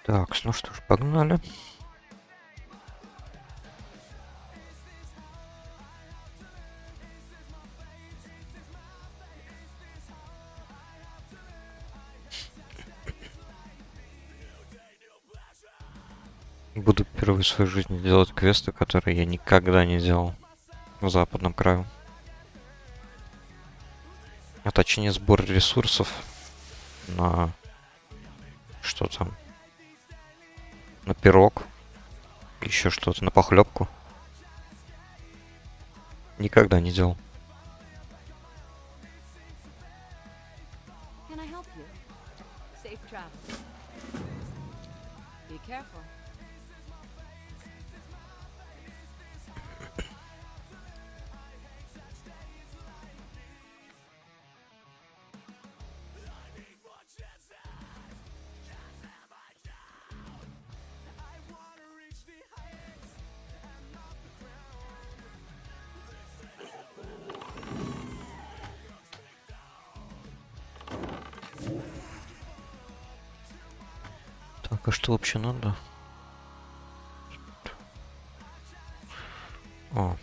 Так, ну что ж, погнали. Буду впервые в своей жизни делать квесты, которые я никогда не делал в западном краю. А точнее сбор ресурсов на что там? На пирог, еще что-то, на похлебку. Никогда не делал. Can I help you? Safe travels. Be careful. Так, а что вообще надо? О.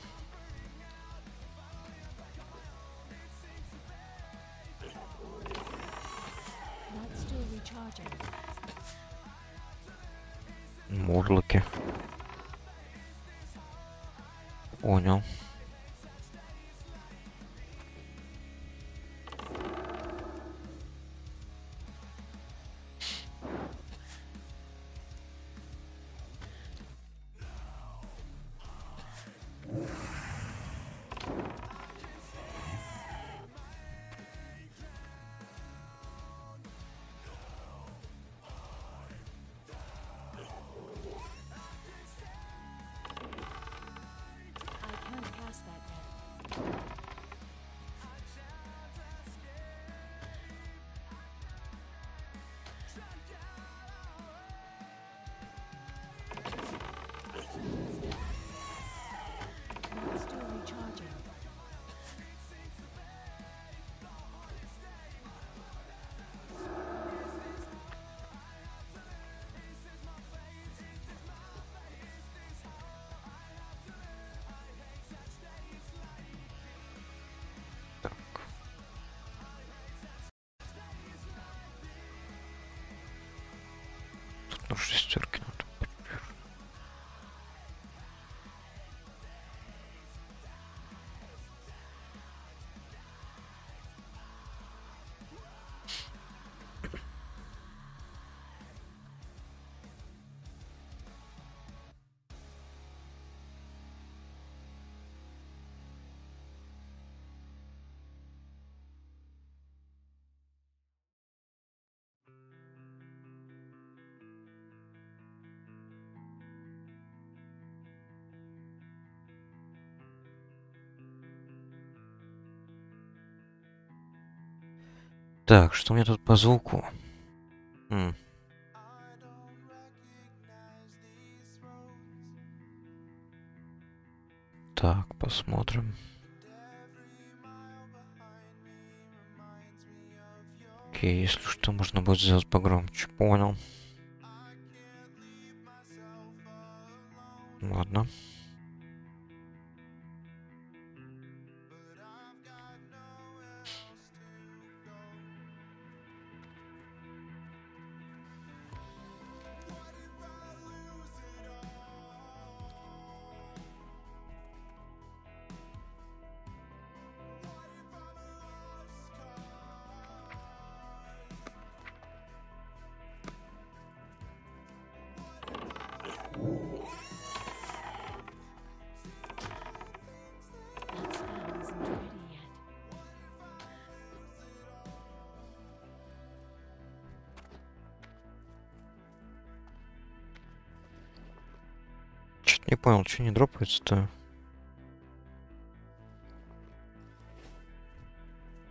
Not still recharging. Мурлоки. Понял. I can't pass that yet. Not still recharging. Так. Тут на шестерки надо. Так, что у меня тут по звуку? Так, посмотрим. Окей, если что, можно будет сделать погромче. Понял. Ладно. That spell isn't ready yet. Чё-то не понял, что не дропается-то.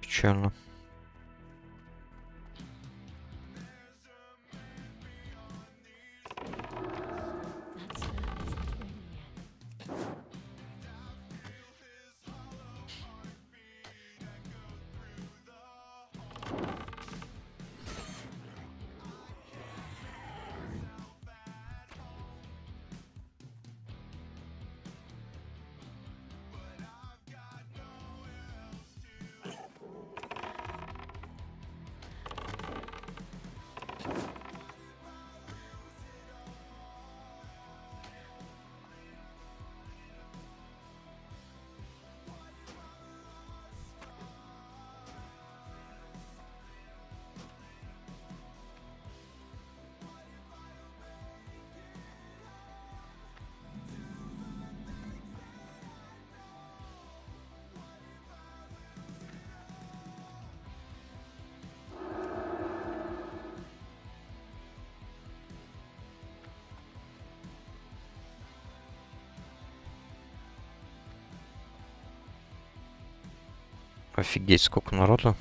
Печально. That spell isn't ready yet. Офигеть, сколько народу.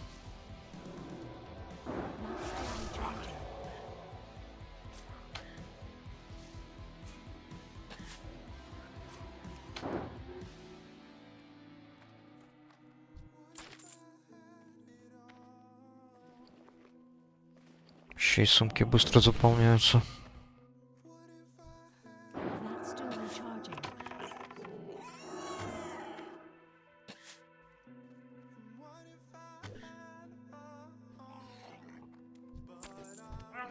Еще и сумки быстро заполняются. That's still recharging. I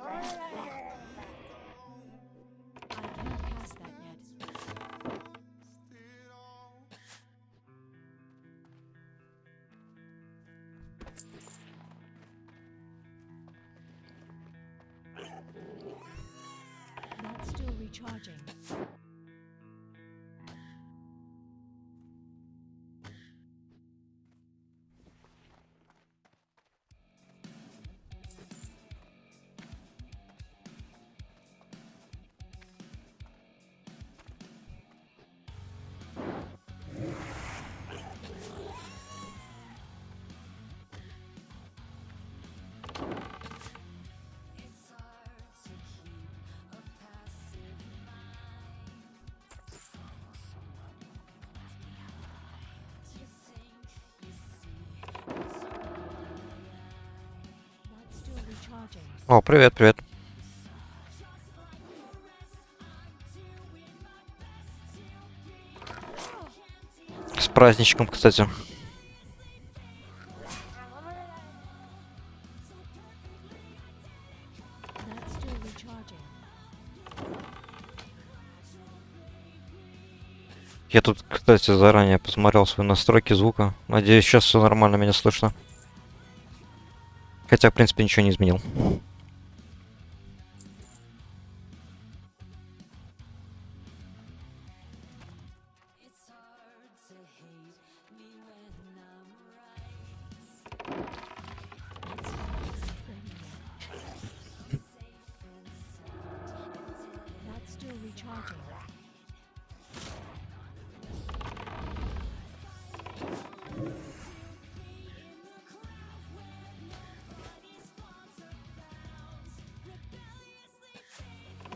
can't pass that yet. That's still recharging. That's still recharging. О, привет, привет. С праздничком, кстати. That's still recharging. Я тут, кстати, заранее посмотрел свои настройки звука. Надеюсь, сейчас все нормально меня слышно. Хотя, в принципе, ничего не изменил. That's still recharging.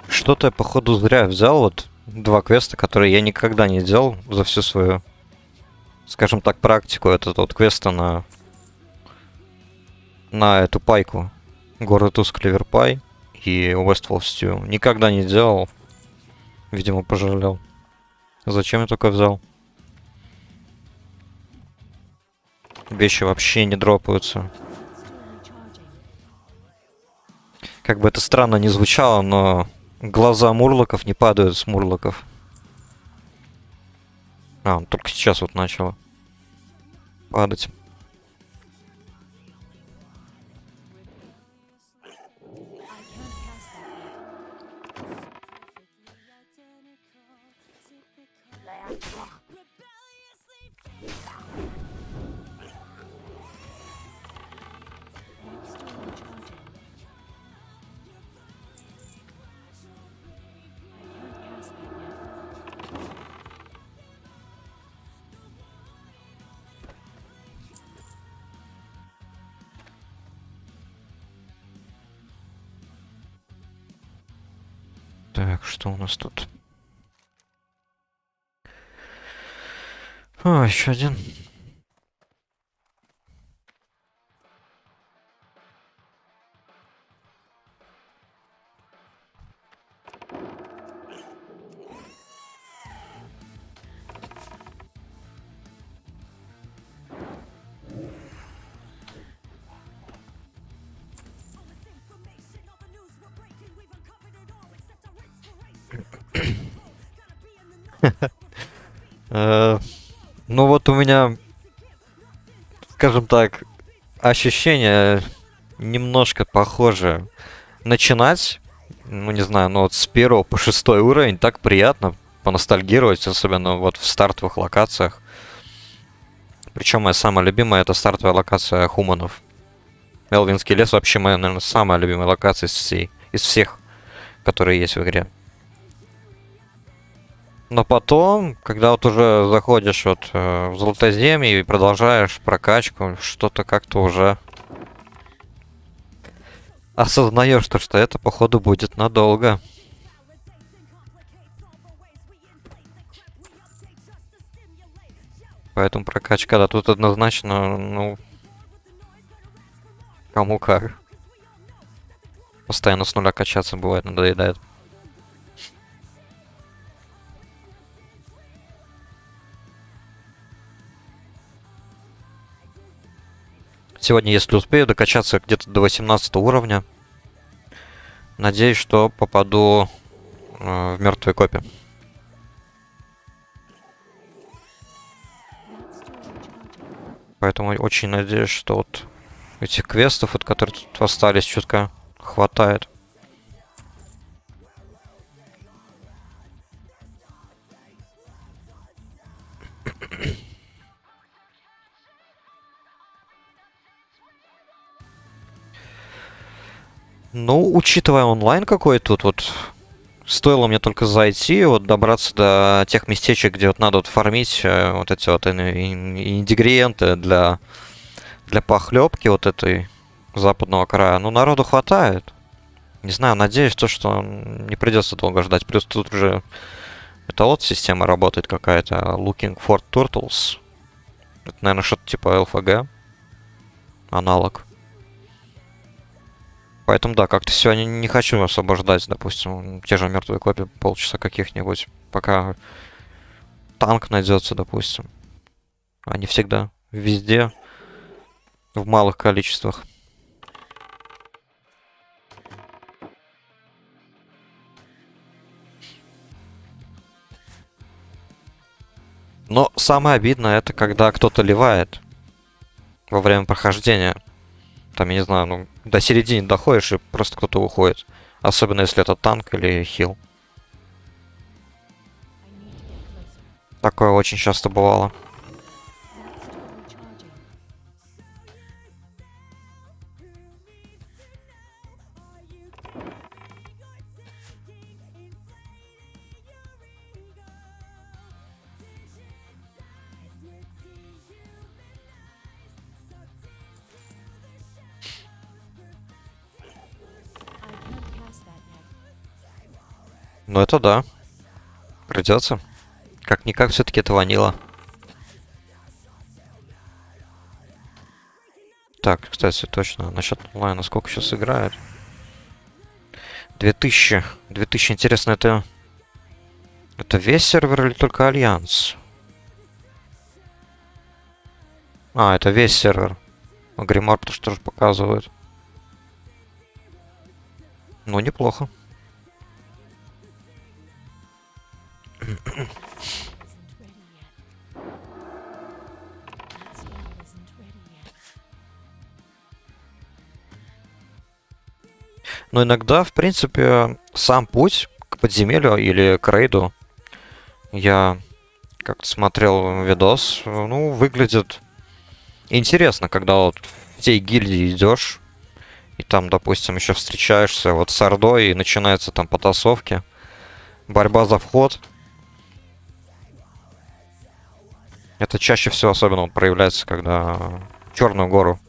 Что-то я, походу, зря взял вот два квеста, которые я никогда не делал за всю свою, скажем так, практику. Это вот квесты на эту пайку. Город Уз Клеверпай и Westfall Stew. Никогда не делал. Видимо, пожалел. Зачем я только взял? Вещи вообще не дропаются. Still recharging. Как бы это странно не звучало, но глаза мурлоков не падают с мурлоков. А, он только сейчас вот начало падать. I can't pass that yet. That's still recharging. I can't pass that yet. Так, что у нас тут? А, еще один. Ну вот у меня, скажем так, ощущение немножко похоже. Начинать, ну не знаю, ну вот с 1 по 6 уровень так приятно поностальгировать, особенно вот в стартовых локациях. Причем моя самая любимая это стартовая локация Хуманов. Элвинский лес вообще моя, наверное, самая любимая локация из всех, которые есть в игре. Но потом, когда вот уже заходишь вот в Золотоземье и продолжаешь прокачку, что-то как-то уже осознаешь то, что это, походу, будет надолго. Поэтому прокачка, да, тут однозначно, ну, кому как. Постоянно с нуля качаться бывает, надоедает. Сегодня, если успею докачаться где-то до 18 уровня, надеюсь, что попаду в мертвые копи. Поэтому очень надеюсь, что вот этих квестов, вот, которые тут остались, чутка хватает. Ну, учитывая онлайн какой тут, вот стоило мне только зайти, вот добраться до тех местечек, где вот надо вот фармить вот эти вот ингредиенты для похлебки вот этой западного края. Ну, народу хватает. Не знаю, надеюсь, то, что не придется долго ждать. Плюс тут уже это вот система работает какая-то. Looking for Turtles. Это, наверное, что-то типа LFG. Аналог. Поэтому, да, как-то сегодня не хочу особо ждать, допустим, те же мертвые копии полчаса каких-нибудь, пока танк найдется, допустим. Они всегда везде, в малых количествах. Но самое обидное, это когда кто-то ливает во время прохождения. Там, я не знаю, ну, до середины доходишь, и просто кто-то уходит. Особенно если это танк или хил. Такое очень часто бывало. Ну это да. Придется. Как-никак все-таки это ванила. Так, кстати, точно. Насчет онлайна сколько сейчас играет? 2000. 2000, интересно, это... Это весь сервер или только Альянс? А, это весь сервер. Гримар потому что тоже показывает. Ну, неплохо. Но иногда, в принципе, сам путь к подземелью или к рейду, я как-то смотрел видос, ну, выглядит интересно, когда вот в tej гильдии идешь, и там, допустим, еще встречаешься вот с Ордой, и начинаются там потасовки, борьба за вход. Это чаще всего особенно вот проявляется, когда Черную гору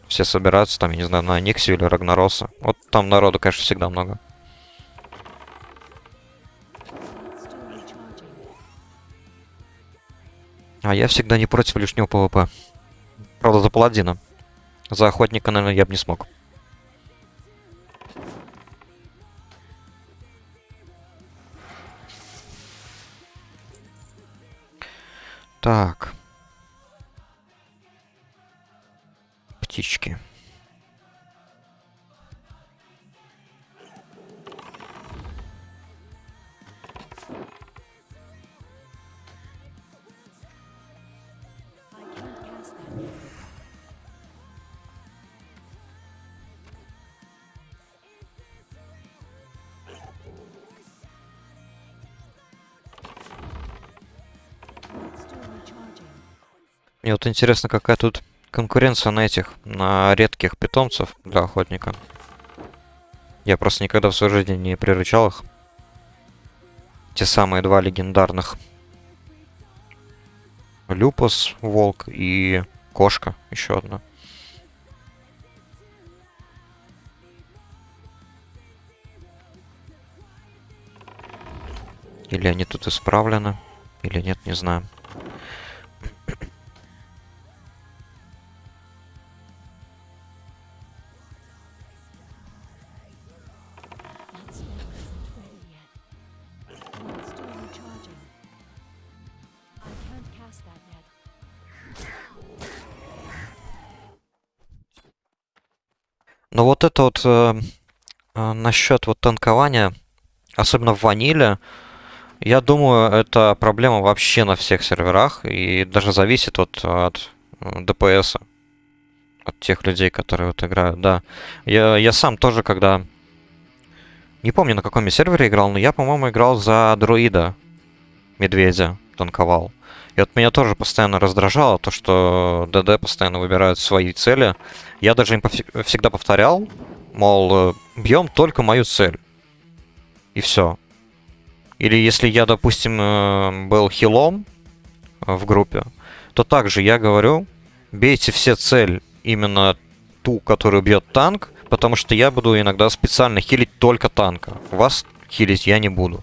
все собираются, там, я не знаю, на Никсе или Рагнароса. Вот там народу, конечно, всегда много. А я всегда не против лишнего ПВП. Правда, за паладина. За охотника, наверное, я бы не смог. Так. Птички. Мне вот интересно, какая тут конкуренция на этих, на редких питомцев для охотника. Я просто никогда в своей жизни не приручал их. Те самые два легендарных. Люпус, волк и кошка, еще одна. Или они тут исправлены, или нет, не знаю. That spell isn't ready yet. It's still recharging. I can't cast that yet. Но вот это вот насчет вот танкования, особенно в ваниле, я думаю, это проблема вообще на всех серверах и даже зависит от ДПС, от тех людей, которые вот играют, да. Я сам тоже, когда... Не помню, на каком я сервере играл, но я, по-моему, играл за друида, медведя, танковал. И вот меня тоже постоянно раздражало то, что ДД постоянно выбирают свои цели. Я даже им всегда повторял, мол, бьем только мою цель. И все. Или если я, допустим, был хилом в группе, то также я говорю, бейте все цель, именно ту, которую бьет танк, потому что я буду иногда специально хилить только танка. Вас хилить я не буду.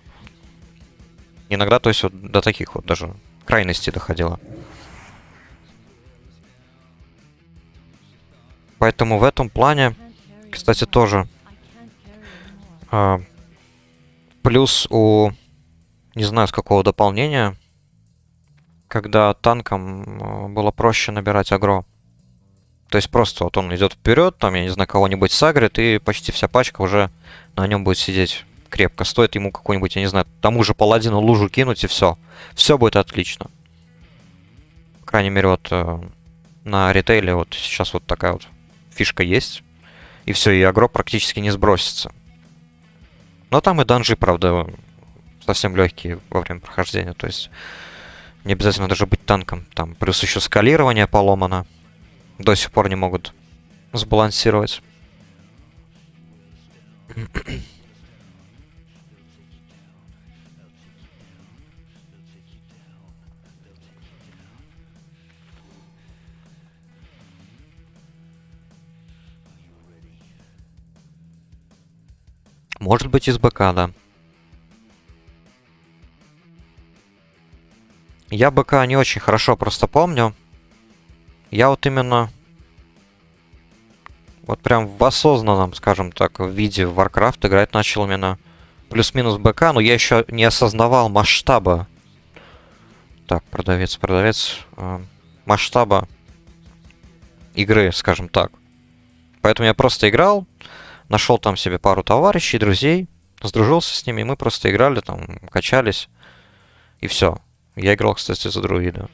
Иногда, то есть, вот до таких вот даже крайностей доходило. Поэтому в этом плане, кстати, тоже плюс у, не знаю с какого дополнения, когда танкам было проще набирать агро. То есть просто вот он идет вперед, там, я не знаю, кого-нибудь сагрит, и почти вся пачка уже на нем будет сидеть крепко. Стоит ему какой-нибудь, я не знаю, тому же паладину лужу кинуть, и все. Все будет отлично. По крайней мере, вот на ритейле вот сейчас вот такая вот фишка есть. И все, и агро практически не сбросится. Но там и данжи, правда, совсем легкие во время прохождения. То есть не обязательно даже быть танком. Там плюс еще скалирование поломано. До сих пор не могут сбалансировать. Может быть, из БК, да. Я БК не очень хорошо просто помню. Я вот именно... Вот прям в осознанном, скажем так, виде в Warcraft играть начал именно плюс-минус БК, но я еще не осознавал масштаба. Так, продавец. Масштаба игры, скажем так. Поэтому я просто играл, нашел там себе пару товарищей, друзей, сдружился с ними, и мы просто играли, там, качались, и все. Я играл, кстати, за друида.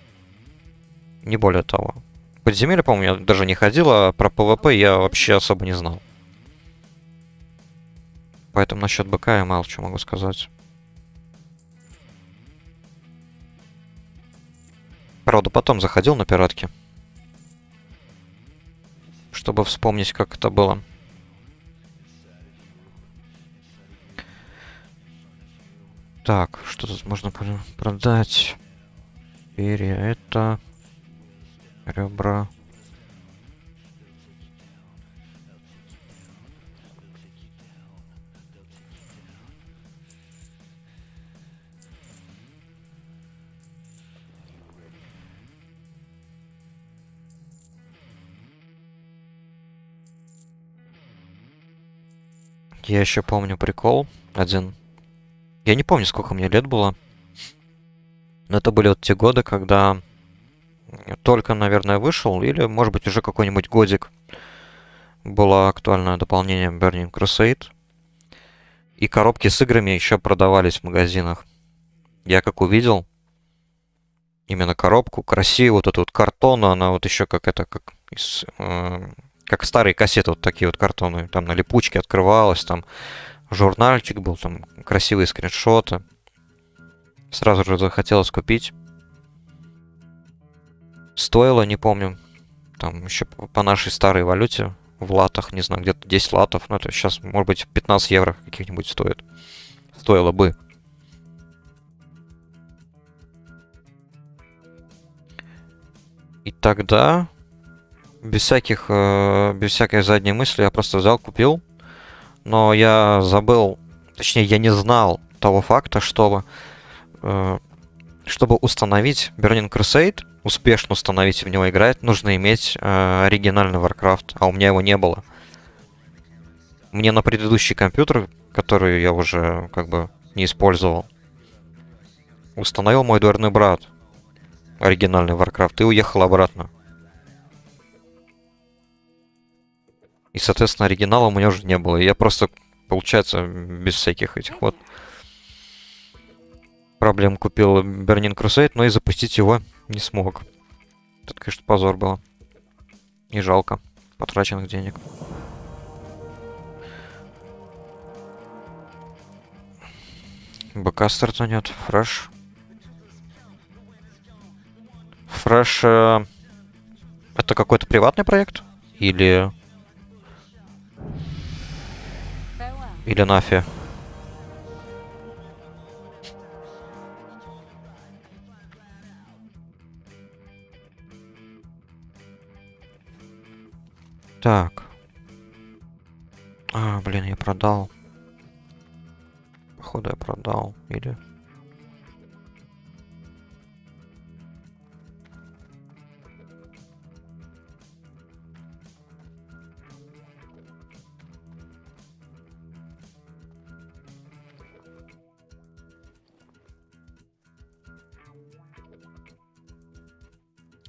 Не более того. Подземелье, по-моему, я даже не ходил, а про ПВП я вообще особо не знал. Поэтому насчет БК я мало что могу сказать. Правда, потом заходил на пиратки. Чтобы вспомнить, как это было. Так, что тут можно продать? Перья, это... Ребра. Я еще помню прикол один. Я не помню, сколько мне лет было. Но это были вот те годы, когда только, наверное, вышел, или, может быть, уже какой-нибудь годик было актуальное дополнение Burning Crusade. И коробки с играми еще продавались в магазинах. Я как увидел именно коробку, красивую, вот эту вот картону, она вот еще как это, как старые кассеты, вот такие вот картоны, там на липучке открывалась, там журнальчик был, там красивые скриншоты. Сразу же захотелось купить. Стоило, не помню, там еще по нашей старой валюте, в латах, не знаю, где-то 10 латов, ну это сейчас, может быть, 15 евро каких-нибудь стоит. Стоило бы. И тогда, без всякой задней мысли, я просто взял, купил. Но я забыл, точнее, я не знал того факта, чтобы установить Burning Crusade, успешно установить и в него играть, нужно иметь оригинальный Warcraft, а у меня его не было. Мне на предыдущий компьютер, который я уже как бы не использовал, установил мой двоюродный брат оригинальный Warcraft и уехал обратно. И, соответственно, оригинала у меня уже не было. И я просто, получается, без всяких этих вот проблем купил Burning Crusade, но и запустить его не смог. Это, конечно, позор было. И жалко потраченных денег. БК старта нет. Фреш. Фреш... это какой-то приватный проект? Или... Farewell. Или Нафи? Так. А, блин, я продал. Походу, я продал. Или...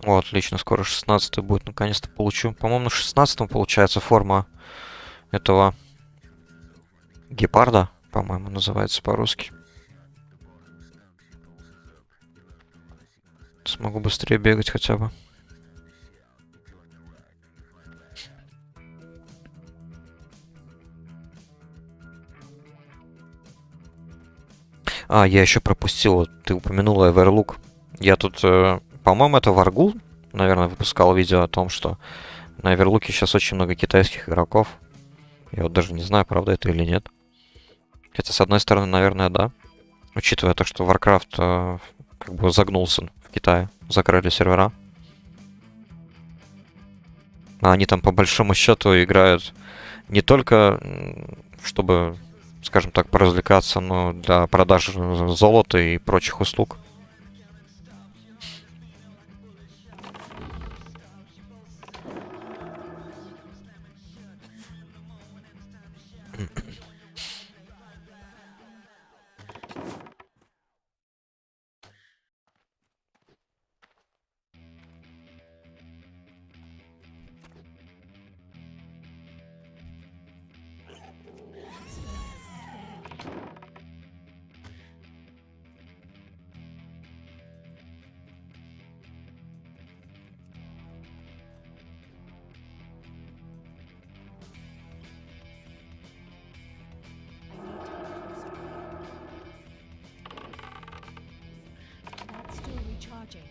О, отлично, скоро 16 будет, наконец-то получу. По-моему, на 16 получается форма этого гепарда, по-моему, называется по-русски. Смогу быстрее бегать хотя бы. А, я еще пропустил, вот ты упомянула Everlook. Я тут, по-моему, это Варгул, наверное, выпускал видео о том, что на Everlook сейчас очень много китайских игроков. Я вот даже не знаю, правда это или нет. Хотя, с одной стороны, наверное, да. Учитывая то, что Warcraft как бы загнулся в Китае, закрыли сервера. А они там, по большому счету, играют не только, чтобы, скажем так, поразвлекаться, но для продажи золота и прочих услуг. That's still recharging.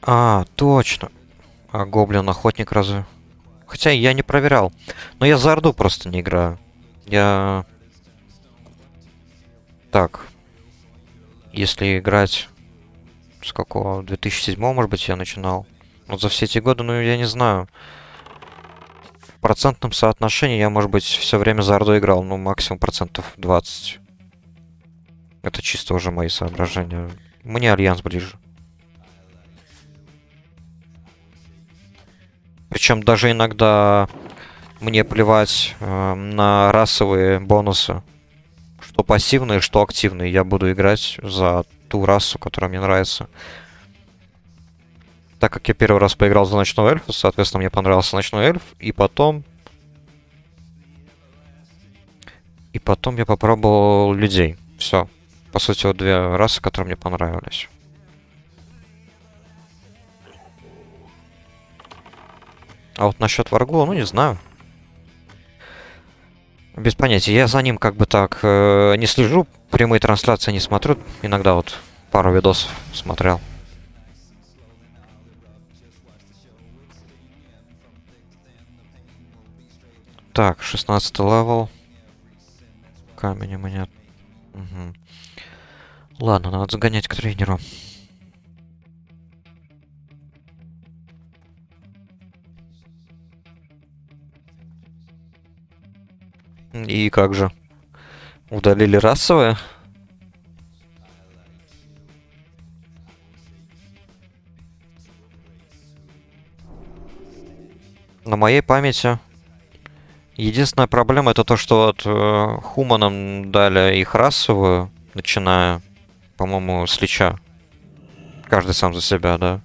А, точно. А Гоблин-охотник разве? Хотя я не проверял. Но я за Орду просто не играю. Я... Так. Если играть... С какого? 2007, может быть, я начинал. Вот за все эти годы, ну, я не знаю. В процентном соотношении я, может быть, все время за Орду играл. Ну, максимум процентов 20. Это чисто уже мои соображения. Мне Альянс ближе. Причем даже иногда мне плевать на расовые бонусы. Что пассивные, что активные. Я буду играть за ту расу, которая мне нравится. Так как я первый раз поиграл за Ночного Эльфа, соответственно, мне понравился Ночной Эльф. И потом я попробовал людей. Все. По сути, вот две расы, которые мне понравились. А вот насчет Варгула, ну не знаю. Без понятия. Я за ним как бы так не слежу, прямые трансляции не смотрю. Иногда вот пару видосов смотрел. Так, 16 левел. Камень у меня. Угу. Ладно, надо загонять к тренеру. И как же? Удалили расовые? На моей памяти единственная проблема это то, что вот хуманам дали их расовую, начиная, по-моему, с Лича. Каждый сам за себя, да.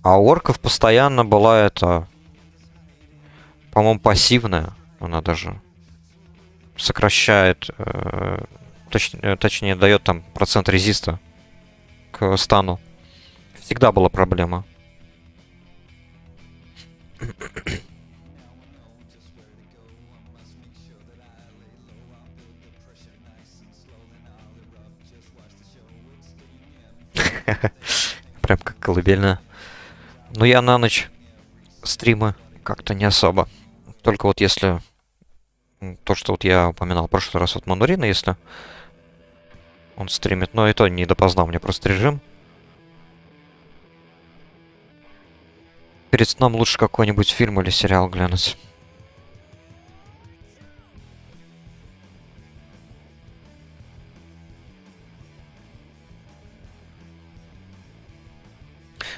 А у орков постоянно была это, по-моему, пассивная. Она даже сокращает, точнее, дает там процент резиста к стану. Всегда была проблема. Прям как колыбельная. Но я на ночь стримы как-то не особо. Только вот если то, что вот я упоминал в прошлый раз от Манурина, если он стримит, но и то не допоздна, у меня просто режим. Перед сном лучше какой-нибудь фильм или сериал глянуть.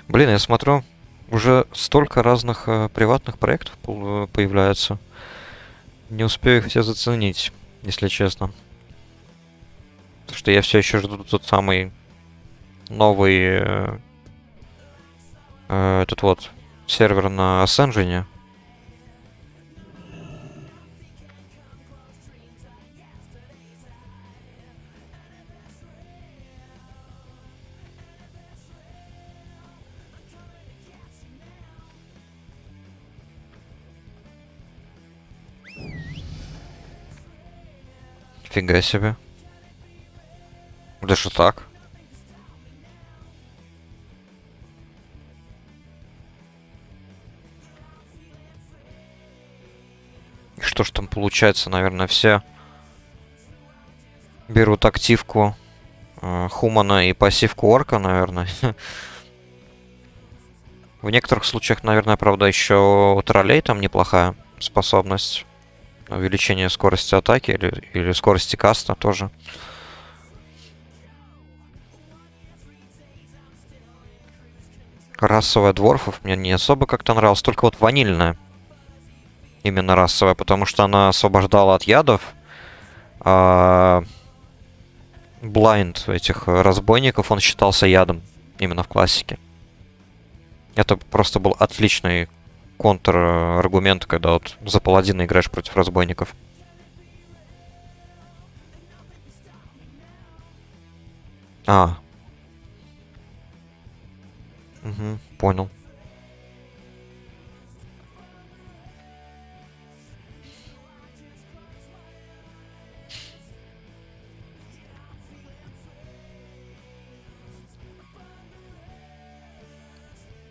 Блин, я смотрю, уже столько разных приватных проектов появляется. Не успею их все заценить, если честно. Потому что я все еще жду тот самый новый этот вот сервер на Ascension. Фига себе. Даже так. И что ж там получается, наверное, все берут активку Хумана и пассивку Орка, наверное. В некоторых случаях, наверное, правда, еще у троллей там неплохая способность. Увеличение скорости атаки или скорости каста тоже. Расовая дворфов мне не особо как-то нравилась, только вот ванильная. Именно расовая, потому что она освобождала от ядов. А блайнд этих разбойников, он считался ядом. Именно в классике. Это просто был отличный контр-аргумент, когда вот за паладина играешь против разбойников. А. Угу, понял.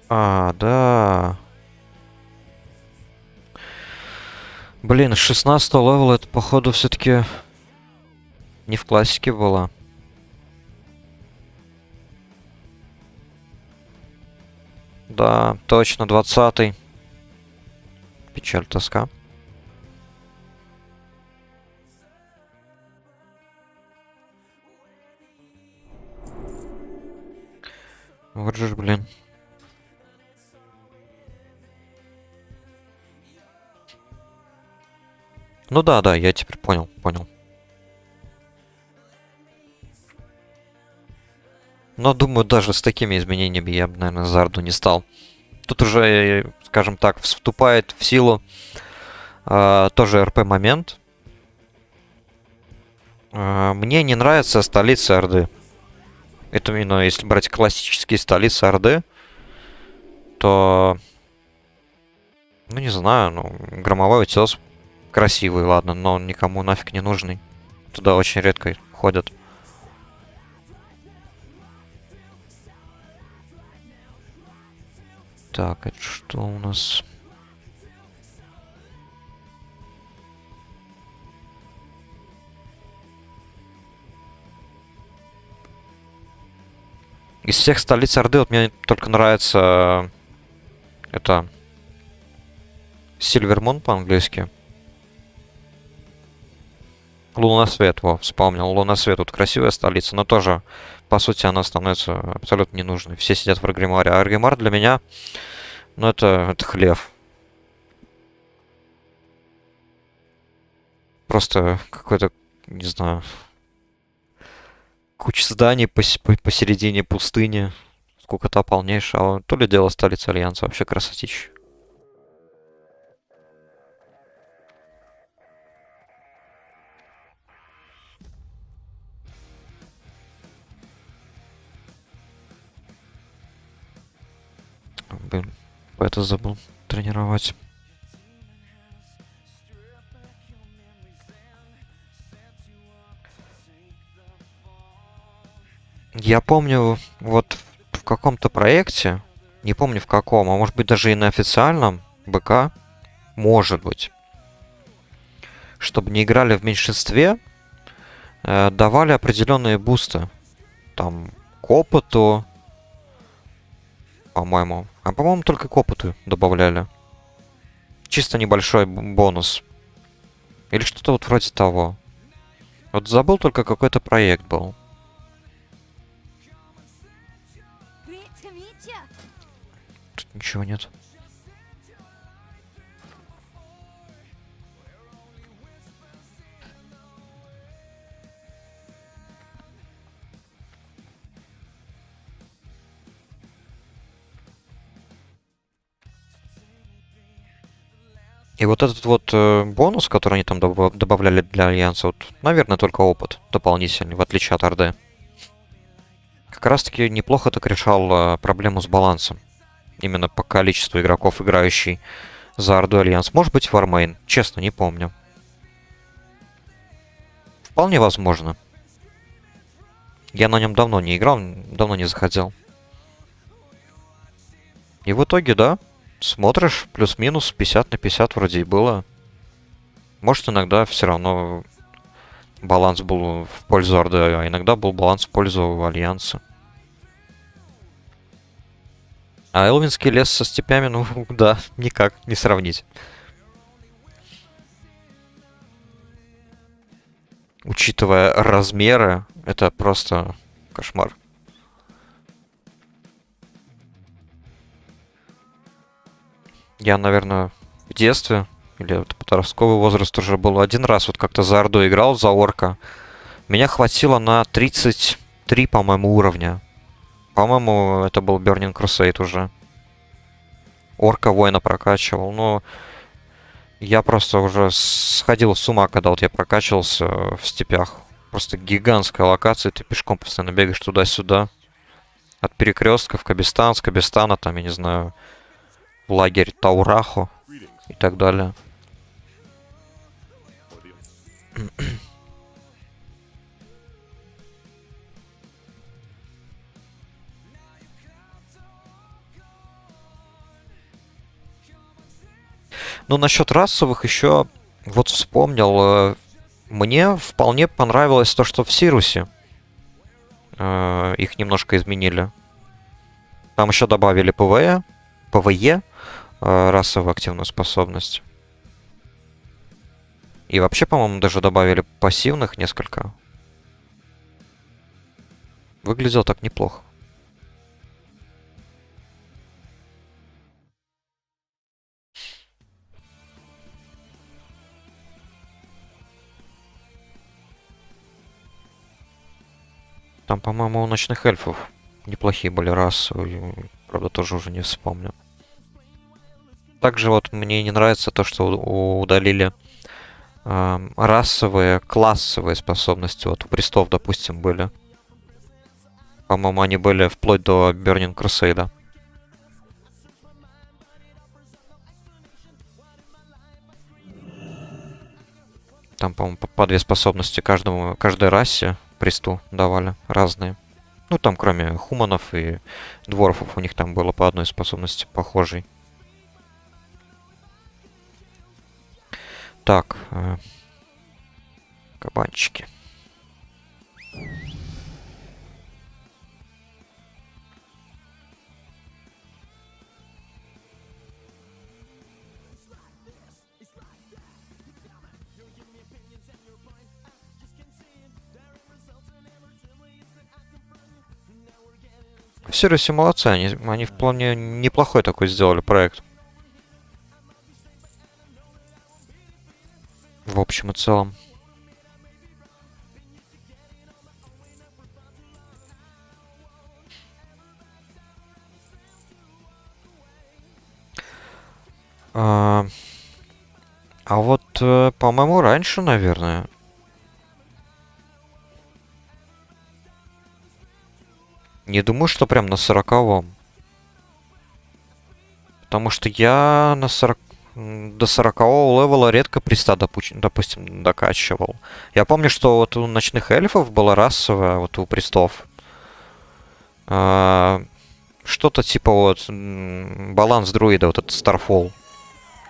А, да. Блин, 16 левела это, походу, все-таки не в классике было. Да, точно, 20-й. Печаль, тоска. Вот же ж, блин. Ну да, да, я теперь понял. Но думаю, даже с такими изменениями я бы, наверное, за Арду не стал. Тут уже, скажем так, вступает в силу тоже РП-момент. Мне не нравится столица Орды. Это именно если брать классические столицы Орды, то, ну не знаю, ну, Громовой утес красивый, ладно, но он никому нафиг не нужный. Туда очень редко ходят. Так, это что у нас? Из всех столиц Орды вот мне только нравится это Сильвермон по-английски. Лунасвет, во, вспомнил. Лунасвет, тут красивая столица, но тоже, по сути, она становится абсолютно ненужной. Все сидят в Аргримаре. А Аргримар для меня, ну, это хлев. Просто какой-то, не знаю, куча зданий посередине пустыни. Сколько-то полнейшая. А то ли дело столица Альянса. Вообще красотища. Блин, это забыл тренировать. Я помню, вот в каком-то проекте, не помню в каком, а может быть даже и на официальном БК, может быть, чтобы не играли в меньшинстве, давали определенные бусты. Там к опыту, по-моему. А по-моему только к опыту добавляли. Чисто небольшой бонус. Или что-то вот вроде того. Вот забыл только какой-то проект был. Great to meet you. Тут ничего нет. И вот этот вот бонус, который они там добавляли для Альянса, вот, наверное, только опыт дополнительный, в отличие от Орды. Как раз таки неплохо так решал проблему с балансом. Именно по количеству игроков, играющих за Орду Альянс. Может быть, Вармейн. Честно, не помню. Вполне возможно. Я на нем давно не играл, давно не заходил. И в итоге, да, смотришь, плюс-минус 50 на 50 вроде и было. Может, иногда все равно баланс был в пользу Орды, а иногда был баланс в пользу Альянса. А Элвинский лес со степями, ну да, никак не сравнить. Учитывая размеры, это просто кошмар. Я, наверное, в детстве, или вот подростковый возраст уже был, один раз вот как-то за Орду играл, за Орка. Меня хватило на 33, по-моему, уровня. По-моему, это был Burning Crusade уже. Орка воина прокачивал, но я просто уже сходил с ума, когда вот я прокачивался в степях. Просто гигантская локация, ты пешком постоянно бегаешь туда-сюда. От перекрестков Кабистан, с Кабистана, там, я не знаю, в лагерь Таурахо и так далее. Ну, насчет расовых еще вот вспомнил. Мне вполне понравилось то, что в Сирусе их немножко изменили. Там еще добавили ПВЕ, расовую активную способность. И вообще, по-моему, даже добавили пассивных несколько. Выглядело так неплохо. Там, по-моему, у ночных эльфов неплохие были расы. Правда, тоже уже не вспомню. Также вот мне не нравится то, что удалили расовые, классовые способности. Вот у престов, допустим, были. По-моему, они были вплоть до Burning Crusade. Там, по-моему, по две способности каждой расе престу давали. Разные. Ну, там, кроме хуманов и дворфов, у них там было по одной способности похожей. Так. Кабанчики. В сервисе молодцы, они вполне неплохой такой сделали проект. В общем и целом. А вот, по-моему, раньше, наверное. Не думаю, что прям на 40-м. Потому что я на 40... до 40-го левела редко приста, допустим, докачивал. Я помню, что вот у ночных эльфов была расовая, вот у престов. Что-то типа вот баланс друида, вот этот Starfall.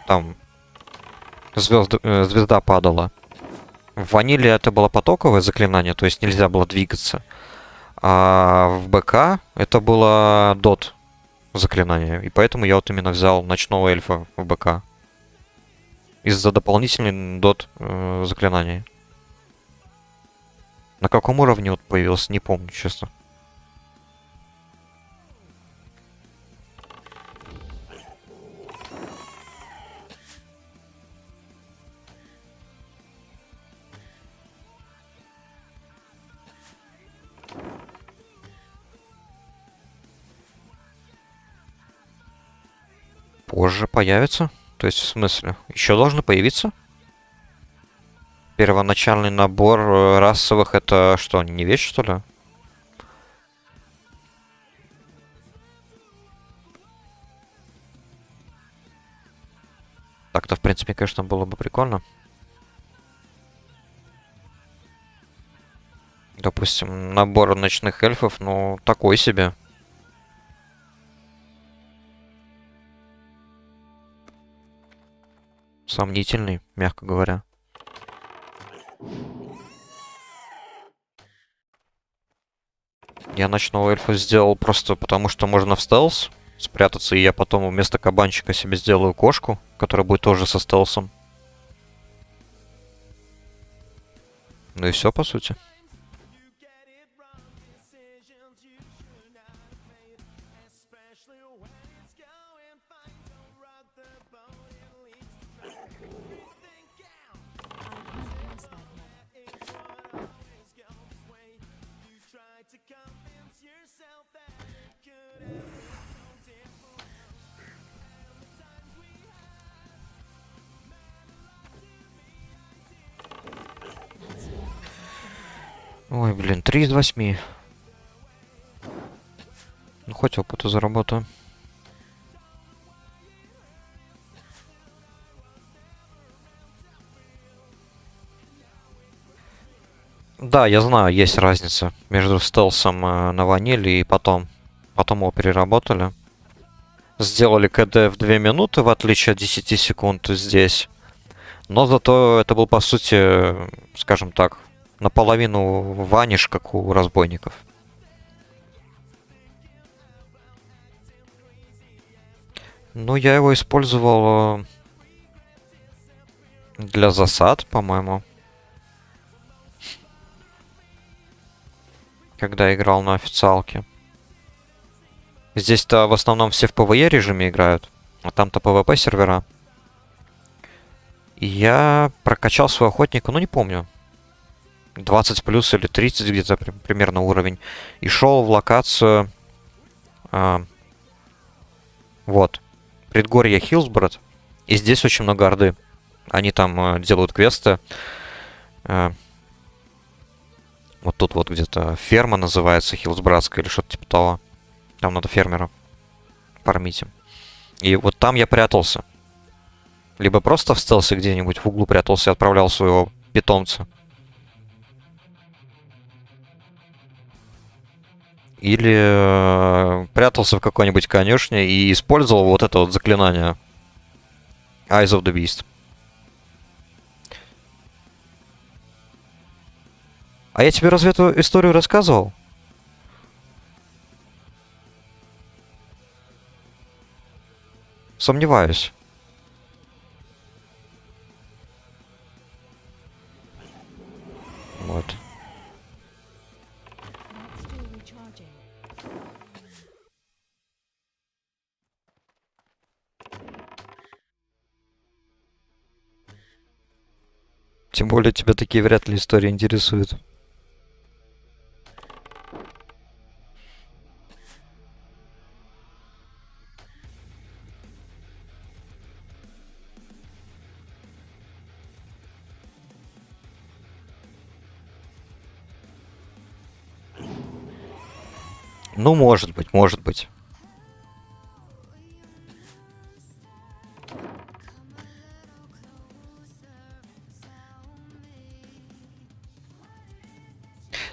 Там звезда падала. В ваниле это было потоковое заклинание, то есть нельзя было двигаться. А в БК это было дот заклинание. И поэтому я вот именно взял ночного эльфа в БК. Из-за дополнительной дот заклинания. На каком уровне вот появился, не помню, честно. Позже появится. То есть, в смысле, еще должны появиться? Первоначальный набор расовых это что, не вещь, что ли? Так-то, в принципе, конечно, было бы прикольно. Допустим, набор ночных эльфов, ну, такой себе. Сомнительный, мягко говоря. Я ночного эльфа сделал просто потому, что можно в стелс спрятаться, и я потом вместо кабанчика себе сделаю кошку, которая будет тоже со стелсом. Ну и все, по сути. Ой, блин, 3 из 8. Ну, хоть опыта заработаю. Да, я знаю, есть разница между стелсом на ваниле и потом. Потом его переработали. Сделали КД в 2 минуты, в отличие от 10 секунд здесь. Но зато это был, по сути, скажем так, наполовину ваниш, как у разбойников. Ну, я его использовал для засад, по-моему. Когда играл на официалке. Здесь-то в основном все в PvE режиме играют, а там-то PvP сервера. И я прокачал своего охотника, ну не помню. 20 плюс или 30 где-то примерно уровень. И шел в локацию... вот. Предгорье Хилсбород. И здесь очень много орды. Они там делают квесты. Э, вот тут вот где-то ферма называется, Хиллсбратская или что-то типа того. Там надо фермера фармить. И вот там я прятался. Либо просто в стелсе где-нибудь в углу прятался и отправлял своего питомца. Или прятался в какой-нибудь конюшне и использовал вот это вот заклинание. Eyes of the Beast. А я тебе разве эту историю рассказывал? Сомневаюсь. Вот. Still recharging. Тем более тебя такие вряд ли истории интересуют. Ну, может быть, может быть.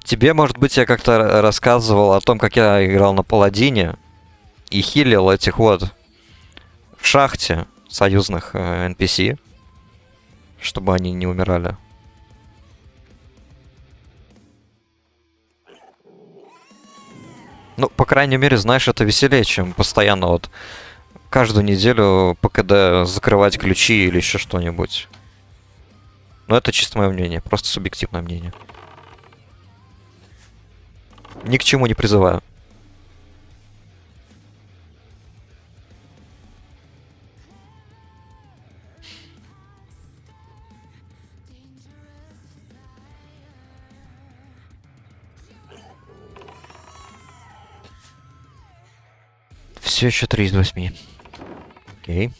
Тебе, может быть, я как-то рассказывал о том, как я играл на паладине и хилил этих вот в шахте союзных NPC, чтобы они не умирали. Ну, по крайней мере, знаешь, это веселее, чем постоянно вот каждую неделю по КД закрывать ключи или еще что-нибудь. Но это чисто мое мнение, просто субъективное мнение. Ни к чему не призываю. Все еще 3 из 8. Окей.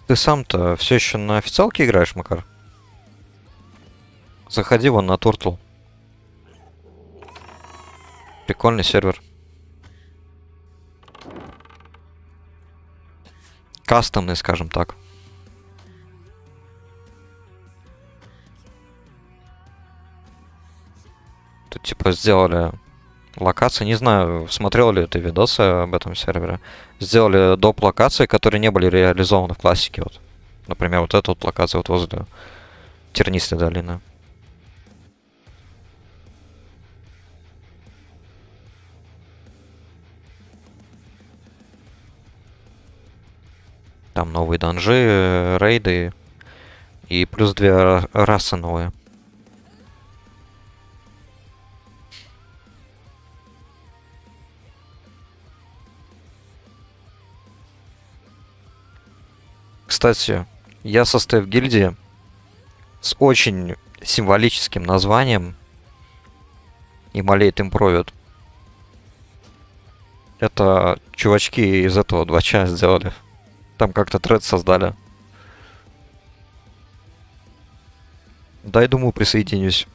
Ты сам-то все еще на официалке играешь, Макар? Заходи вон на Turtle. Прикольный сервер. Кастомный, скажем так. Тут типа сделали локации. Не знаю, смотрел ли ты видосы об этом сервере. Сделали доп. Локации, которые не были реализованы в классике. Вот. Например, вот эта вот локация вот возле Тернистой долины. Там новые данжи, рейды и плюс 2 расы новые. Кстати, я состою в гильдии с очень символическим названием Immolate Improved. Это чувачки из этого 2 сделали. Там как-то тред создали. Дай, думаю, присоединюсь.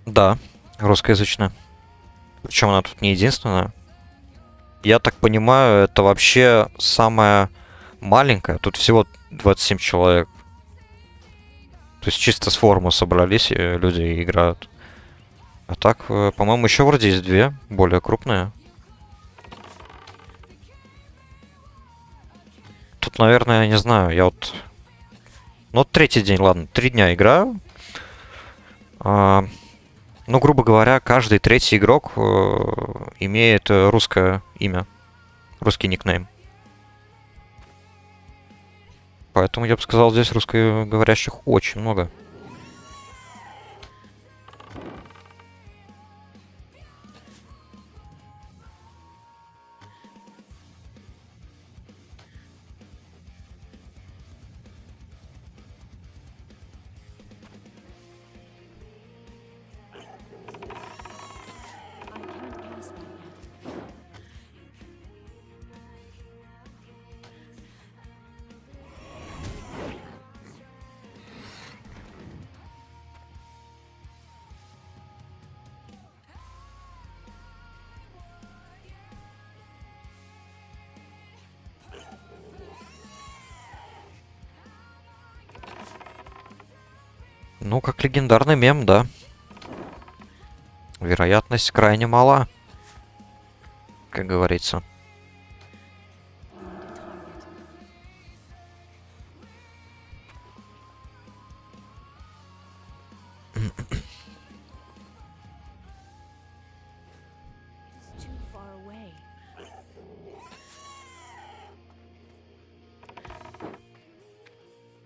Да, русскоязычная. причем она тут не единственная. Я так понимаю, это вообще самая маленькая. Тут всего 27 человек. То есть чисто с форума собрались, и люди и играют. А так, по-моему, еще вроде есть две, более крупные. Тут, наверное, я не знаю, я вот... Ну, вот третий день, ладно, 3 дня играю. Ну, грубо говоря, каждый третий игрок имеет русское имя, русский никнейм. Поэтому я бы сказал, здесь русскоговорящих очень много. I can't cast that yet. Ну, как легендарный мем, да. Вероятность крайне мала, как говорится. We need a target. It is too far away.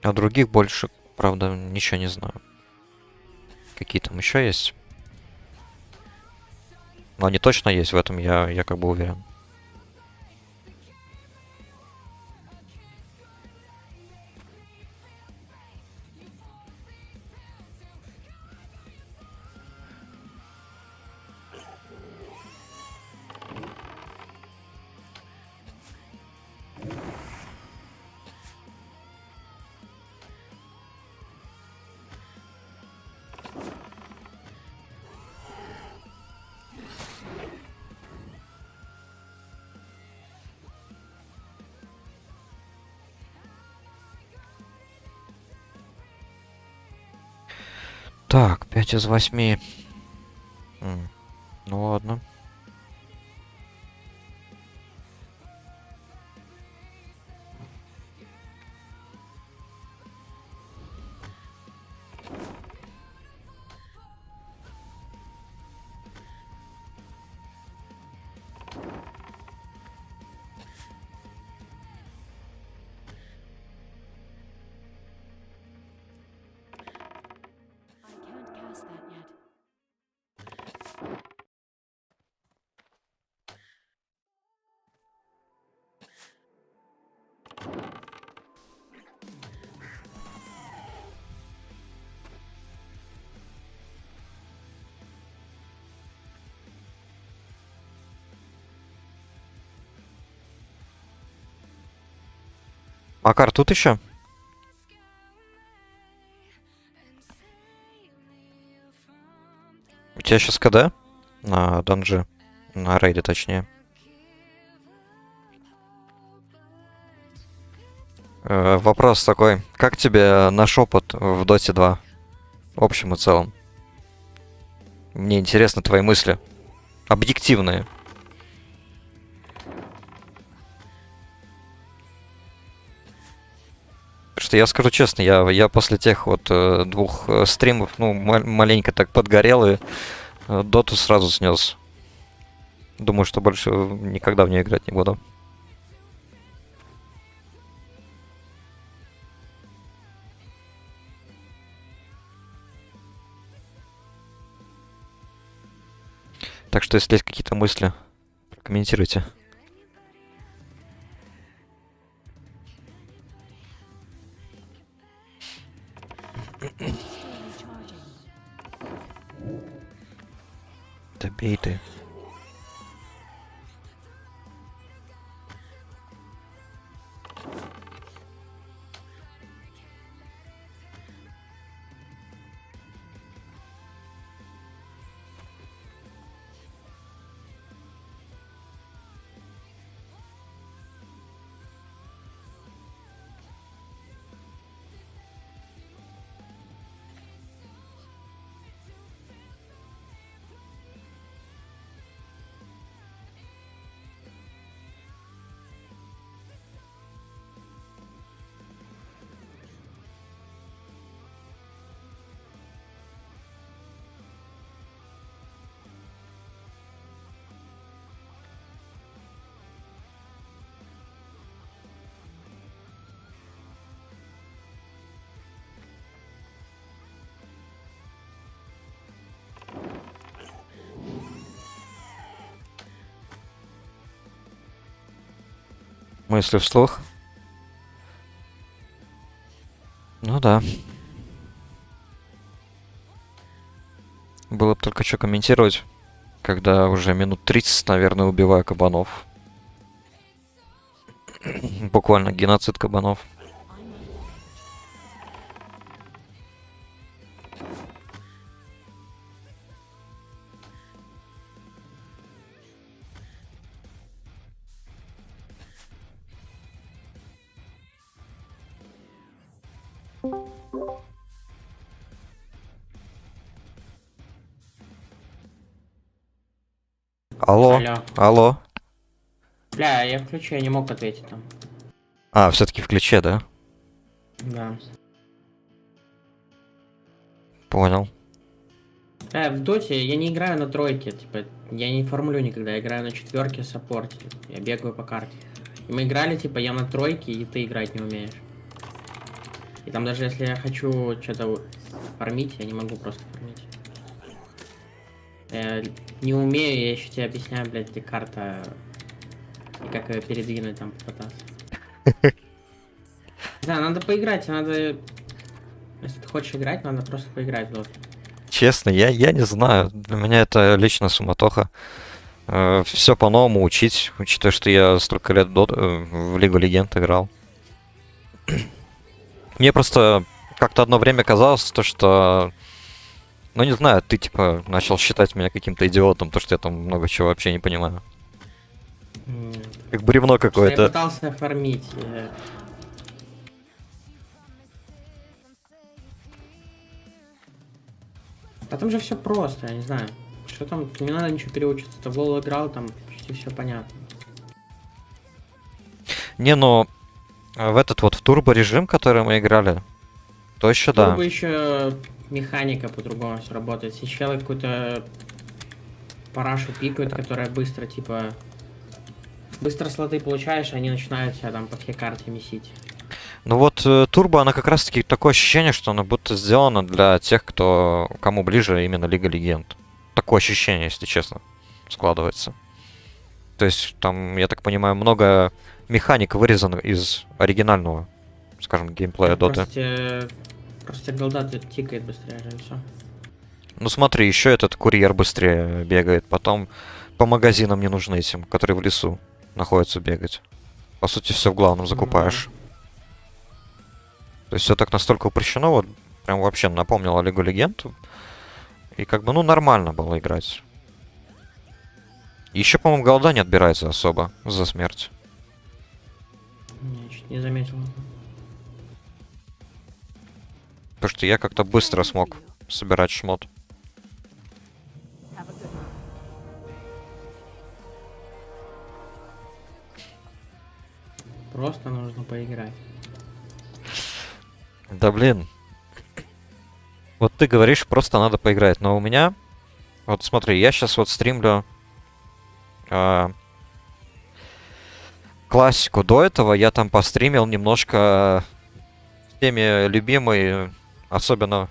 А других больше, правда, ничего не знаю. Какие там еще есть? Но они точно есть, в этом я как бы уверен. Так, 5 из 8. Ну ладно. I can't cast that yet. Макар, тут еще? У тебя сейчас КД? На данже. На рейде, точнее. Вопрос такой. Как тебе наш опыт в Доте 2? В общем и целом. Мне интересны твои мысли. Объективные. Потому что я скажу честно, я после тех вот двух стримов, ну, маленько так подгорел и доту сразу снес. Думаю, что больше никогда в нее играть не буду. Так что, если есть какие-то мысли, комментируйте. Still recharging. Добей ты. Мысли вслух. Ну да. Было бы только что комментировать, когда уже минут 30, наверное, убиваю кабанов. Буквально геноцид кабанов. Алло, Алло. алло. Бля, я включу, я не мог ответить там. А, все-таки в ключе, да? Да. Понял. В доте я не играю на тройке, типа, я не формулю никогда, я играю на четверке саппорте. Я бегаю по карте. И мы играли, типа, я на тройке, и ты играть не умеешь. И там даже если я хочу что-то фармить, я не могу просто фармить. Я не умею, я еще тебе объясняю, блядь, где карта и как ее передвинуть там попытаться. Да, надо поиграть, надо... Если ты хочешь играть, надо просто поиграть в доту. Честно, я не знаю. Для меня это лично суматоха. Все по-новому учить, учитывая, что я столько лет в Лигу Легенд играл. Мне просто как-то одно время казалось, то, что... Ну, не знаю, ты, типа, начал считать меня каким-то идиотом, то, что я там много чего вообще не понимаю. Как бревно Просто я какое-то. пытался фармить. А там же все просто, я не знаю. Что там, не надо ничего переучиться. Ты в лол играл, там почти все понятно. Не, но в этот вот в турбо режим, который мы играли, то еще да. Турбо еще механика по-другому все работает. Если челы какую-то парашу пикают, которая быстро, типа... Быстро слоты получаешь, они начинают тебя там по всей карте месить. Ну вот турбо, она как раз-таки такое ощущение, что она будто сделана для тех, кому ближе именно Лига Легенд. Такое ощущение, если честно, складывается. То есть там, я так понимаю, много механик вырезано из оригинального, скажем, геймплея Доты. Просто голда тикает быстрее, и все. Ну смотри, еще этот курьер быстрее бегает, потом по магазинам не нужны этим, которые в лесу находятся, бегать. По сути, все в главном закупаешь. То есть все так настолько упрощено, вот прям вообще напомнило Лигу Легенд. И как бы, ну, нормально было играть. Еще, по-моему, голда не отбирается особо за смерть. Я чуть не заметил. Потому что я как-то быстро смог собирать шмот. Have a good one. Просто нужно поиграть. Да блин. Вот ты говоришь, просто надо поиграть. Но у меня... Вот смотри, я сейчас вот стримлю классику. До этого я там постримил немножко всеми любимый, особенно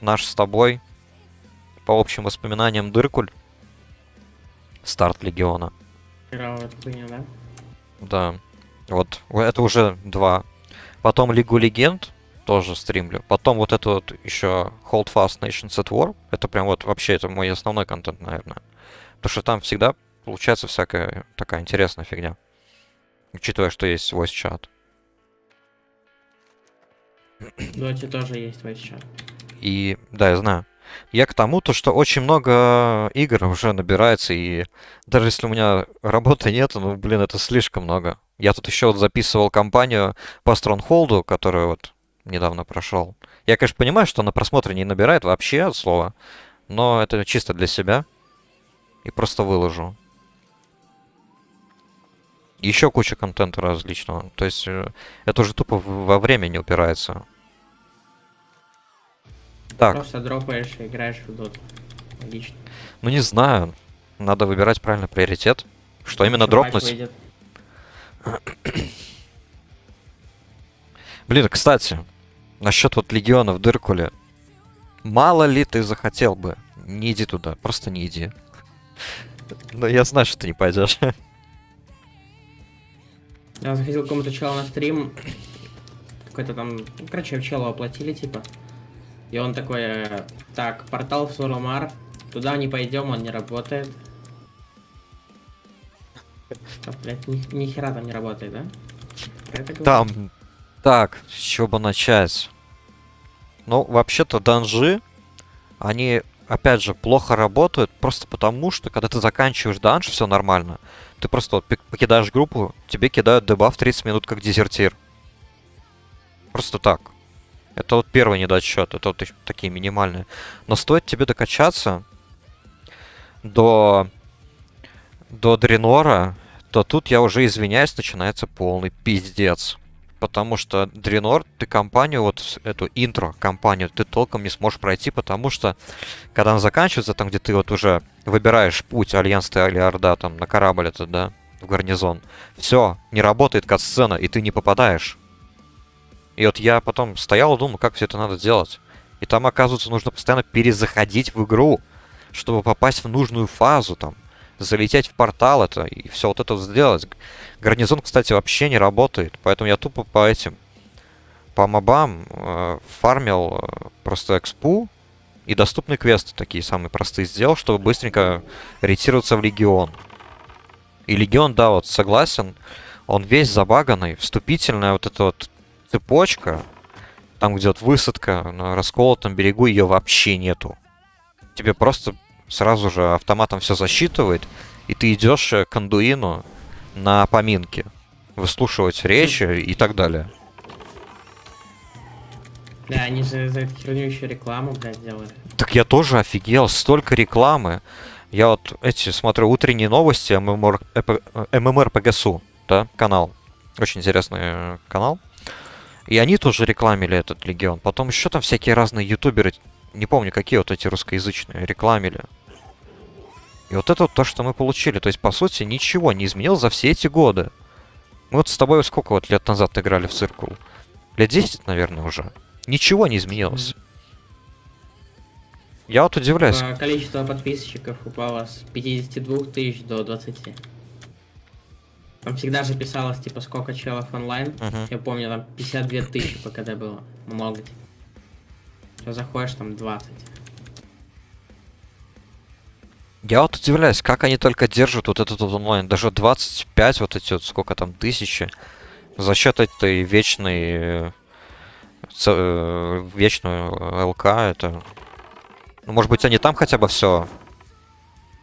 наш с тобой, по общим воспоминаниям, Дыркуль. Старт Легиона. Играл в эту хуйню, да? Да. Вот, это уже 2. Потом Лигу Легенд тоже стримлю. Потом вот это вот еще Hold Fast Nations at War. Это прям вот вообще это мой основной контент, наверное. Потому что там всегда получается всякая такая интересная фигня. Учитывая, что есть voice чат. В доте тоже есть voice чат. И да, я знаю. Я к тому, то, что очень много игр уже набирается, и даже если у меня работы нет, ну, блин, это слишком много. Я тут еще вот записывал кампанию по Стронгхолду, которую вот недавно прошел. Я, конечно, понимаю, что на просмотре не набирает вообще от слова, но это чисто для себя. И просто выложу. Еще куча контента различного. То есть это уже тупо во время не упирается. Так. Просто дропаешь и играешь в доту. Логично. Ну не знаю. Надо выбирать правильный приоритет. Что именно Еще дропнуть? патч выйдет. Блин, кстати, насчет вот Легиона в Дыркуле. Мало ли ты захотел бы. Не иди туда, просто не иди. Но я знаю, что ты не пойдешь. Я заходил к какому-то челу на стрим, какой-то там, ну, короче, челу оплатили, типа. И он такой, так, портал в Сурамар, туда не пойдем, он не работает. Что, блядь, ни хера там не работает, да? Это говорю. Там... Так, с чего бы начать? Ну, вообще-то данжи, они, опять же, плохо работают, просто потому что, когда ты заканчиваешь данж, все нормально. Ты просто вот покидаешь группу, тебе кидают дебаф 30 минут как дезертир. Просто так. Это вот первый недочет, это вот такие минимальные. Но стоит тебе докачаться до Дренора, то тут я уже извиняюсь, начинается полный пиздец. Потому что Дренор, ты компанию, вот эту интро-компанию, ты толком не сможешь пройти, потому что, когда она заканчивается, там, где ты вот уже выбираешь путь, Альянс ты или Орда, там, на корабль это, да, в гарнизон, все, не работает кат-сцена, и ты не попадаешь. И вот я потом стоял и думал, как все это надо делать. И там, оказывается, нужно постоянно перезаходить в игру, чтобы попасть в нужную фазу, там, залететь в портал это и все вот это вот сделать. Гарнизон, кстати, вообще не работает, поэтому я тупо по мобам фармил просто экспу и доступные квесты такие самые простые сделал, чтобы быстренько ретироваться в Легион. И Легион, да, вот согласен, он весь забаганный, вступительная вот эта вот цепочка, там где вот высадка на расколотом берегу, ее вообще нету. Тебе просто сразу же автоматом все засчитывает, и ты идешь к Андуину на поминки, выслушивать речи и так далее. Да, они же за эту херню еще рекламу, блядь, делают. Так я тоже офигел, столько рекламы. Я вот эти смотрю утренние новости ММР да, канал. Очень интересный канал. И они тоже рекламили этот Легион. Потом еще там всякие разные ютуберы, не помню, какие вот эти русскоязычные, рекламили. И вот это вот то, что мы получили. То есть, по сути, ничего не изменилось за все эти годы. Мы вот с тобой сколько вот лет назад играли в Циркул? Лет 10, наверное, уже. Ничего не изменилось. Я вот удивляюсь. Количество подписчиков упало с 52 тысяч до 20. Там всегда же писалось, типа, сколько челов онлайн. Я помню, там 52 тысячи по КД было. Много, типа. Сейчас заходишь, там 20. Я вот удивляюсь, как они только держат вот этот вот онлайн. Даже 25, вот эти вот, сколько там, тысячи. За счет этой вечной... вечную ЛК, это... Ну, может быть, они там хотя бы все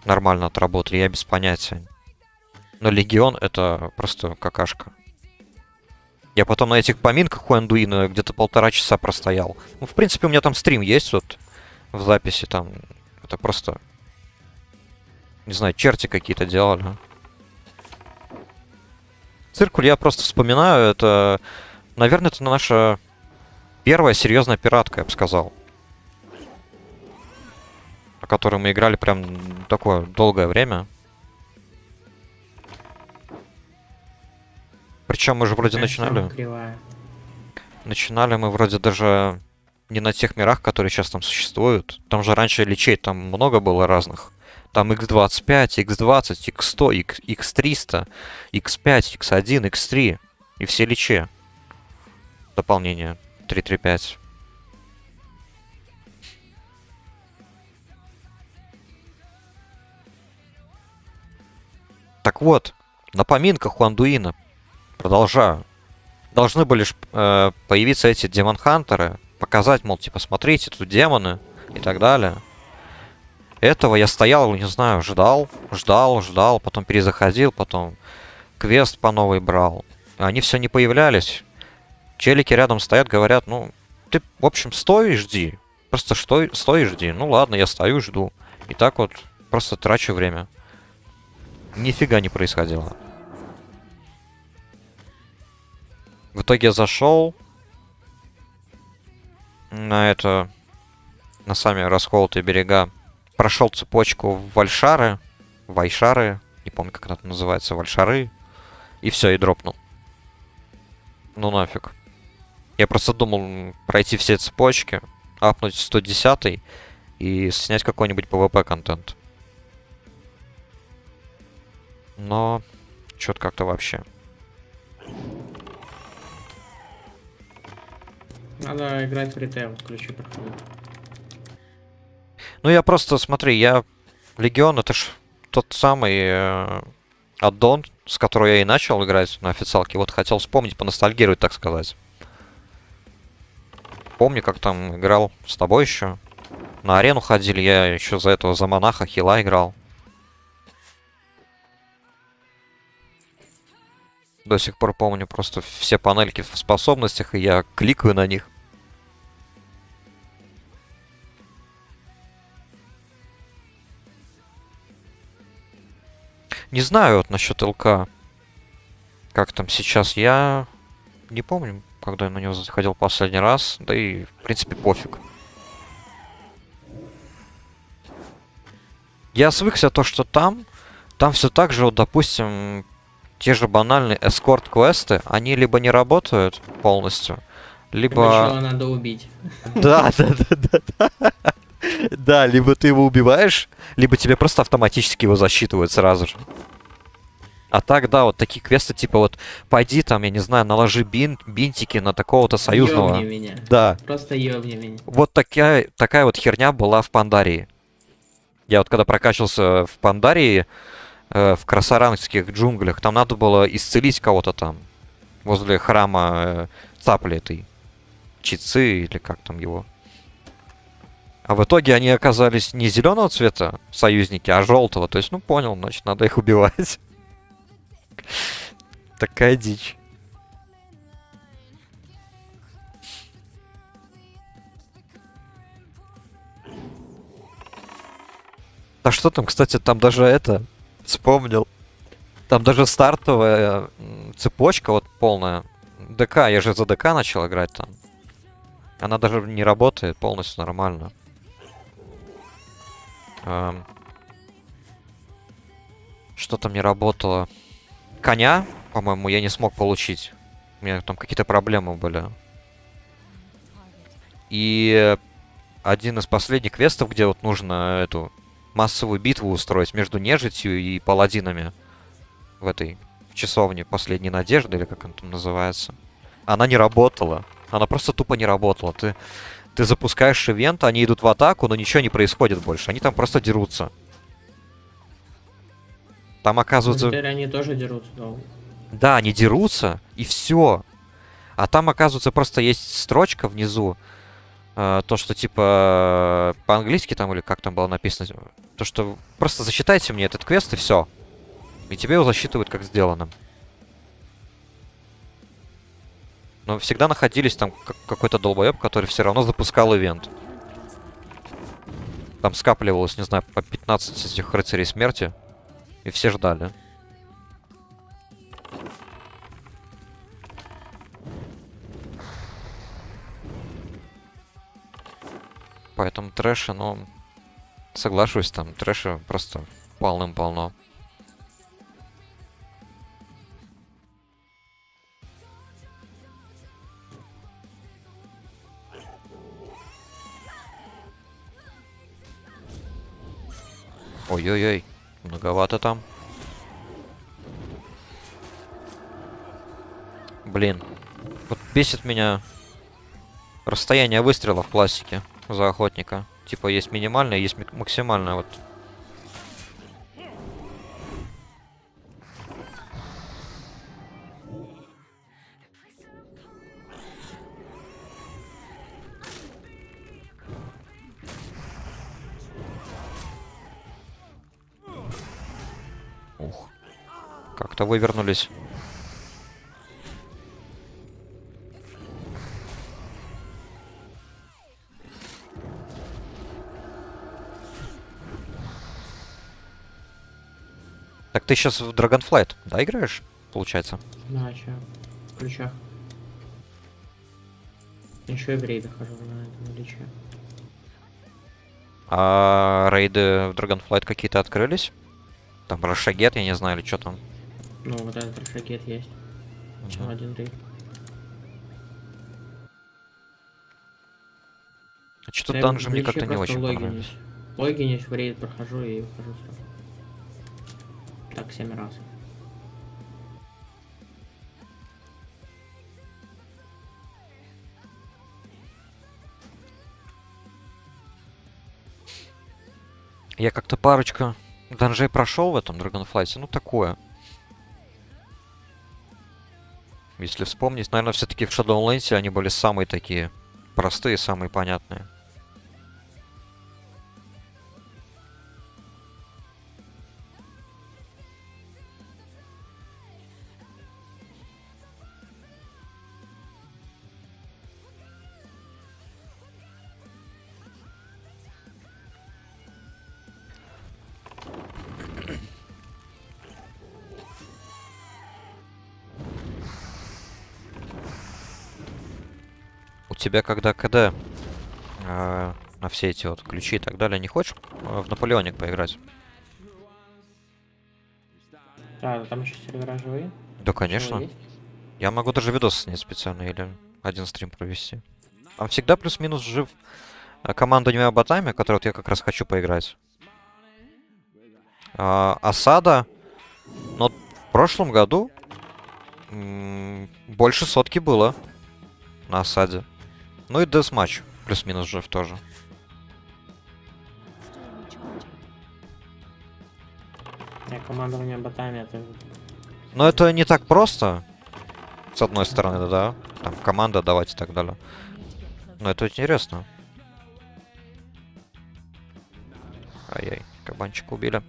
нормально отработали, я без понятия. Но Легион это просто какашка. Я потом на этих поминках у Андуина где-то 1,5 часа простоял. Ну, в принципе, у меня там стрим есть вот в записи, там это просто... Не знаю, черти какие-то делали. Циркуль я просто вспоминаю, это... Наверное, это наша первая серьезная пиратка, я бы сказал. О которой мы играли прям такое долгое время. Причем мы же вроде начинали... Кривая. Начинали мы вроде даже не на тех мирах, которые сейчас там существуют. Там же раньше личей там много было разных. Там X25, X20, X100, X300, X5, X1, X3. И все личи. Дополнение 335. Так вот, на поминках у Андуина, продолжаю, должны были появиться эти демон-хантеры, показать, мол, типа, смотрите, тут демоны и так далее. Этого я стоял, не знаю, ждал, потом перезаходил, потом квест по новой брал. Они все не появлялись. Челики рядом стоят, говорят, ну, ты, в общем, стой и жди. Просто стой и жди. Ну ладно, я стою и жду. И так вот просто трачу время. Нифига не происходило. В итоге я зашел на это, на сами расколотые берега. Прошел цепочку в Вайшары, не помню, как это называется, Вальшары, и все, и дропнул. Ну нафиг. Я просто думал пройти все цепочки, апнуть 110 и снять какой-нибудь PvP контент. Но что-то как-то вообще. Надо играть в ритейл, ключи проходят. Ну я просто, смотри, я... Легион это ж тот самый аддон, с которого я и начал играть на официалке. Вот хотел вспомнить, поностальгировать, так сказать. Помню, как там играл с тобой еще. На арену ходили, я еще за этого, за монаха хила играл. До сих пор помню просто все панельки в способностях, и я кликаю на них. Не знаю вот насчет ЛК. Как там сейчас, я не помню, когда я на него заходил последний раз. Да и, в принципе, пофиг. Я свыкся то, что там все так же, вот, допустим, те же банальные эскорт-квесты, они либо не работают полностью, Либо либо... чела надо убить. Да, да, да, да, да. Да, либо ты его убиваешь, либо тебе просто автоматически его засчитывают сразу же. А так, да, вот такие квесты, типа вот, пойди там, я не знаю, наложи бинтики на такого-то союзного. Ёбни меня. Да. Просто ёбни меня. Вот такая вот херня была в Пандарии. Я вот когда прокачивался в Пандарии, в красаранских джунглях, там надо было исцелить кого-то там. Возле храма цапли этой. Чицы или как там его. А в итоге они оказались не зеленого цвета союзники, а желтого. То есть, ну понял, значит, надо их убивать. Такая дичь. А что там, кстати, там даже это... Вспомнил. Там даже стартовая цепочка вот полная. ДК, я же за ДК начал играть там. Она даже не работает полностью нормально. Что там не работало? Коня, по-моему, я не смог получить. У меня там какие-то проблемы были. И один из последних квестов, где вот нужно эту массовую битву устроить между нежитью и паладинами в этой в часовне последней надежды, или как она там называется. Она не работала. Она просто тупо не работала. Ты запускаешь ивент, они идут в атаку, но ничего не происходит больше. Они там просто дерутся. Там оказывается... Теперь они тоже дерутся долго. Да, они дерутся, и все. А там, оказывается, просто есть строчка внизу. То, что типа по-английски там, или как там было написано. То, что просто засчитайте мне этот квест, и все. И тебе его засчитывают как сделано. Но всегда находились там какой-то долбоеб, который все равно запускал ивент. Там скапливалось, не знаю, по 15 этих рыцарей смерти. И все ждали. Поэтому трэша, ну... Соглашусь, там трэша просто полным-полно. Ой-ой-ой, многовато там. Блин, вот бесит меня расстояние выстрела в классике за охотника. Типа есть минимальное, есть максимальное, вот. Ух, как-то вывернулись. Так ты сейчас в Dragonflight, да, играешь, получается? Да, чё? В ключах. Еще и в рейды хожу на этом или чё? А рейды в Dragonflight какие-то открылись? Там Рашагет, я не знаю, или что там. Ну, вот этот рашакет есть. Чем один рейд. Что-то Я данжи в мне ключе как-то не просто очень понравились. логинюсь, в рейд прохожу и ухожу сразу. Так, 7 раз. Я как-то парочку данжей прошел в этом Dragonflight, ну такое. Если вспомнить, наверное, все-таки в Shadowlands они были самые такие простые, самые понятные. У тебя когда КД на все эти вот ключи и так далее, не хочешь в Наполеоник поиграть? А, там еще сервера живые? Да, Живые конечно. есть? Я могу даже видос снять специально или один стрим провести. Там всегда плюс-минус жив команда двумя ботами, которую вот я как раз хочу поиграть. Осада. Но в прошлом году больше сотки было на осаде. Ну и десматч плюс-минус жив тоже. Не, командование ботами это... Но это не так просто. С одной стороны, да. Там команда давать и так далее. Но это интересно. Ай-яй, кабанчика убили.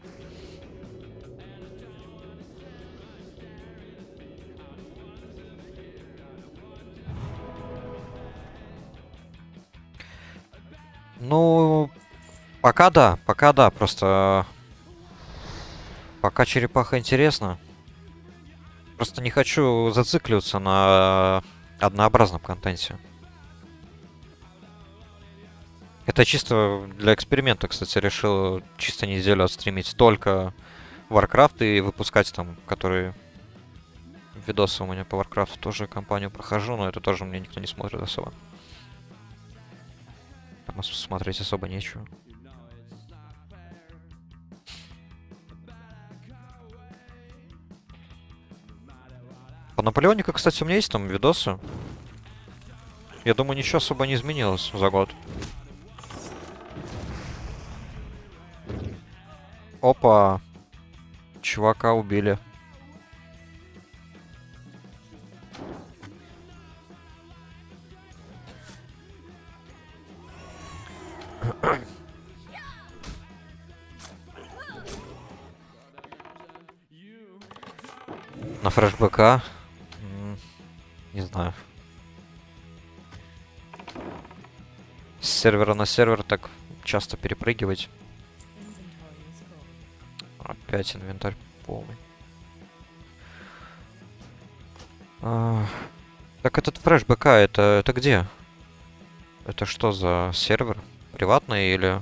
Ну, пока да, просто пока черепаха интересно. Просто не хочу зацикливаться на однообразном контенте. Это чисто для эксперимента, кстати, решил чисто неделю отстримить только Warcraft и выпускать там, которые видосы у меня по Warcraft тоже компанию прохожу, но это тоже мне никто не смотрит особо. Там смотреть особо нечего. По Наполеонику, кстати, у меня есть там видосы. Я думаю, ничего особо не изменилось за год. Опа. Чувака убили. На фреш-БК. Не знаю. С сервера на сервер так часто перепрыгивать. Опять инвентарь полный. Так этот фреш-БК, это где? Это что за сервер? Приватный или...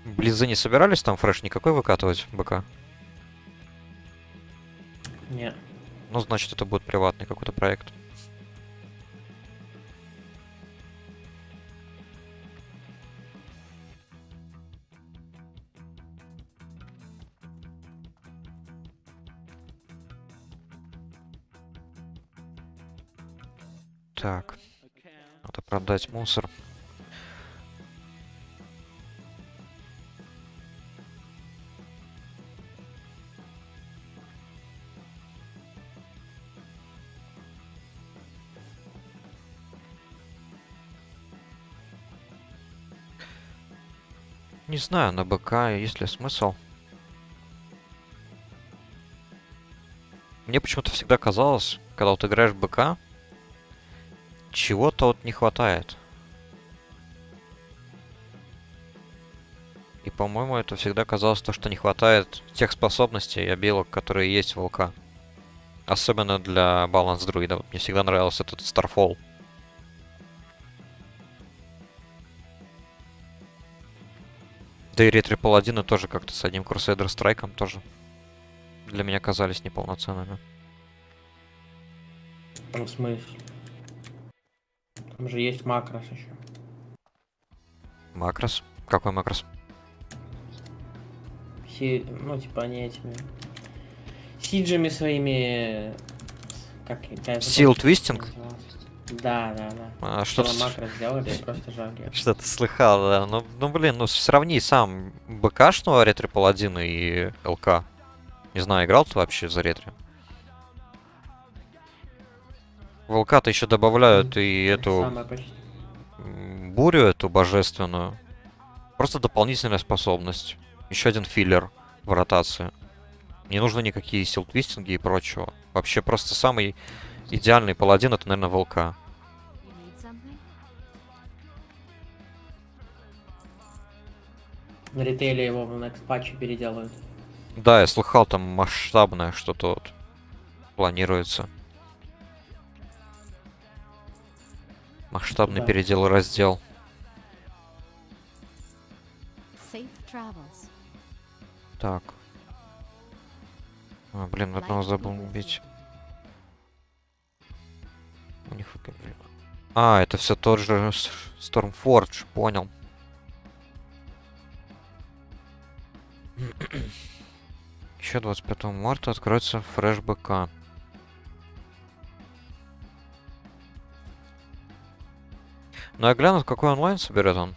Близы не собирались там фреш никакой выкатывать, БК? Нет. Ну, значит, это будет приватный какой-то проект. Так. Надо продать мусор. Не знаю, на БК есть ли смысл. Мне почему-то всегда казалось, когда вот играешь в БК, чего-то вот не хватает. И, по-моему, это всегда казалось то, что не хватает тех способностей и обилок, которые есть в ЛК. Особенно для баланс друида. Вот мне всегда нравился этот Starfall. Да и ретри-паладины тоже как-то с одним Crusader Страйком тоже для меня казались неполноценными. В смысле? Там же есть макрос еще. Макрос? Какой макрос? Все, ну, типа, они этими... Сиджами своими... Как... Seal Twisting? Да, да, да. Что Сначала макро сделали и просто жали. Что-то слыхал, да. Ну, блин, ну сравни сам БКшного ретри паладина и ЛК. Не знаю, играл ты вообще за ретри? В ЛК-то еще добавляют и эту Самое почти. бурю, эту божественную. Просто дополнительная способность. Еще один филлер в ротации. Не нужно никакие силтвистинги и прочего. Вообще просто самый идеальный паладин это, наверное, ВЛК. You need something? На ритейле его в next патче переделают. Да, я слыхал, там масштабное что-то вот планируется. Масштабный Да. передел раздел. Safe travels. Так. Блин, одного забыл убить. У них... это все тот же Stormforge, понял. Еще 25 марта откроется фреш БК. Ну я гляну, какой онлайн соберет он.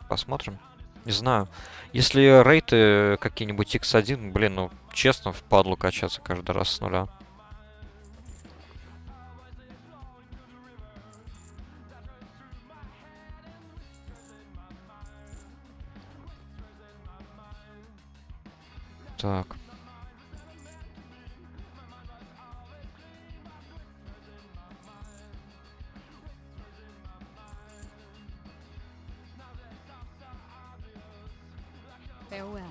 Посмотрим. Не знаю. Если рейты какие-нибудь X1, блин, ну честно, впадлу качаться каждый раз с нуля. Так. Farewell.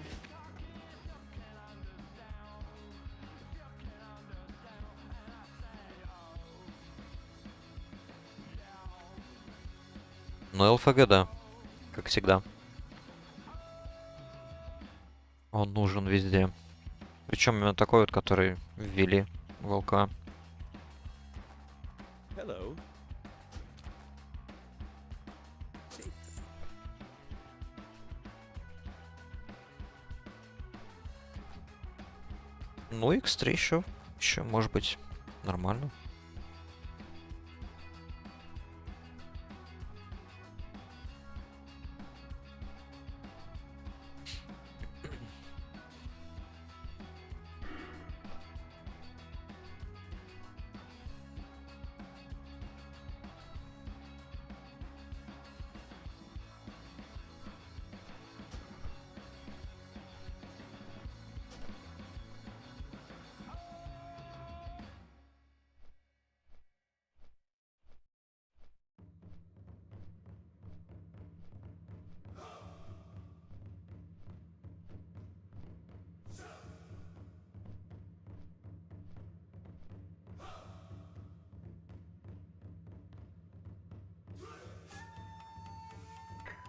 Ну, ЛФГ, да. Как всегда. Он нужен везде. Причем именно такой вот, который ввели в ЛК. Hello. Ну, X3 еще может быть нормально.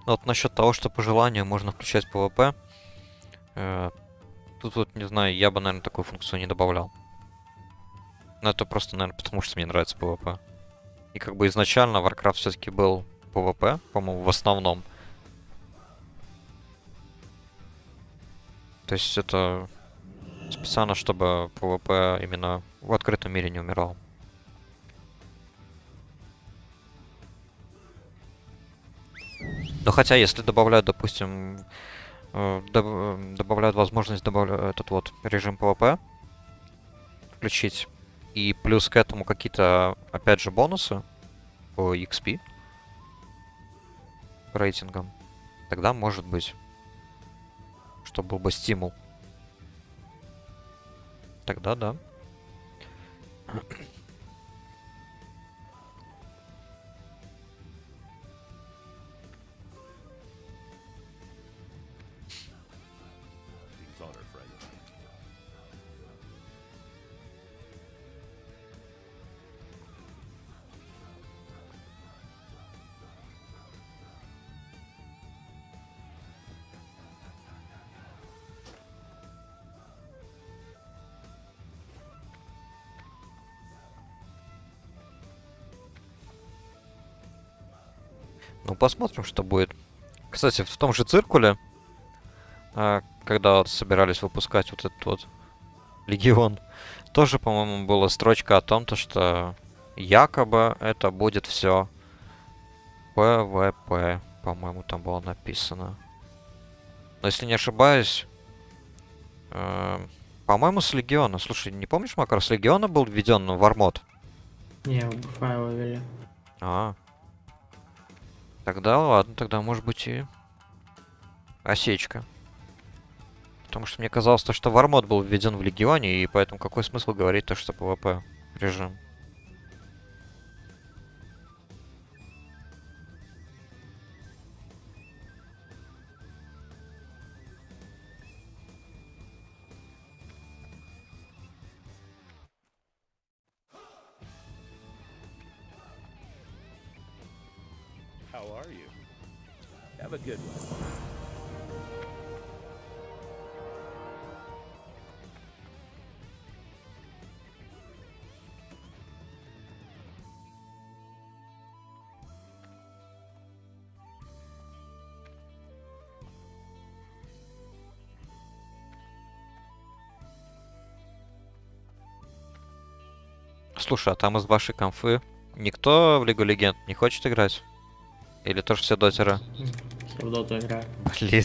Ну, вот насчет того, что по желанию можно включать PvP. Тут вот, не знаю, я бы, наверное, такую функцию не добавлял. Но это просто, наверное, потому что мне нравится PvP. И как бы изначально Warcraft все-таки был PvP, по-моему, в основном. То есть это специально, чтобы PvP именно в открытом мире не умирал. Но хотя, если добавляют, допустим, добавляют возможность этот вот режим PvP включить, и плюс к этому какие-то, опять же, бонусы по XP рейтингам, тогда может быть, что был бы стимул. Тогда да. These honor friends. Ну, посмотрим, что будет. Кстати, в том же циркуле, когда вот собирались выпускать вот этот вот Легион, тоже, по-моему, была строчка о том, то, что якобы это будет все ПВП, по-моему, там было написано. Но если не ошибаюсь, по-моему, с Легиона. Слушай, не помнишь, Макар, с Легиона был введен вармод? Не, в буфа его ввели. А. Тогда ладно, тогда может быть и осечка. Потому что мне казалось, то, что вармод был введен в Легионе, и поэтому какой смысл говорить то, что ПВП режим? How are you? Have a good one. Слушай, а там из вашей конфы никто в Лигу Легенд не хочет играть? Или тоже все дотеры? Все в доту играют. Блин.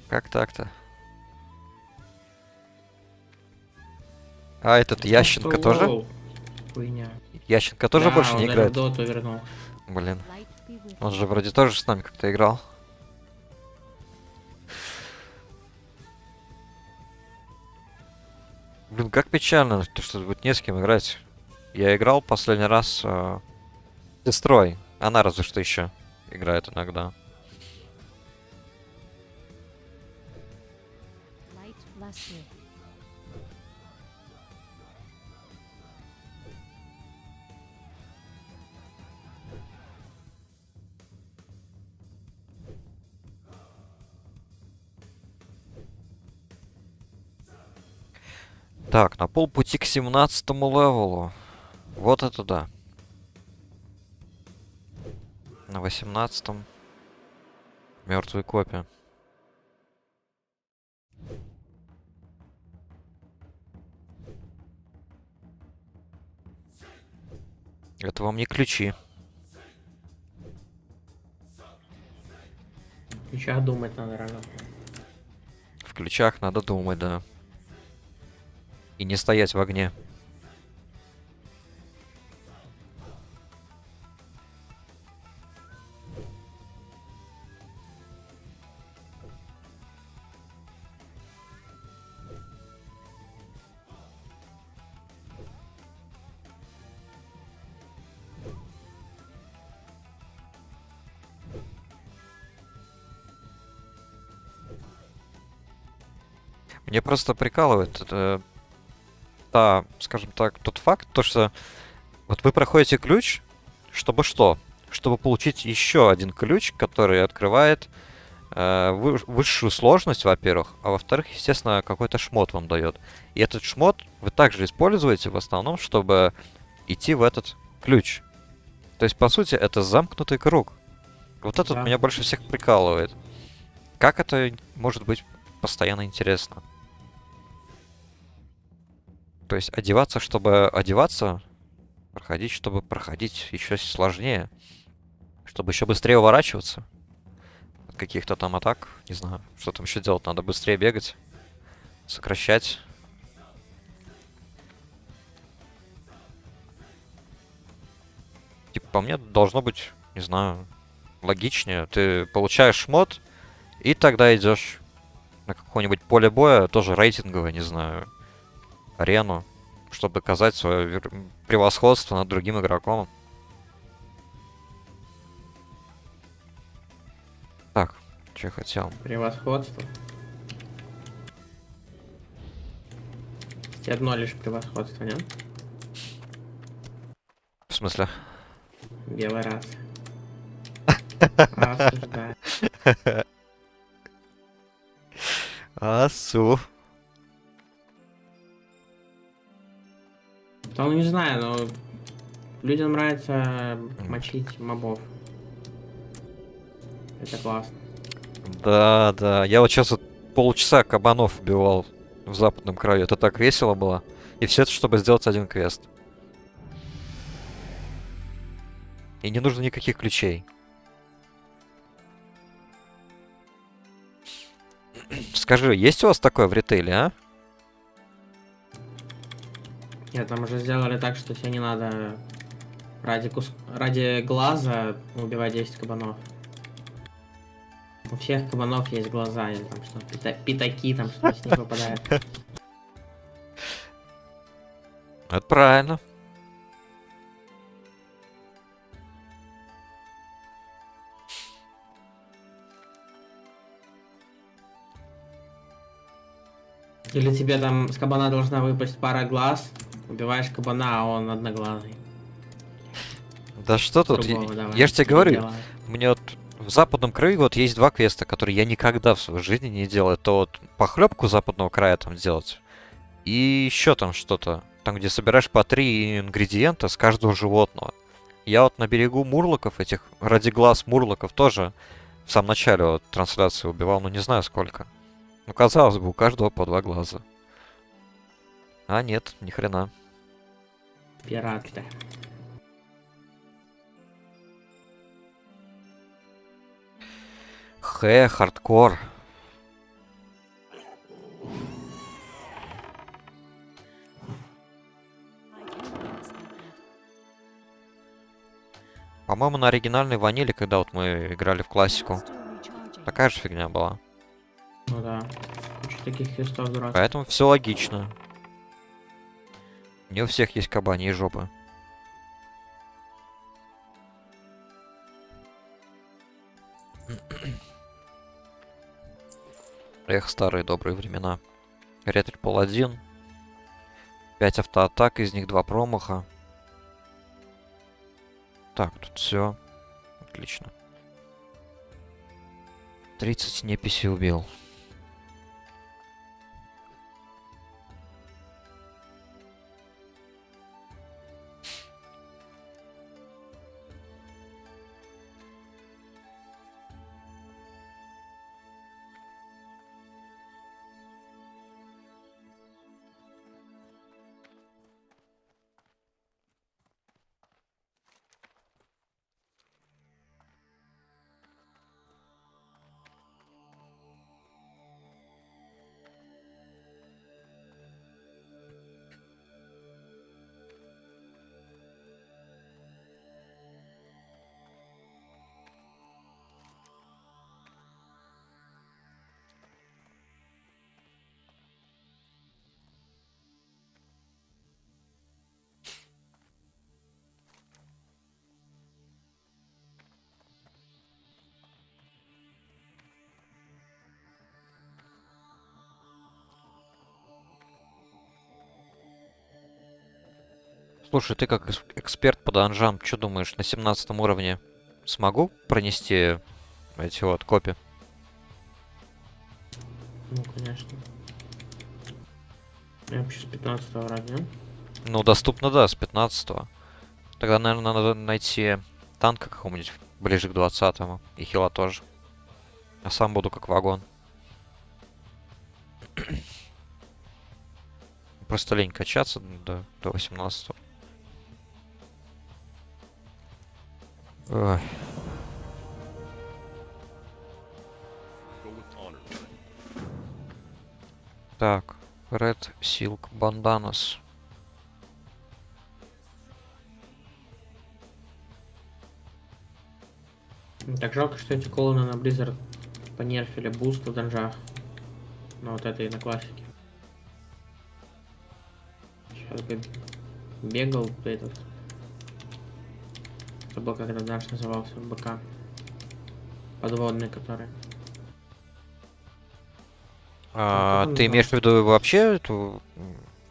Как так-то? А этот Ященко тоже? Воу, хуйня. Ященко тоже Да, больше он не даже играет? в доту вернул. Блин. Light be with Он же вроде тоже с нами как-то играл. Блин, как печально, то, что будет не с кем играть. Я играл последний раз с сестрой. Она разве что еще играет иногда. light lusted. Так, на полпути к 17-му левелу. Вот это да. На 18-м. Мертвые копии. Это вам не ключи. Еще думать надо рано. В ключах надо думать, да. И не стоять в огне. Мне просто прикалывает скажем так, тот факт, то что вот вы проходите ключ, чтобы что? Чтобы получить еще один ключ, который открывает высшую сложность, во-первых, а во-вторых, естественно, какой-то шмот вам дает. И этот шмот вы также используете в основном, чтобы идти в этот ключ. То есть, по сути, это замкнутый круг. Вот это Да. меня больше всех прикалывает. Как это может быть постоянно интересно? То есть одеваться, чтобы одеваться, проходить, чтобы проходить еще сложнее. Чтобы еще быстрее уворачиваться от каких-то там атак. Не знаю, что там еще делать. Надо быстрее бегать, сокращать. Типа, по мне, должно быть, не знаю, логичнее. Ты получаешь шмот, и тогда идешь на какое-нибудь поле боя, тоже рейтинговое, не знаю, арену, чтобы доказать свое превосходство над другим игроком. Так, что я хотел? Превосходство. Одно лишь превосходство, нет? В смысле? Белый раз. Осуждаю. Асу. Да, ну не знаю, но людям нравится мочить мобов. Это классно. Да, да. Я вот сейчас вот полчаса кабанов убивал в западном краю. Это так весело было. И все это, чтобы сделать один квест. И не нужно никаких ключей. Скажи, есть у вас такое в ритейле, а? Я там уже сделали так, что тебе не надо ради глаза убивать 10 кабанов. У всех кабанов есть глаза, или там что, пятаки, там что с них выпадает. Это правильно. Или тебе там с кабана должна выпасть пара глаз, убиваешь кабана, а он одноглазый. Да что тут? Другого давай, Я же тебе говорю, переделай. мне вот в западном краю вот есть два квеста, которые я никогда в своей жизни не делал. Это вот похлебку западного края там делать. И еще там что-то. Там, где собираешь по 3 ингредиента с каждого животного. Я вот на берегу мурлоков этих, ради глаз мурлоков тоже в самом начале вот трансляции убивал, ну не знаю сколько. Ну, казалось бы, у каждого по 2 глаза. А нет, ни хрена. Пираты. Хардкор. По-моему, на оригинальной ваниле, когда вот мы играли в классику, такая же фигня была. Ну да. Куча таких квестов дурацких. Поэтому все логично. Не у всех есть кабани и жопы. Эх, старые добрые времена. Ретель паладин. 5 автоатак, из них 2 промаха. Так, тут все. Отлично. 30 неписей убил. Слушай, ты как эксперт по данжам, что думаешь, на 17 уровне смогу пронести эти вот копи? Ну, конечно. Я вообще с 15 вроде, а? Ну, доступно, да, с 15-го. Тогда, наверное, надо найти танка какого-нибудь ближе к 20-му. И хила тоже. Я сам буду как вагон. Просто лень качаться до 18-го. Ой. Go with honor. Так, Red Silk Bandanas. Так жалко, что эти колоны на Blizzard понерфили буст в данжах. На вот этой, на классике. Сейчас бы бегал этот. Забыл, как этот данж назывался, БК. Подводный, который. как он Ты имеешь в назывался? виду вообще эту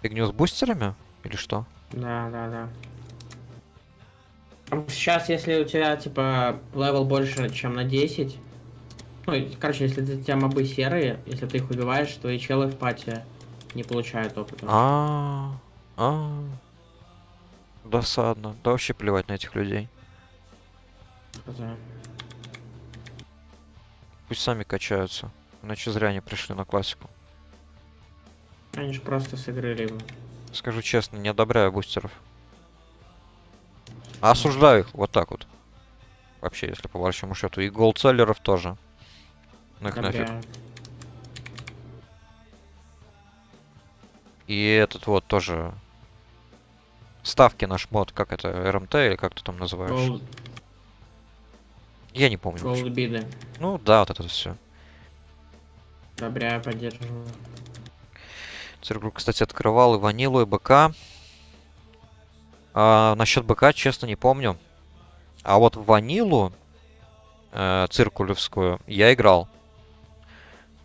фигню с бустерами? Или что? Да, да, да. Сейчас, если у тебя, типа, левел больше, чем на 10, ну, короче, если у тебя мобы серые, если ты их убиваешь, твои челы в пати не получают опыта. А, а, досадно. Да вообще плевать на этих людей. Да. Пусть сами качаются. Иначе зря они пришли на классику. Они же просто сыграли Скажу честно, не одобряю бустеров. А осуждаю их вот так вот. Вообще, если по большому счету. И голдселлеров тоже. Ну их нафиг. Одобряю. И этот вот тоже. Ставки на шмот, как это, РМТ или как ты там называешь? Голд, Я не помню. вообще. голдбиды. Ну да, вот это все. Одобряю, поддерживаю. Циркуль, кстати, открывал и ванилу, и БК. А, насчет БК, честно, не помню. А вот в ванилу циркулевскую я играл.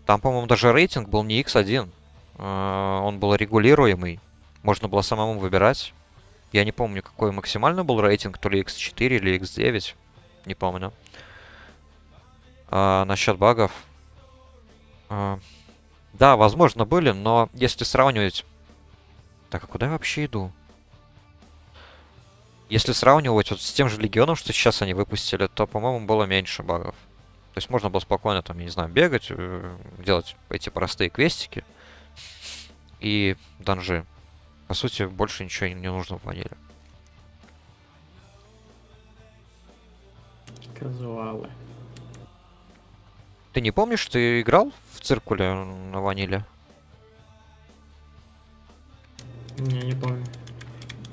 Там, по-моему, даже рейтинг был не X1. Он был регулируемый. Можно было самому выбирать. Я не помню, какой максимальный был рейтинг, то ли X4 или X9. Не помню. Насчет багов. Да, возможно, были, но если сравнивать... Так, а куда я вообще иду? Если сравнивать вот с тем же Легионом, что сейчас они выпустили, то, по-моему, было меньше багов. То есть можно было спокойно там, я не знаю, бегать, делать эти простые квестики и данжи. По сути, больше ничего не нужно в ваниле. Казуалы. Ты не помнишь, ты играл в циркуле на ваниле? Не помню.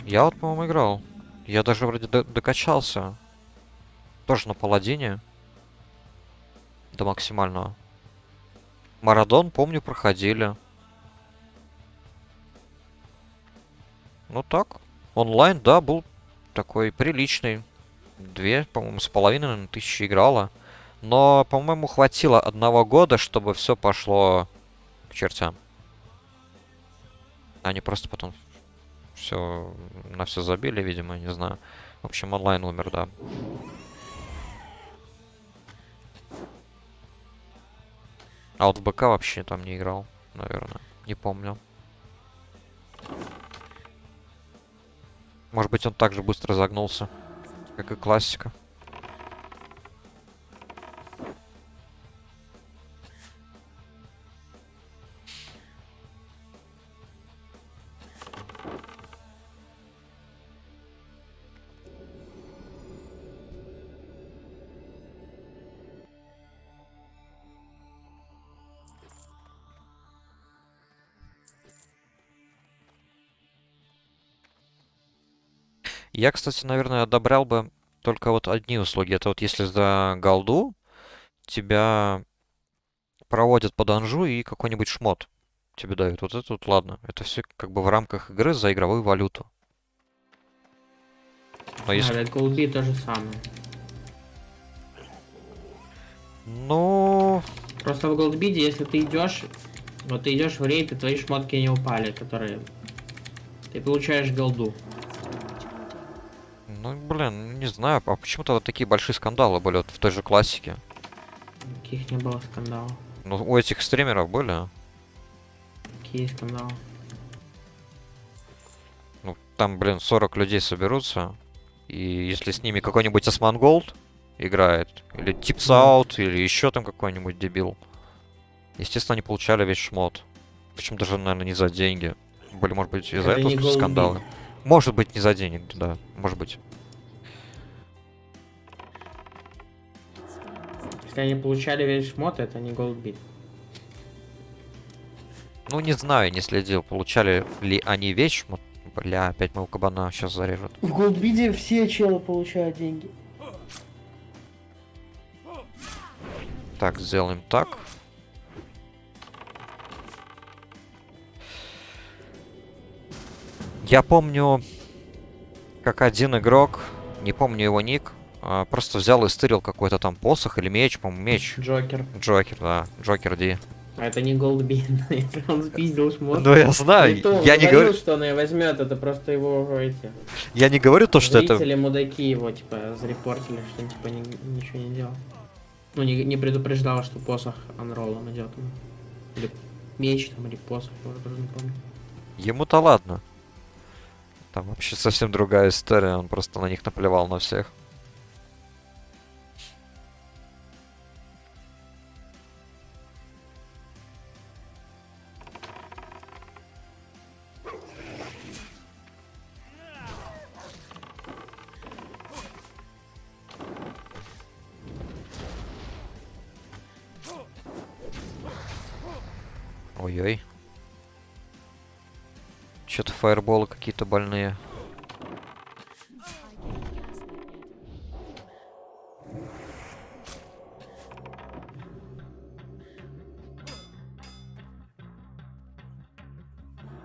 Я вот, по-моему, играл. Я даже вроде докачался. Тоже на паладине. До максимального. Марадон, помню, проходили. Ну так. Онлайн, да, был такой приличный. 2, по-моему, с половиной, наверное, тысячи играло. Но, по-моему, хватило 1 года, чтобы все пошло к чертям. Они просто потом все на все забили, видимо, не знаю. В общем, онлайн умер, да. А вот в БК вообще там не играл, наверное. Не помню. Может быть, он так же быстро загнулся, как и классика. Я, кстати, наверное, одобрял бы только вот одни услуги. Это вот если за голду тебя проводят по данжу и какой-нибудь шмот тебе дают. Вот это вот ладно. Это все как бы в рамках игры за игровую валюту. Но если... это голдби то же самое. Ну... Просто в голдбиде, если ты идешь, вот ты идешь в рейд, и твои шмотки не упали, которые... Ты получаешь голду. Ну, блин, не знаю, а почему тогда такие большие скандалы были вот в той же классике? Каких не было скандалов. Ну, у этих стримеров были. Какие скандалы. Ну, там, блин, 40 людей соберутся. И если с ними какой-нибудь Османголд играет, или Tips Out, или еще там какой-нибудь дебил, естественно, они получали весь шмот. Причем даже, наверное, не за деньги. Были, может быть, из-за Это этого не голдбит. скандалы. Может быть, не за денег, да, может быть. Если они получали весь шмот, это не голдбит. Ну, не знаю, не следил, получали ли они весь шмот. Бля, опять моего кабана сейчас зарежут. В голдбиде все челы получают деньги. Так, сделаем так. Я помню, как один игрок, не помню его ник, просто взял и стырил какой-то там посох или меч, по-моему, меч. Джокер. Джокер, да, Джокер Ди. А это не голдбит. Он спиздил шмот. Ну я знаю, И то он я не говорил, говорю, что он ее возьмет, это просто его эти... я не говорю то, что это... Зрители мудаки его, типа, зарепортили, что он, типа, ничего не делал. Ну, не предупреждал, что посох анролом идет. Или меч там, или посох, я уже даже не помню. Ему-то ладно. Там вообще совсем другая история, он просто на них наплевал на всех. Ой-ой. Что-то фаерболы какие-то больные.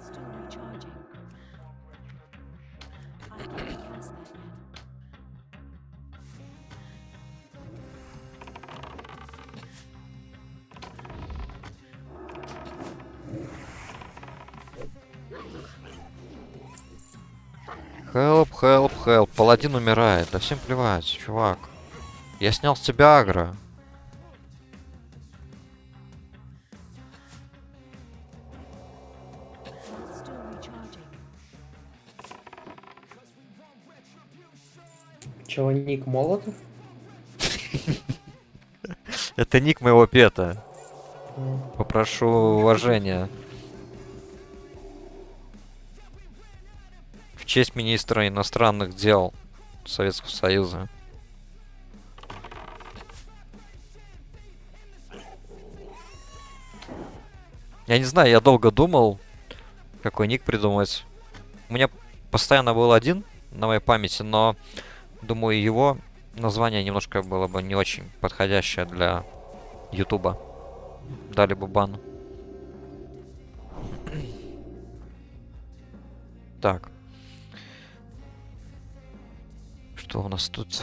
Still recharging. I can't cast that yet. Help, help, help. Паладин умирает. Да всем плевать, чувак. Я снял с тебя агро. Still recharging. Чего, ник Молотов? Это ник моего пета. М. Попрошу уважения. В честь министра иностранных дел Советского Союза. Я не знаю, я долго думал, какой ник придумать. У меня постоянно был один на моей памяти, но думаю, его название немножко было бы не очень подходящее для Ютуба. Дали бы бан. Так. Что у нас тут?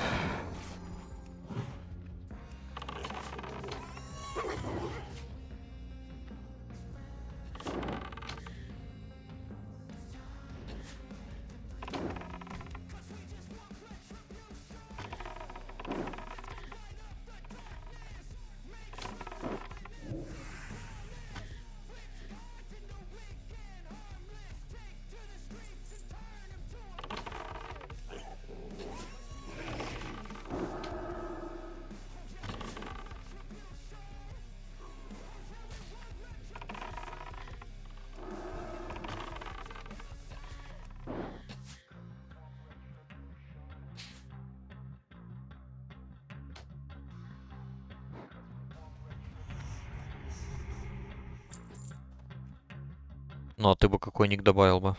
Ну, а ты бы какой ник добавил бы?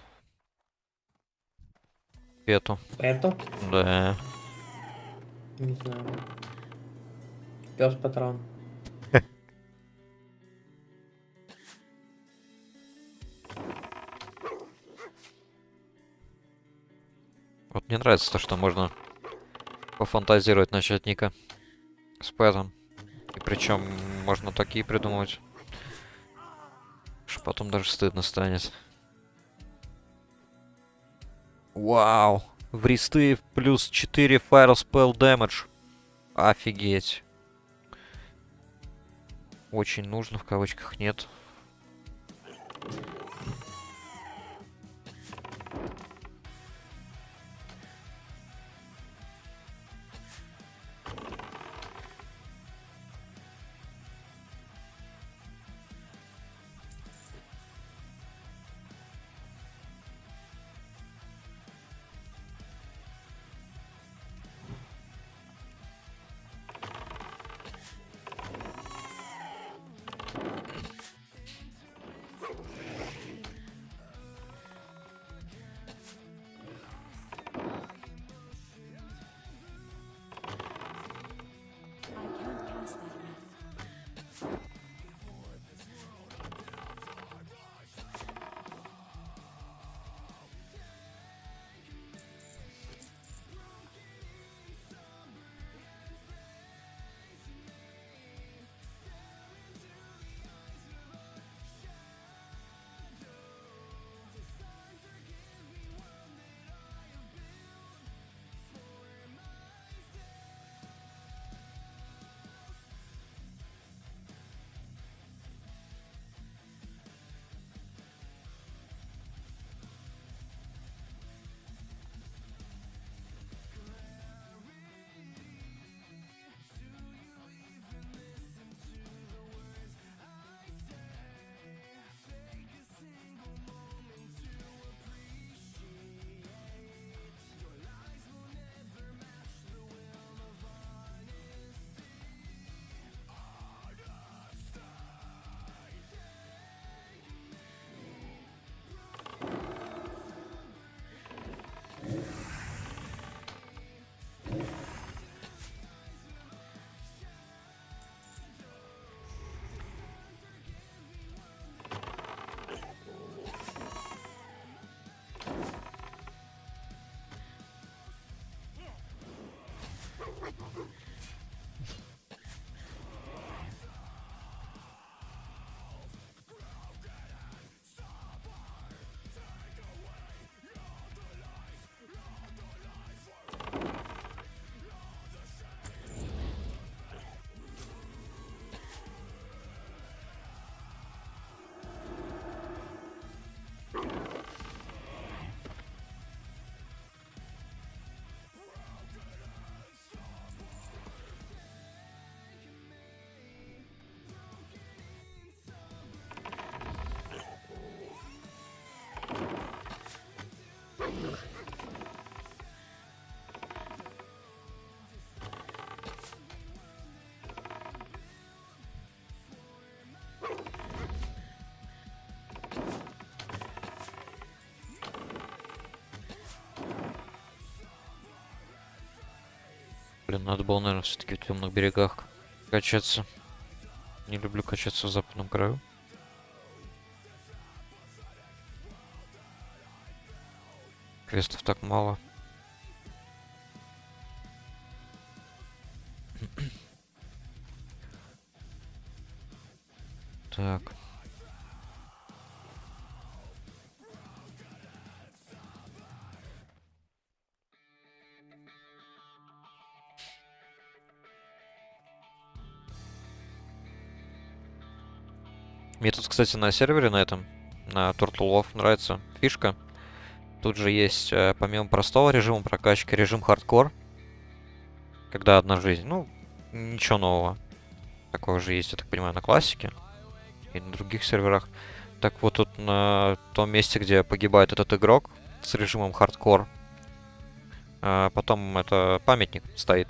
Пету. Эту? Да. Не знаю. Пес патрон. Вот мне нравится то, что можно пофантазировать насчет ника с пэтом. И причем можно такие придумывать, что потом даже стыдно станет. Вау! В ресты плюс 4 Fire Spell Damage. Офигеть. Очень нужно, в кавычках нет. Блин, надо было, наверное, все-таки в темных берегах качаться. Не люблю качаться в западном краю. Квестов так мало. Так. Мне тут, кстати, на сервере на этом, на Turtle Wolf нравится фишка. Тут же есть, помимо простого режима прокачки, режим хардкор. Когда одна жизнь. Ну, ничего нового. Такое же есть, я так понимаю, на классике. И на других серверах. Так вот тут на том месте, где погибает этот игрок с режимом хардкор. Потом это памятник стоит.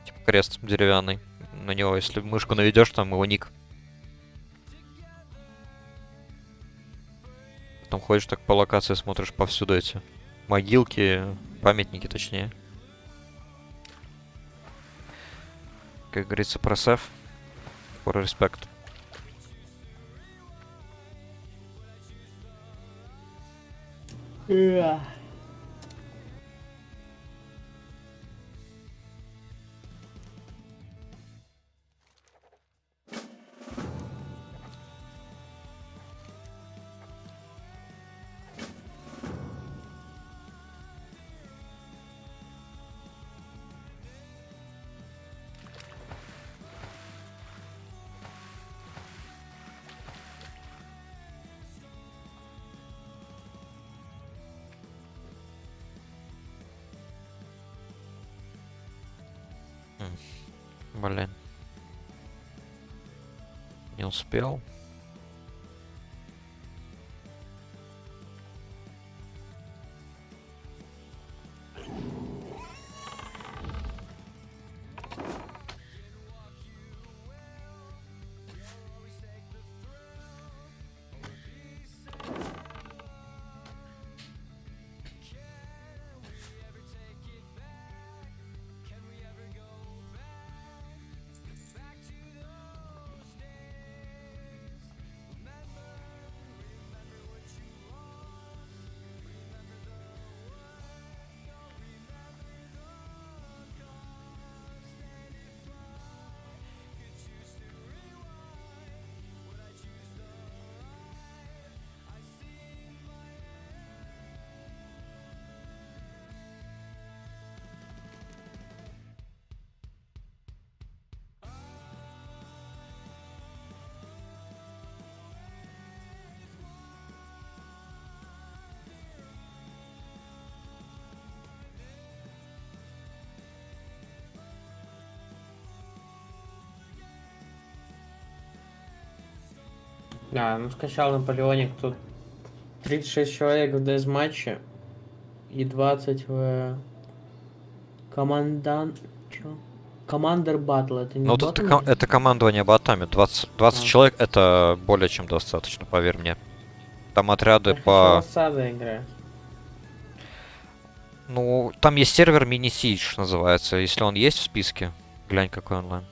Типа крест деревянный. На него, если мышку наведешь, там его ник. Потом ходишь так по локации, смотришь повсюду эти могилки, памятники точнее. Как говорится, про сеф. For respect. Блин. Не успел. Да, ну скачал Наполеоник, тут 36 человек в дезматче и 20 в командан... Чё? Командер батл, это не Ну вот боты, это, наверное? это командование ботами. 20 А. человек это более чем достаточно, поверь мне. Там отряды Я хочу по... осады играть. Ну, там есть сервер мини-сидж называется. Если он есть в списке, глянь какой онлайн.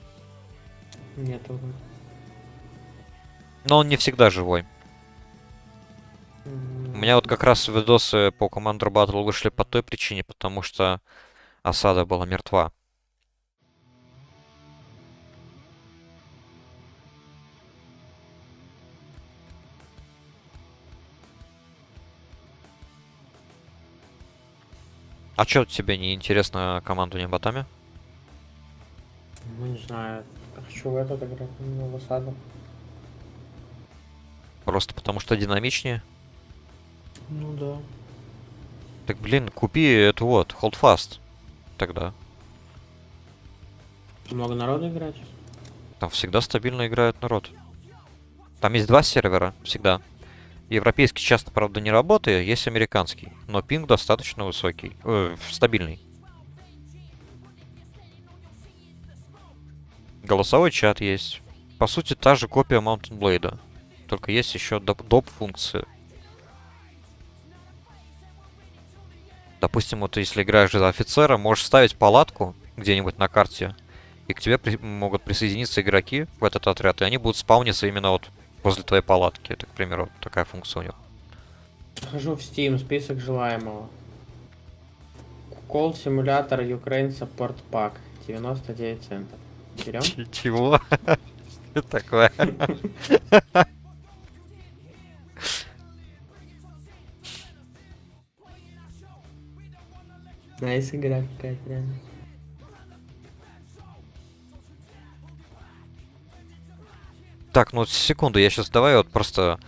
Нету. Но он не всегда живой. У меня вот как раз видосы по Commander Battle вышли по той причине, потому что осада была мертва. А чё тебе не интересно командование ботами? Ну не знаю, хочу в этот играть, ну, в осаду. Просто потому что динамичнее? Ну да. Так блин, купи эту вот, Hold Fast. Тогда. Много народу играть? Там всегда стабильно играет народ. Там есть два сервера, всегда. Европейский часто, правда, не работает, есть американский. Но пинг достаточно высокий. Стабильный. Голосовой чат есть. По сути, та же копия Mountain Blade. Только есть еще доп функции. Допустим, вот если играешь за офицера, можешь ставить палатку где-нибудь на карте, и к тебе могут присоединиться игроки в этот отряд, и они будут спауниться именно вот возле твоей палатки. Это, к примеру, такая функция у них. Захожу в Steam, список желаемого. Call Simulator Ukraine Support Pack. 99 центов. Берем? Чего? Что такое? Найс игра какая-то реально. Так, ну секунду, я сейчас давай вот просто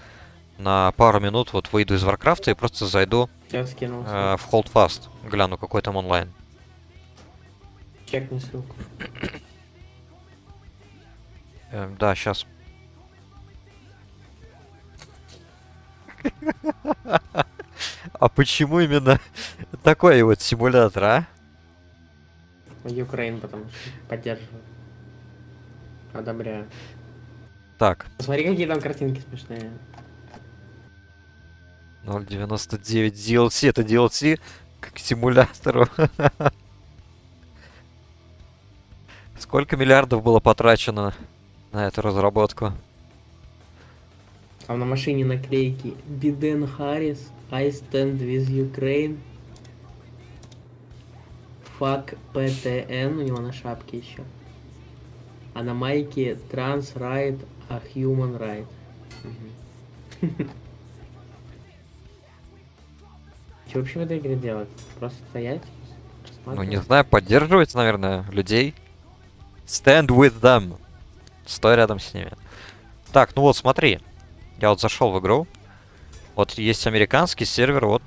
на пару минут вот выйду из Варкрафта и просто зайду Я скинул. в Holdfast, гляну какой там онлайн. Чекни ссылку. Да, сейчас. А почему именно такой вот симулятор, а? Ukraine, потому что поддерживаю. Одобряю. Так, Посмотри, какие там картинки смешные. 0.99 DLC, это DLC к симулятору. Сколько миллиардов было потрачено на эту разработку? Там на машине наклейки Биден Харрис, I stand with Ukraine. Fuck PTN, у него на шапке еще. А на майке Trans Right, a Human Right. Что вообще в этой игре делать? Просто стоять? Ну, не знаю, поддерживать, наверное, людей. Stand with them. Стой рядом с ними. Так, ну вот смотри. Я вот зашел в игру. Вот есть американский сервер, вот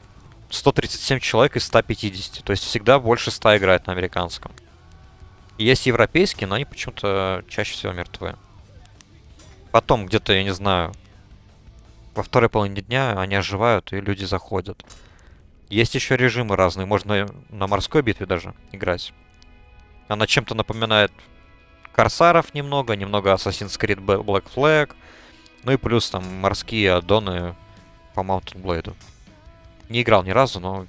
137 человек из 150. То есть всегда больше 100 играет на американском. Есть европейские, но они почему-то чаще всего мертвы. Потом где-то, я не знаю, во второй половине дня они оживают и люди заходят. Есть еще режимы разные, можно на морской битве даже играть. Она чем-то напоминает Корсаров немного, немного Assassin's Creed Black Flag. Ну и плюс там морские аддоны по Mountain Blade. Не играл ни разу, но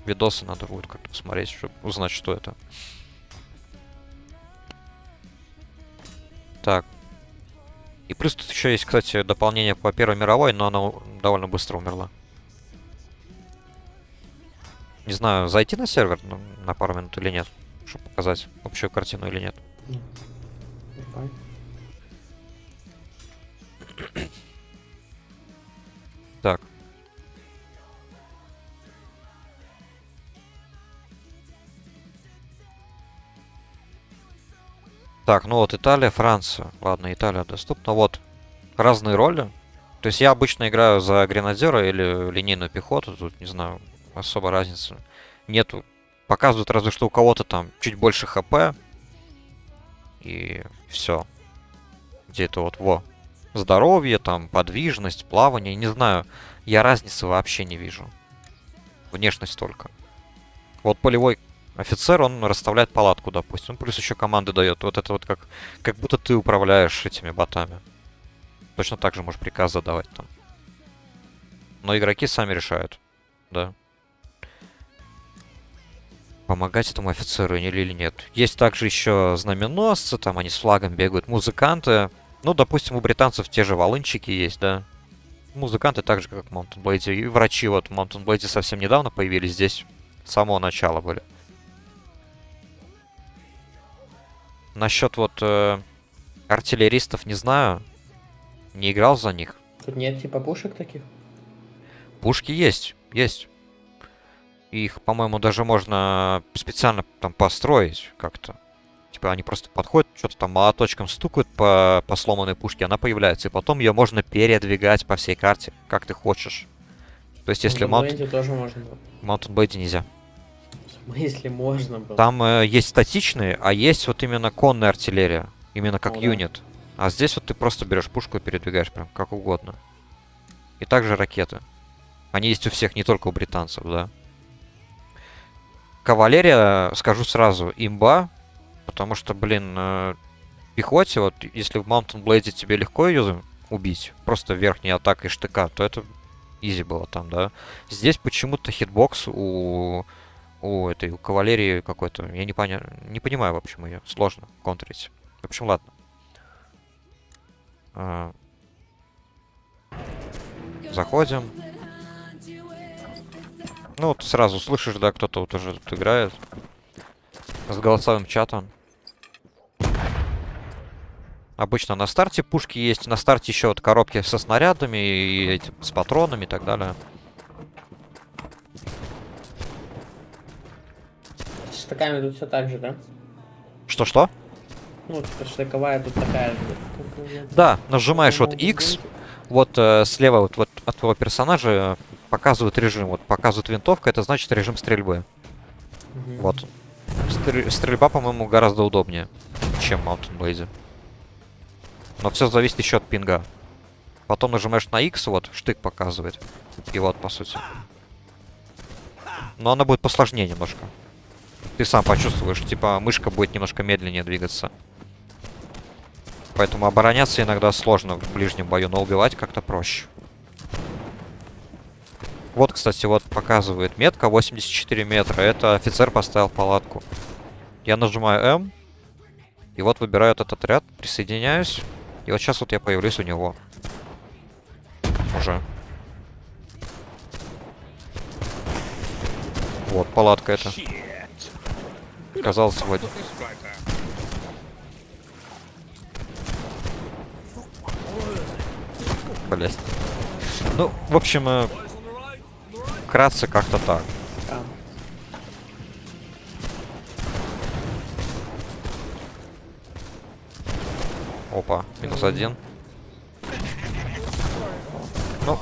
видосы надо будет как-то посмотреть, чтобы узнать, что это. Так. И плюс тут еще есть, кстати, дополнение по Первой мировой, но оно довольно быстро умерло. Не знаю, зайти на сервер на пару минут или нет, чтобы показать общую картину или нет. Так. Так, ну вот Италия, Франция. Ладно, Италия доступна. Вот разные роли. То есть я обычно играю за гренадера или линейную пехоту. Тут, не знаю, особо разницы нету. Показывают разве что у кого-то там чуть больше хп. И все. Где-то вот, во. Здоровье, там, подвижность, плавание. Не знаю, я разницы вообще не вижу. Внешность только. Вот полевой офицер, он расставляет палатку, допустим. Плюс еще команды дает. Вот это вот как будто ты управляешь этими ботами. Точно так же можешь приказы давать там. Но игроки сами решают. Да. Помогать этому офицеру или нет. Есть также еще знаменосцы, там они с флагом бегают, музыканты. Ну, допустим, у британцев те же волынчики есть, да. Музыканты так же, как в Mountain Blade. И врачи вот в Mountain Blade совсем недавно появились, здесь с самого начала были. Насчет вот артиллеристов не знаю. Не играл за них. Тут нет типа пушек таких? Пушки есть, есть. Их, по-моему, даже можно специально там построить как-то. Типа они просто подходят, что-то там молоточком стукают по сломанной пушке, она появляется. И потом ее можно передвигать по всей карте, как ты хочешь. То есть если Mountain тоже можно было. Mountain Blade нельзя. В смысле можно было? Там есть статичные, а есть вот именно конная артиллерия. Именно как О, да. юнит. А здесь вот ты просто берешь пушку и передвигаешь прям как угодно. И также ракеты. Они есть у всех, не только у британцев, да. Кавалерия, скажу сразу, имба. Потому что, блин, пехоте, вот если в Mountain Blade тебе легко ее убить, просто верхней атакой штыка, то это изи было там, да. Здесь почему-то хитбокс у у этой у кавалерии какой-то. Я не понимаю, в общем, ее. Сложно контрить. В общем, ладно. А, заходим. Ну, вот сразу слышишь, да, кто-то вот уже тут играет. С голосовым чатом. Обычно на старте пушки есть. На старте еще вот коробки со снарядами и эти, с патронами и так далее. С штыками тут все так же, да? Что-что? Ну, типа штыковая тут такая же. Как у- Да, нажимаешь вот По-моему, X. гонки. Вот слева вот от твоего персонажа показывает режим. Вот показывает винтовка, это значит режим стрельбы. Мгм. Вот. Стрельба, по-моему, гораздо удобнее, чем в Mountain Blade. Но все зависит еще от пинга. Потом нажимаешь на X, вот, штык показывает. И вот, по сути. Но она будет посложнее немножко. Ты сам почувствуешь, типа, мышка будет немножко медленнее двигаться. Поэтому обороняться иногда сложно в ближнем бою, но убивать как-то проще. Вот, кстати, вот показывает метка 84 метра. Это офицер поставил палатку. Я нажимаю М. И вот выбираю этот отряд, присоединяюсь. И вот сейчас вот я появлюсь у него. Уже. Вот, палатка эта. Казалось, вот. Блять. Ну, в общем, вкратце как-то так. Да. Опа, -1. Ну.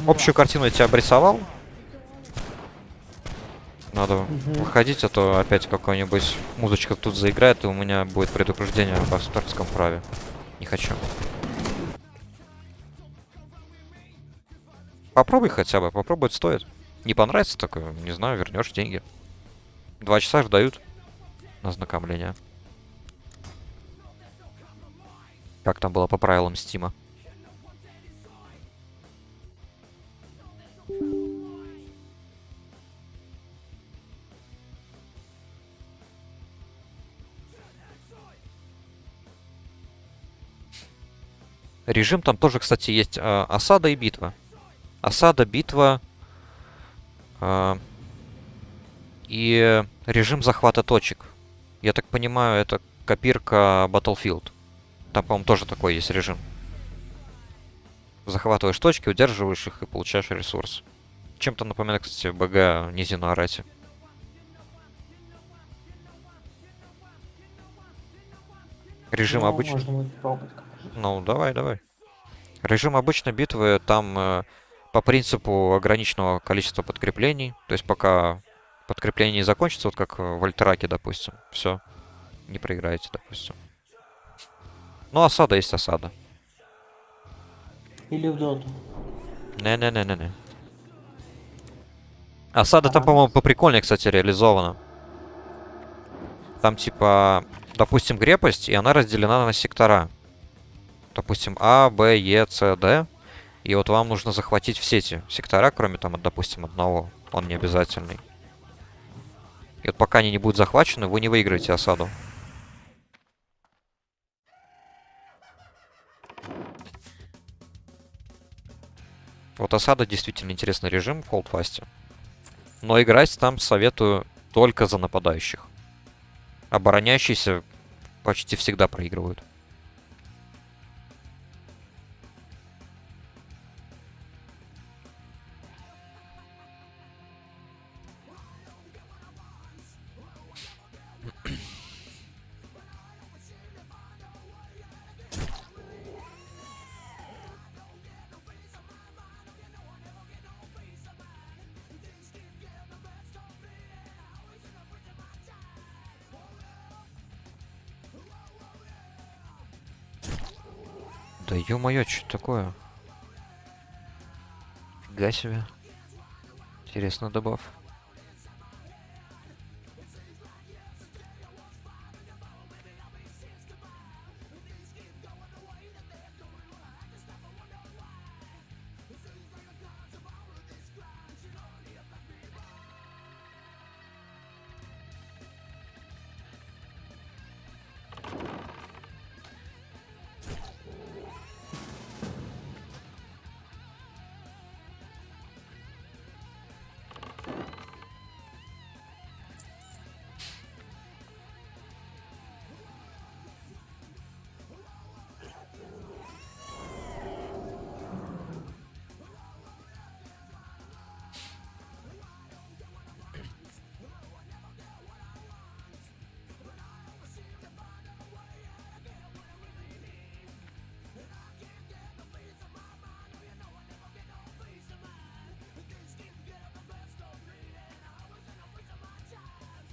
Общую картину я тебя обрисовал. Надо выходить, а то опять какая-нибудь музычка тут заиграет, и у меня будет предупреждение об авторском праве. Не хочу. Попробуй хотя бы, попробовать стоит. Не понравится, так, не знаю, вернешь деньги. 2 часа ж дают на ознакомление. Как там было по правилам Стима. Режим там тоже, кстати, есть осада и битва. Осада, битва и режим захвата точек. Я так понимаю, это копирка Battlefield. Там, по-моему, тоже такой есть режим. Захватываешь точки, удерживаешь их и получаешь ресурс. Чем-то напоминает, кстати, БГ Низи на Арате. Режим Ну, обычный. можно будет пробовать, конечно. Ну, давай, давай. Режим обычной битвы там по принципу ограниченного количества подкреплений. То есть пока подкрепление не закончится, вот как в Альтераке, допустим. Все. Не проиграете, допустим. Ну, осада есть осада. Или в доту. Не-не-не-не-не. Осада там, Ага. по-моему, поприкольнее, кстати, реализована. Там, типа, допустим, крепость, и она разделена на сектора. Допустим, А, Б, Е, С, Д. И вот вам нужно захватить все эти сектора, кроме там, допустим, одного. Он не обязательный. И вот пока они не будут захвачены, вы не выиграете осаду. Вот осада действительно интересный режим в Холдфасте. Но играть там советую только за нападающих. Обороняющиеся почти всегда проигрывают. Да ё-моё, что такое? Фига себе. Интересно добав.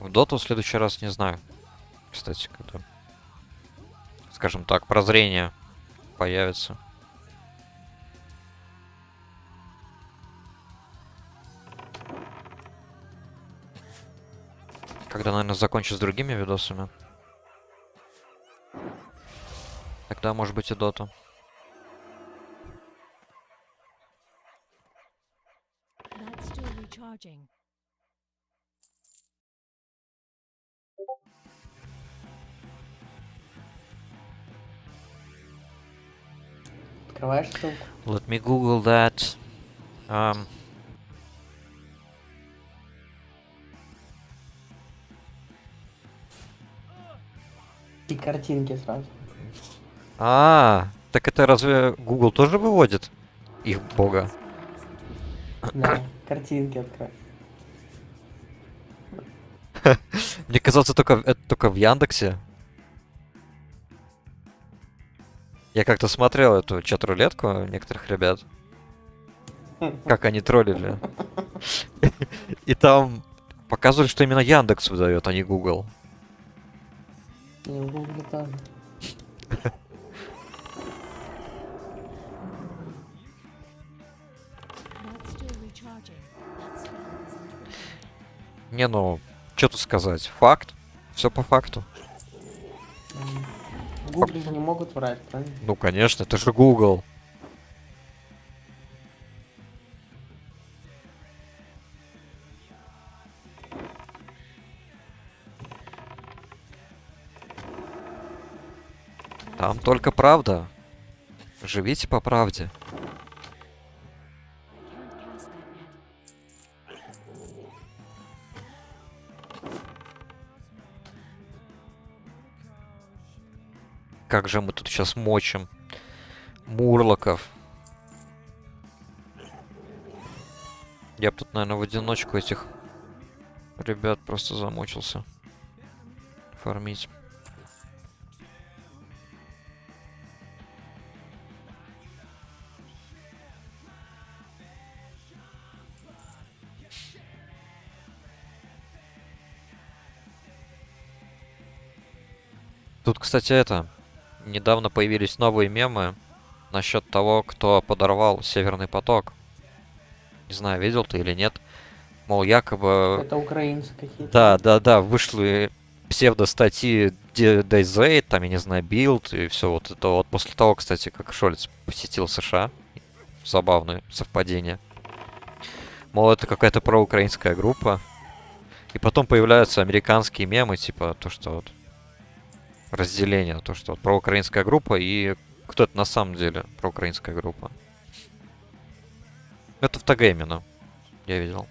В доту в следующий раз не знаю. Кстати, когда, скажем так, прозрение появится. Когда, наверное, закончу с другими видосами. Тогда, может быть, и доту. That's still recharging. Открываешь ссылку. Let me Google that. И картинки сразу. Так это разве Google тоже выводит их бога? Да, картинки открой. Мне казалось, это только в Яндексе. Я как-то смотрел эту чат-рулетку некоторых ребят, как они троллили. И там показывали, что именно Яндекс выдает, а не Google. И в Гугле тоже. That's still recharging. That spell isn't ready. Не, ну, что тут сказать? Факт. Все по факту. В Гугле же не могут врать, правильно? Ну, конечно, это же Google. Там только правда. Живите по правде. Can't cast that yet. Как же мы тут сейчас мочим мурлоков. Я бы тут, наверное, в одиночку этих ребят просто замучился фармить. Тут, кстати, недавно появились новые мемы насчет того, кто подорвал Северный поток. Не знаю, видел ты или нет. Мол, якобы... Это украинцы какие-то. Да, вышли псевдо-статьи DayZ, там, я не знаю, Билд и все вот это вот. После того, кстати, как Шольц посетил США. Забавное совпадение. Мол, это какая-то проукраинская группа. И потом появляются американские мемы, типа то, что вот разделение, то, что вот проукраинская группа и кто это на самом деле проукраинская группа. Это в ТГ именно, я видел.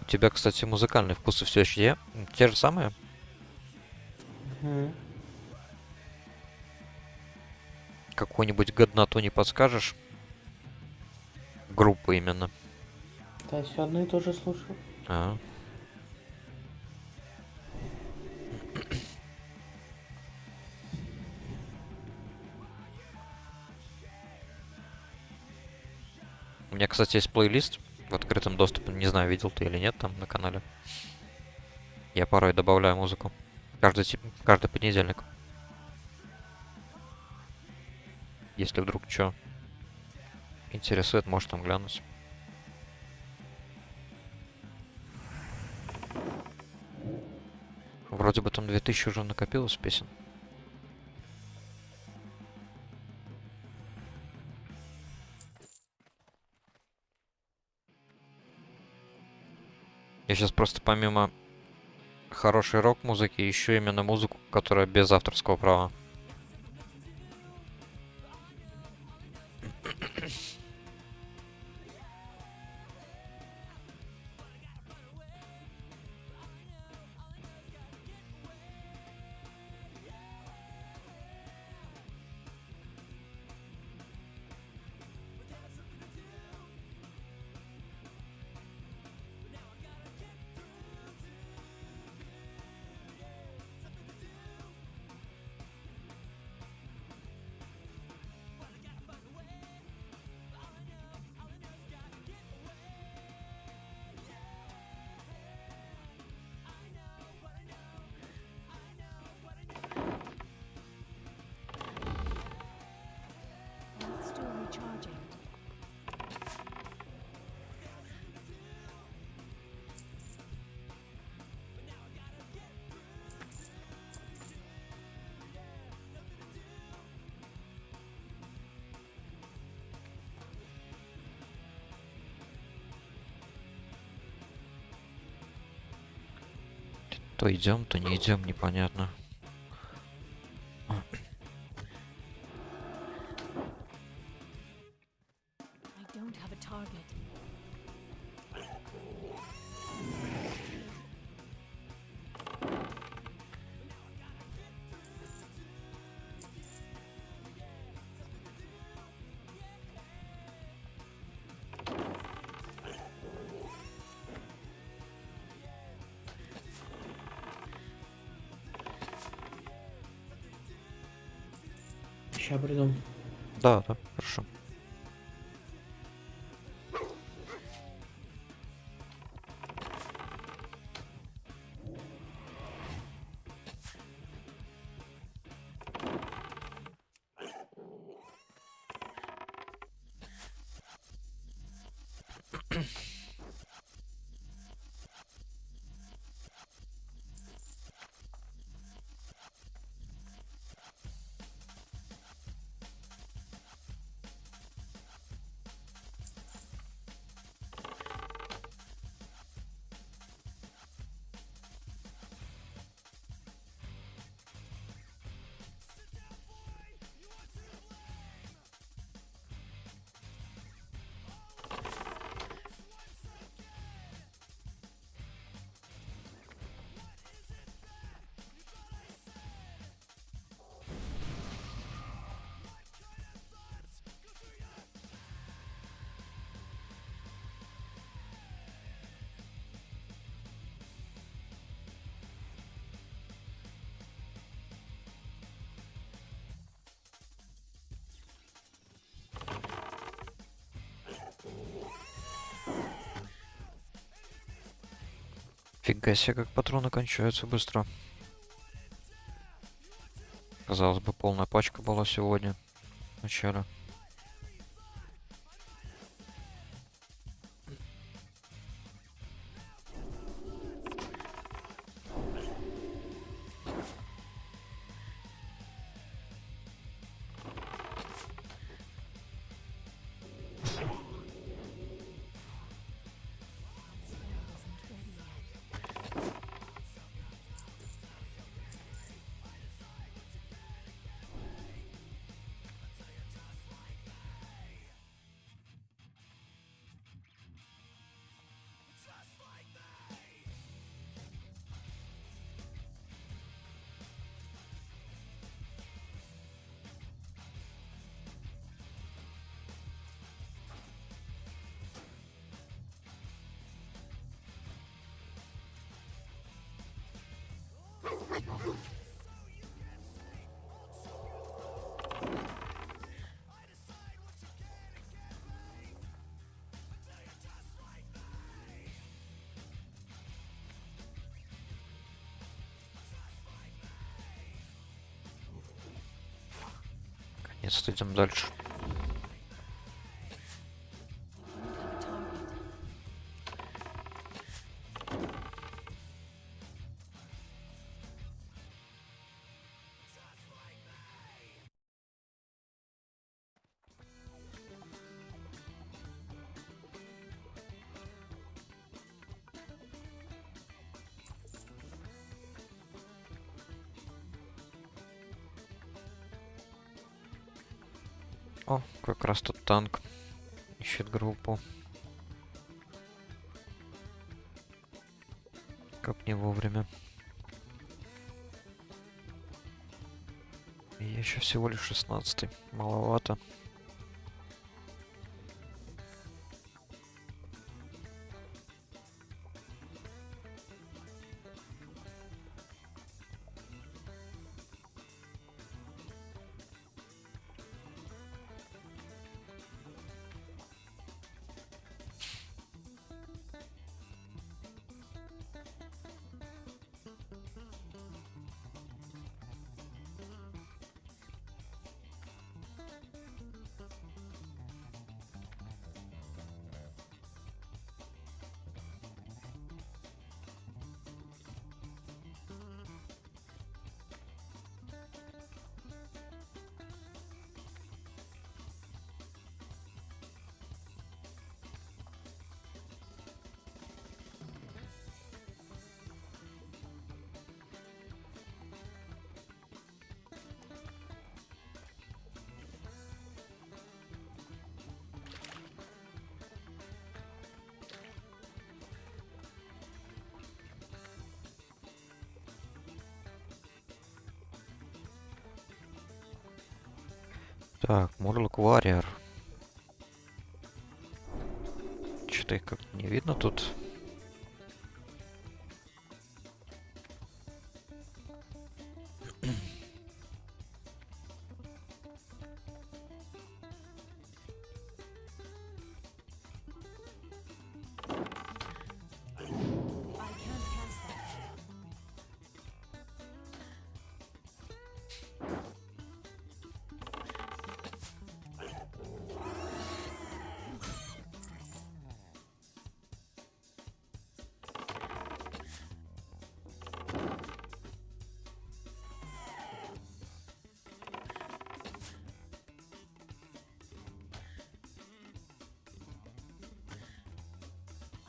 У тебя, кстати, музыкальные вкусы все еще те же самые? Мгм. Какую-нибудь годноту не подскажешь? Группы именно. Да, все одно и то же слушаю. А. У меня, кстати, есть плейлист в открытом доступе. Не знаю, видел ты или нет там на канале. Я порой добавляю музыку. Каждый понедельник. Если вдруг что интересует, можешь там глянуть. Вроде бы там 2000 уже накопилось песен. Я сейчас просто помимо хорошей рок-музыки, еще именно музыку, которая без авторского права. Still recharging. То идем, то не идем, непонятно. I don't have a target. Сейчас приду. Да, да, хорошо. Фига себе, как патроны кончаются быстро. Казалось бы, полная пачка была сегодня. Вначале. Наконец-то идем дальше. Don't have a target. О, как раз тут танк ищет группу. Как не вовремя. И я еще всего лишь 16-й. Маловато. Так, Murloc Warrior. Что-то их как-то не видно тут. I can't cast that.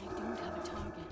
I don't have a target.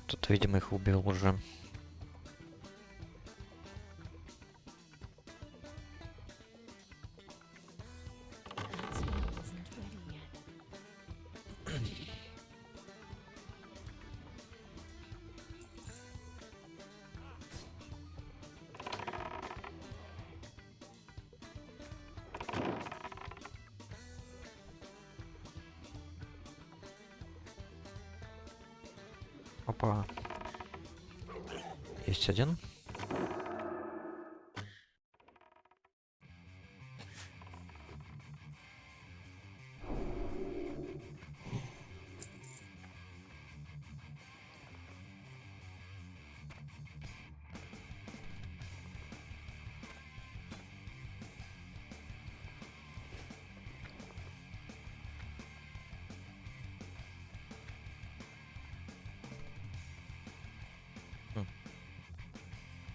Тут, видимо, их убил уже. That spell isn't ready yet. Опа. Есть один.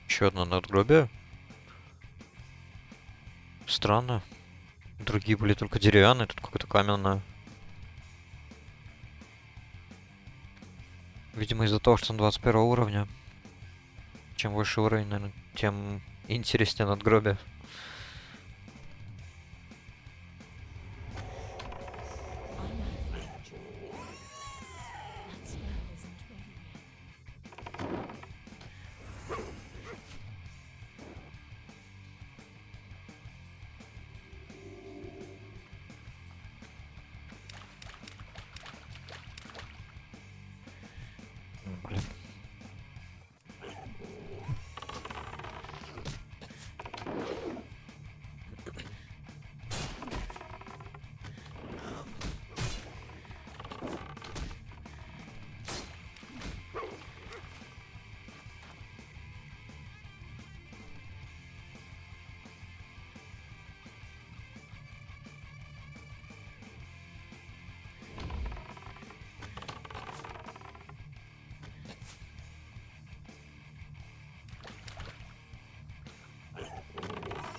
Еще одно надгробие. Странно. Другие были только деревянные, тут какое-то каменное. Видимо, из-за того, что он 21 уровня. Чем выше уровень, наверное, тем интереснее надгробие. I'm out of range. That spell isn't ready yet. Блин.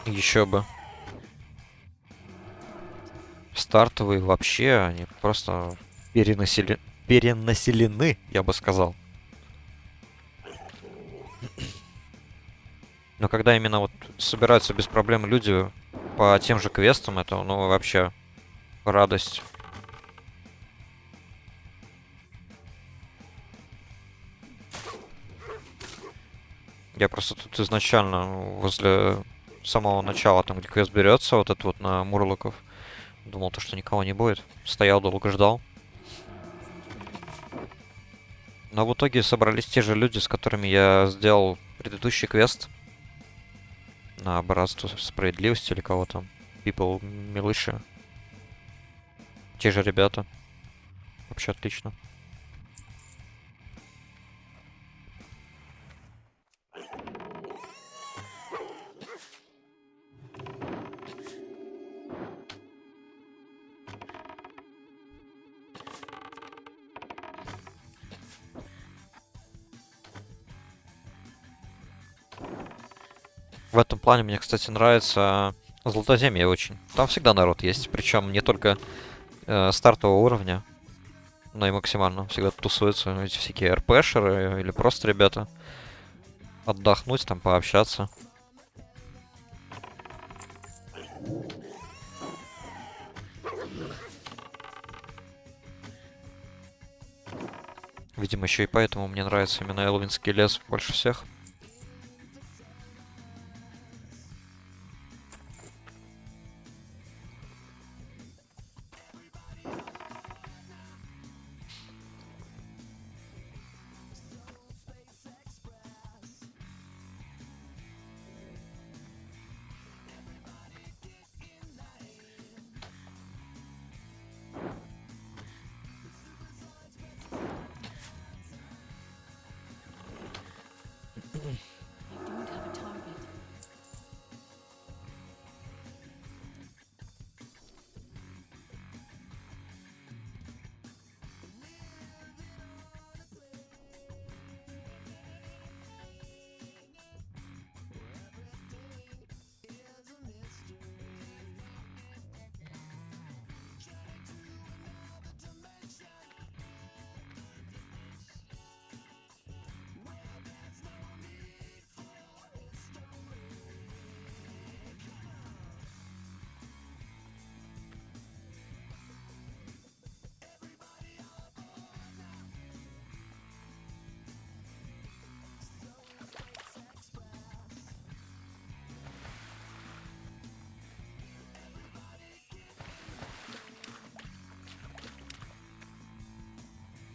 Еще бы. Стартовые вообще, они просто перенаселены, я бы сказал. Но когда именно вот собираются без проблем люди по тем же квестам, это, ну, вообще радость. Я просто тут изначально возле самого начала, там где квест берется, вот это вот на Мурлоков, думал то, что никого не будет. Стоял, долго ждал. Но в итоге собрались те же люди, с которыми я сделал предыдущий квест. На Братство Справедливости или кого там. People Militia. Те же ребята. Вообще отлично. В этом плане мне, кстати, нравится Золотоземье очень. Там всегда народ есть, причем не только стартового уровня, но и максимально. Всегда тусуются эти всякие РПшеры или просто ребята. Отдохнуть, там пообщаться. Видимо, еще и поэтому мне нравится именно Элвинский лес больше всех. I don't have a target.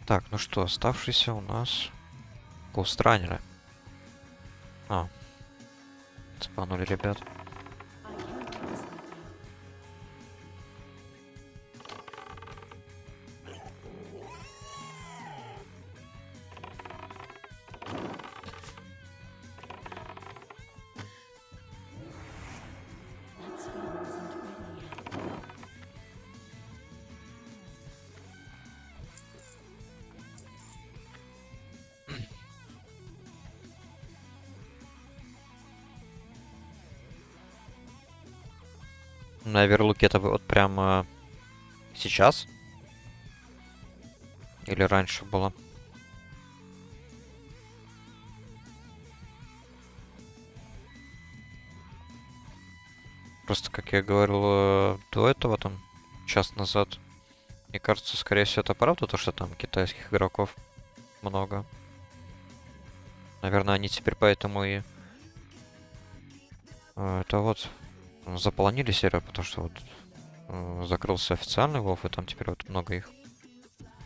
Так, ну что, оставшиеся у нас Гоустранеры. А, спанули ребят. I heard you sleeping. That spell isn't ready yet. На Верлуке это вот прямо сейчас? Или раньше было? Просто, как я говорил до этого, там, час назад, мне кажется, скорее всего, это правда, то, что там китайских игроков много. Наверное, они теперь поэтому и это вот заполонили сервер, потому что вот закрылся официальный WoW, и там теперь вот много их.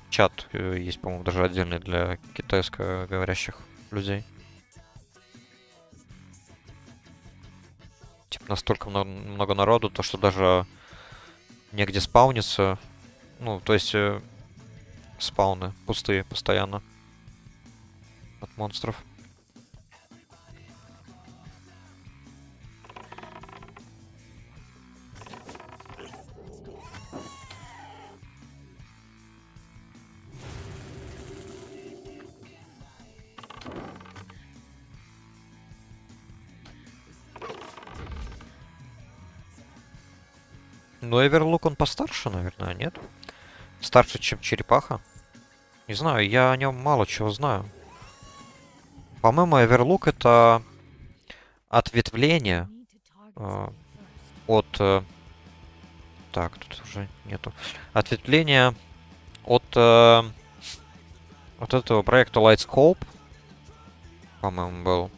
Чат есть, по-моему, даже отдельный для китайскоговорящих людей. Типа настолько много народу, то что даже негде спауниться. Ну, то есть спауны пустые постоянно от монстров. Ну, Эверлук он постарше, наверное, нет? Старше, чем Черепаха. Не знаю, я о нем мало чего знаю. По-моему, Эверлук это ответвление Need to target э, something first. от... так, тут уже нету. Ответвление от вот этого проекта Lightscope, по-моему, был.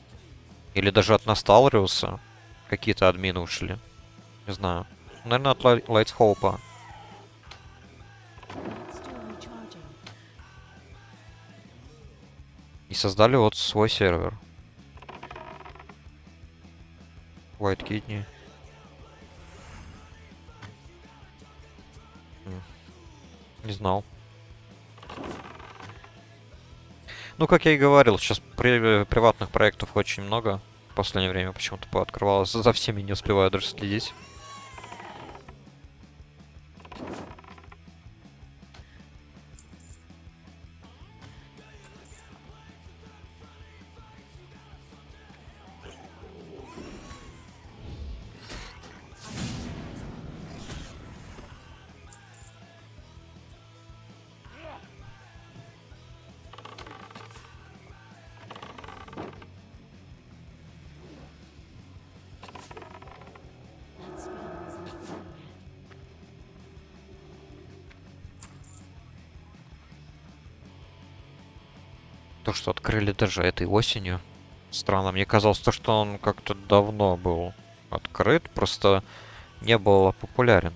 Или даже от Nostalrius. Какие-то админы ушли. Не знаю. Наверное, от Lightscope. Still recharging. И создали вот свой сервер. White Kidney. Не знал. Ну, как я и говорил, сейчас приватных проектов очень много. В последнее время почему-то пооткрывалось. За всеми не успеваю даже следить. That spell isn't done yet. То, что открыли даже этой осенью. Странно. Мне казалось, то, что он как-то давно был открыт, просто не был популярен.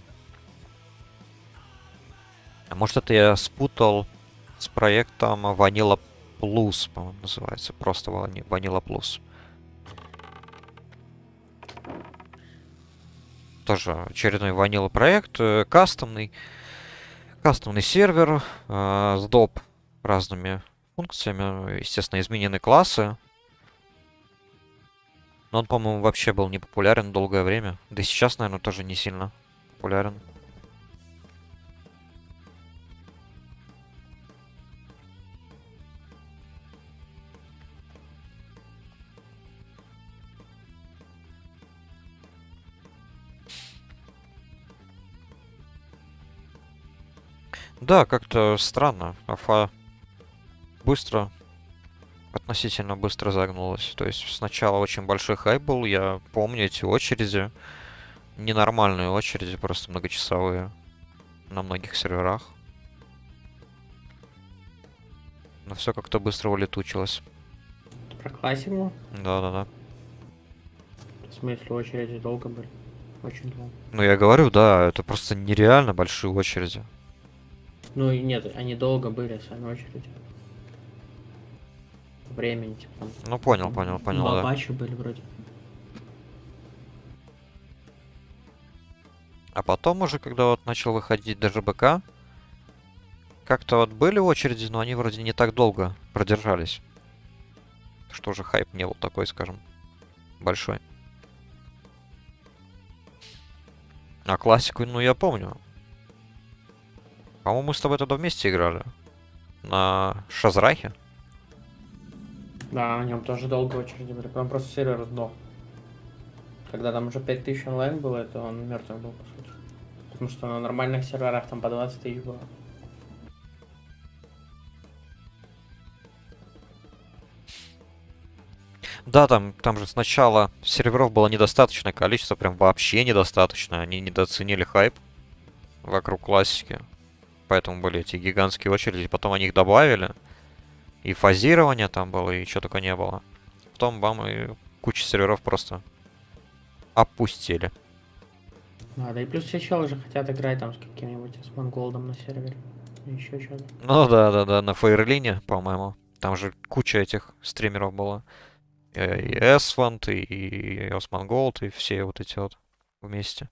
А может, это я спутал с проектом Vanilla Plus, по-моему, называется. Просто Vanilla Plus. Тоже очередной Vanilla проект, кастомный. Кастомный сервер с доп. Разными функциями. Естественно, изменены классы. Но он, по-моему, вообще был не популярен долгое время. Да и сейчас, наверное, тоже не сильно популярен. Да, как-то странно. Афа быстро, относительно быстро загнулась. То есть сначала очень большой хайп был, я помню эти очереди. Ненормальные очереди, просто многочасовые. На многих серверах. Но все как-то быстро улетучилось. Про классику? Да-да-да. В смысле, очереди долго были? Очень долго. Ну, я говорю, да, это просто нереально большие очереди. Ну и нет, они долго были, сами очереди. По времени, типа там. Ну, понял, Два да. патча были вроде. А потом уже, когда вот начал выходить даже БК, как-то вот были очереди, но они вроде не так долго продержались. Что уже хайп не был такой, скажем, большой. А классику, ну, я помню. По-моему, мы с тобой тогда вместе играли. На Шазрахе. Да, на нем тоже долго очереди были. Прям просто сервер сдох. Когда там уже 5000 онлайн было, это он мертвый был, по сути. Потому что на нормальных серверах там по 20 тысяч было. Да, там же сначала серверов было недостаточное количество, прям вообще недостаточно. Они недооценили хайп вокруг классики. Поэтому были эти гигантские очереди. Потом они их добавили. И фазирование там было, и что только не было. Потом, бам, и куча серверов просто опустили. Да, и плюс все челы же хотят играть там с каким-нибудь с Монголдом на сервере. И еще что-то. Ну да, на Фейрлине, по-моему. Там же куча этих стримеров было. И Эсфант, и Османголд, и все вот эти вот вместе.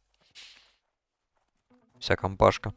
Вся компашка.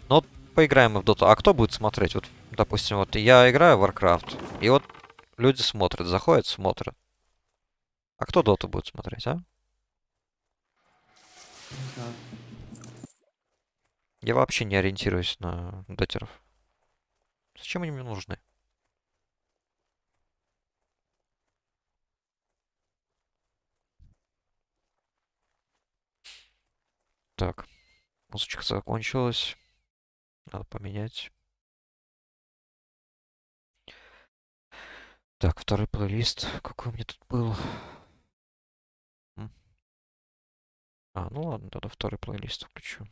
Ну вот поиграем мы в доту. А кто будет смотреть? Вот, допустим, вот я играю в Warcraft, и вот люди смотрят, заходят, смотрят. А кто доту будет смотреть, а? Не знаю. Я вообще не ориентируюсь на дотеров. Зачем они мне нужны? Так, музычка закончилась. Надо поменять. Так, второй плейлист. Какой у меня тут был? М. А, ну ладно, тогда второй плейлист включу.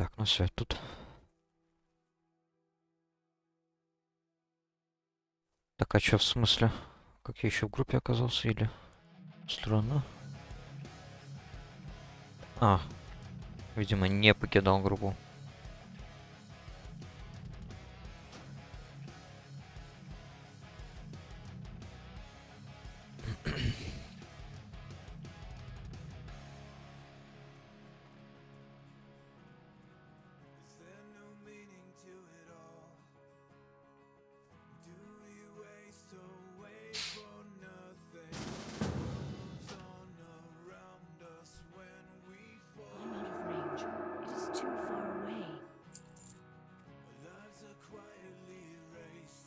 Так, ну все, тут. Так, а чё в смысле? Как я еще в группе оказался или? Странно. А, видимо, не покидал группу. I'm out of range. It is too far away. That spell isn't ready yet.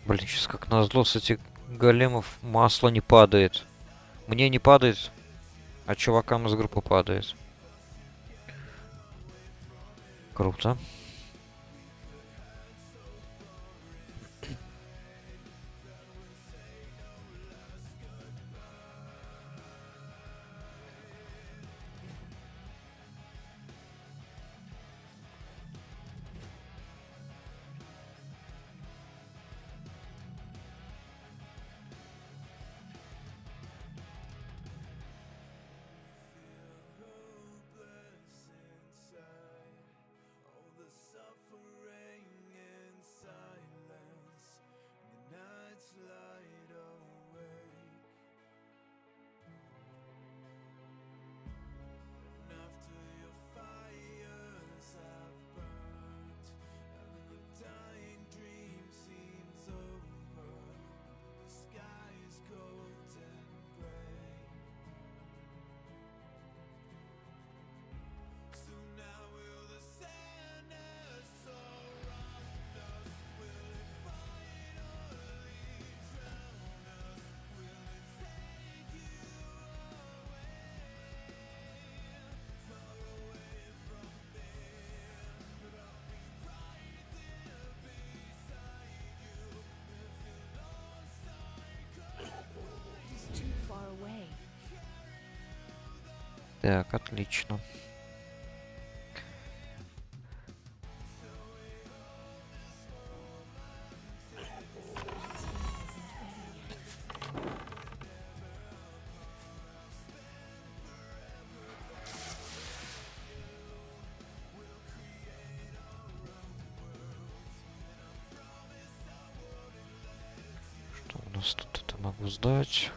Блин, сейчас как назло с этих големов масло не падает. Мне не падает, а чувакам из группы падает. Круто. It is too far away. Так, отлично. Что у нас тут это могу сдать?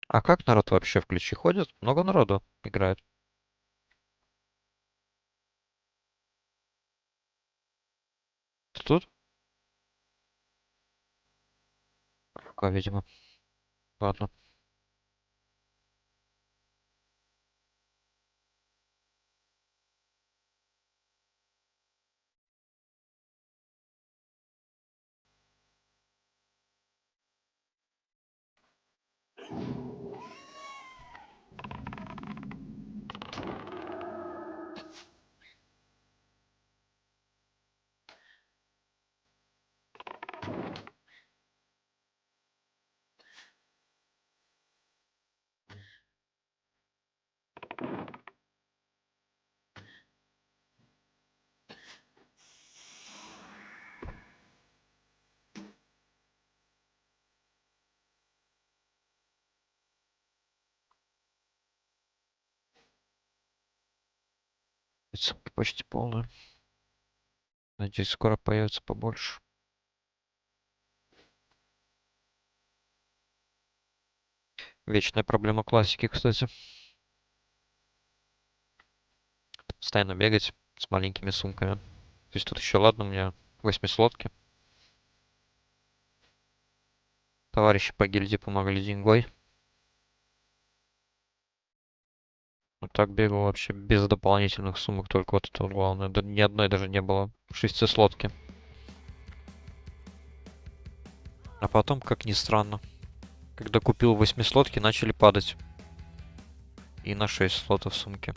А как народ вообще в ключи ходит? Много народу играет. Ты тут? Пока, видимо. Ладно. Сумка почти полная. Надеюсь, скоро появится побольше. Вечная проблема классики, кстати. Постоянно бегать с маленькими сумками. То есть тут еще, ладно, у меня 8 слотки. Товарищи по гильдии помогали деньгой. Ну так бегал вообще без дополнительных сумок, только вот это вот главное. Да, ни одной даже не было. 6-слотки. А потом, как ни странно, когда купил 8-слотки, начали падать. И на 6 слотов в сумке.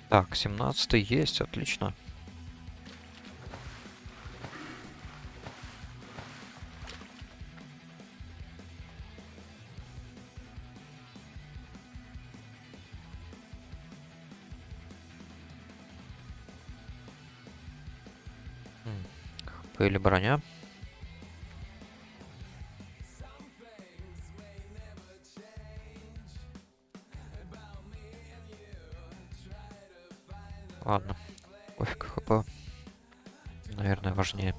Так, 17-й есть, отлично. ХП или броня? Ладно, пофиг, ХП. Наверное, важнее.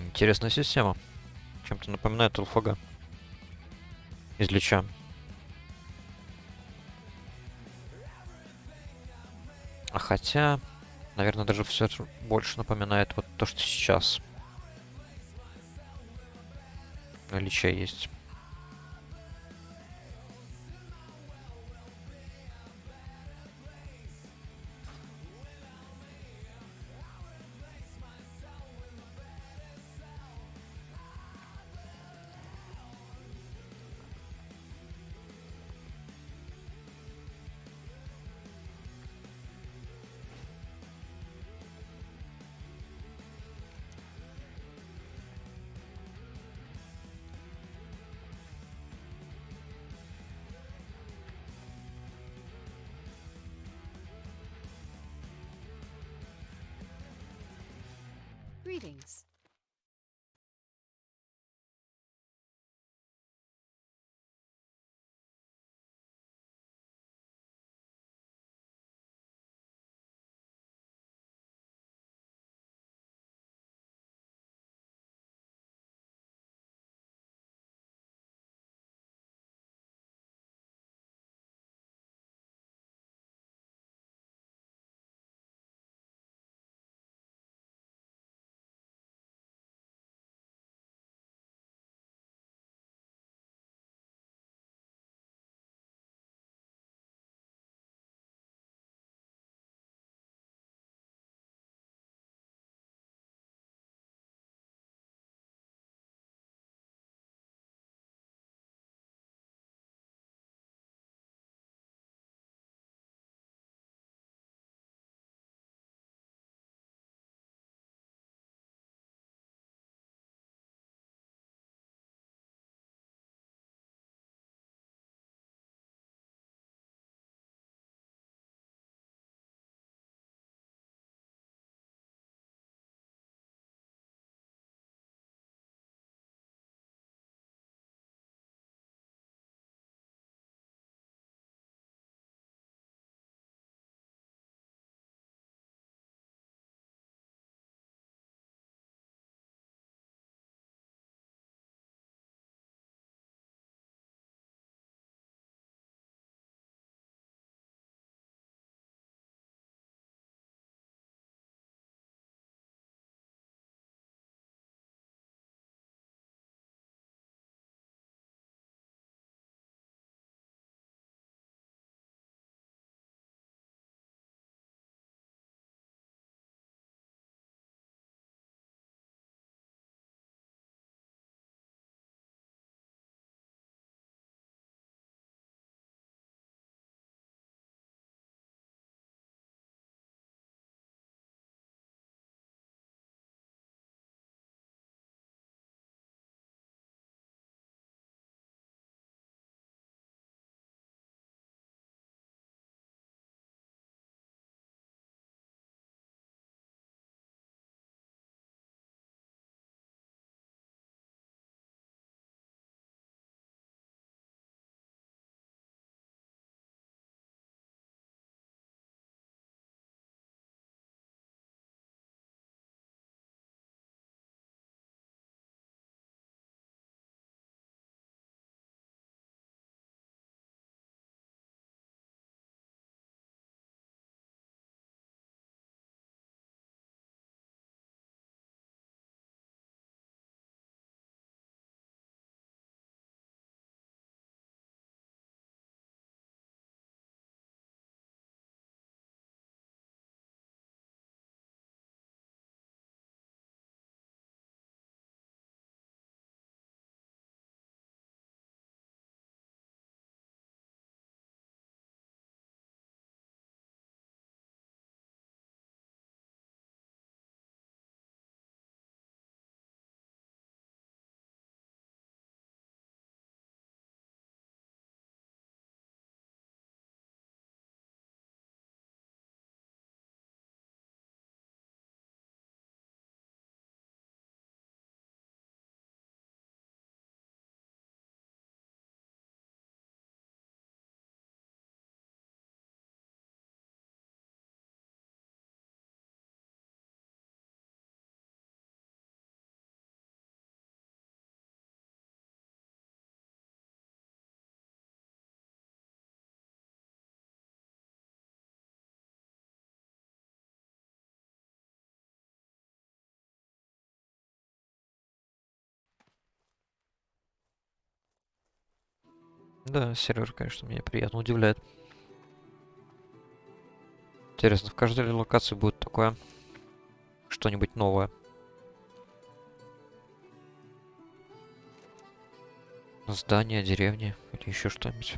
Интересная система. Чем-то напоминает ЛФГ. Из Лича. А хотя, наверное, даже все больше напоминает вот то, что сейчас. На Личе есть. Greetings. Да, сервер, конечно, меня приятно удивляет. Интересно, в каждой локации будет такое что-нибудь новое. Здание, деревни или еще что-нибудь.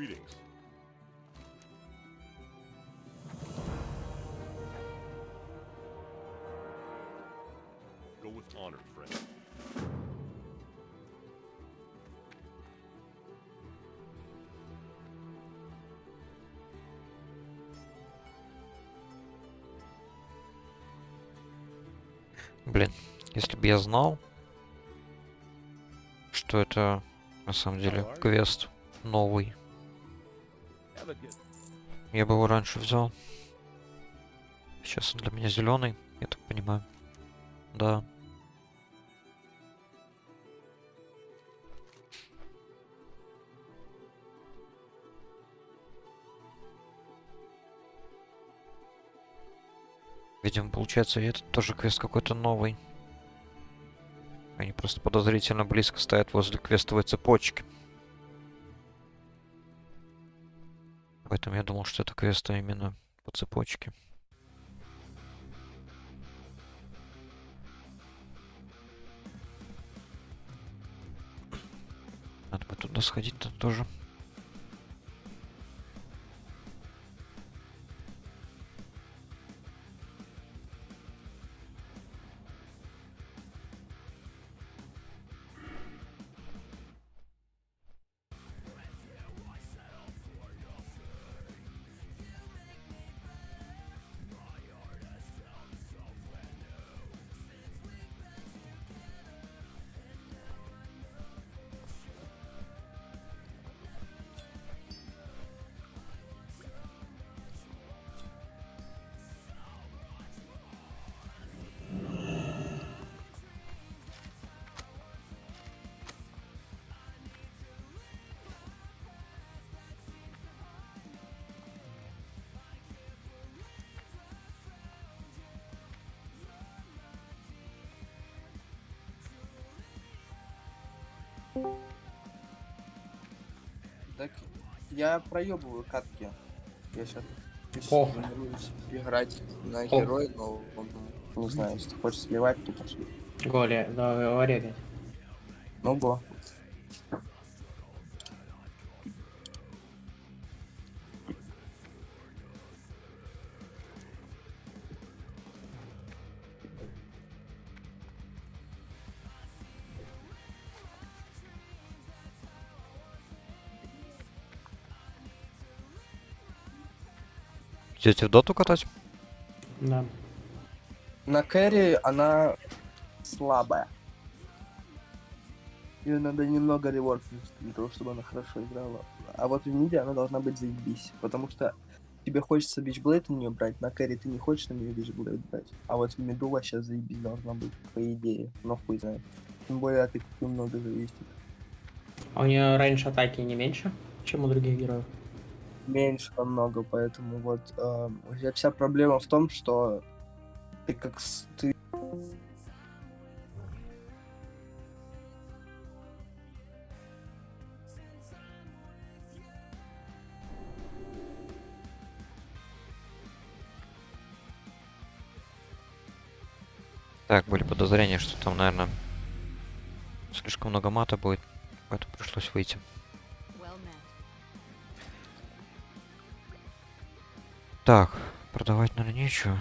Greetings. Go with honor, friend. Блин, если бы я знал, что это на самом деле квест новый, Have a good. я бы его раньше взял. Сейчас он для меня зеленый, я так понимаю. Да. Видимо, получается, и этот тоже квест какой-то новый. Они просто подозрительно близко стоят возле квестовой цепочки. Поэтому я думал, что это квесты именно по цепочке. Надо бы туда сходить-то тоже. Так я проебываю катки. Я сейчас Ох. тренируюсь играть на Ох. героя, но не знаю, если ты хочешь сливать, то пошли. Голи, да, говори опять. Ну го. Идете в доту катать? Да. На кэрри она слабая. Ее надо немного реворкнуть для того, чтобы она хорошо играла. А вот в миде она должна быть заебись. Потому что тебе хочется бичблейд на нее брать, на кэрри ты не хочешь на нее бичблейд брать. А вот в миду вообще заебись должна быть, по идее. Но хуй знает. Тем более от их много зависит. А у нее раньше атаки не меньше, чем у других героев. Меньше намного, поэтому вот вся проблема в том, что ты ты Так, были подозрения, что там, наверное, слишком много мата будет, поэтому пришлось выйти. Well met. Так, продавать, наверное, нечего.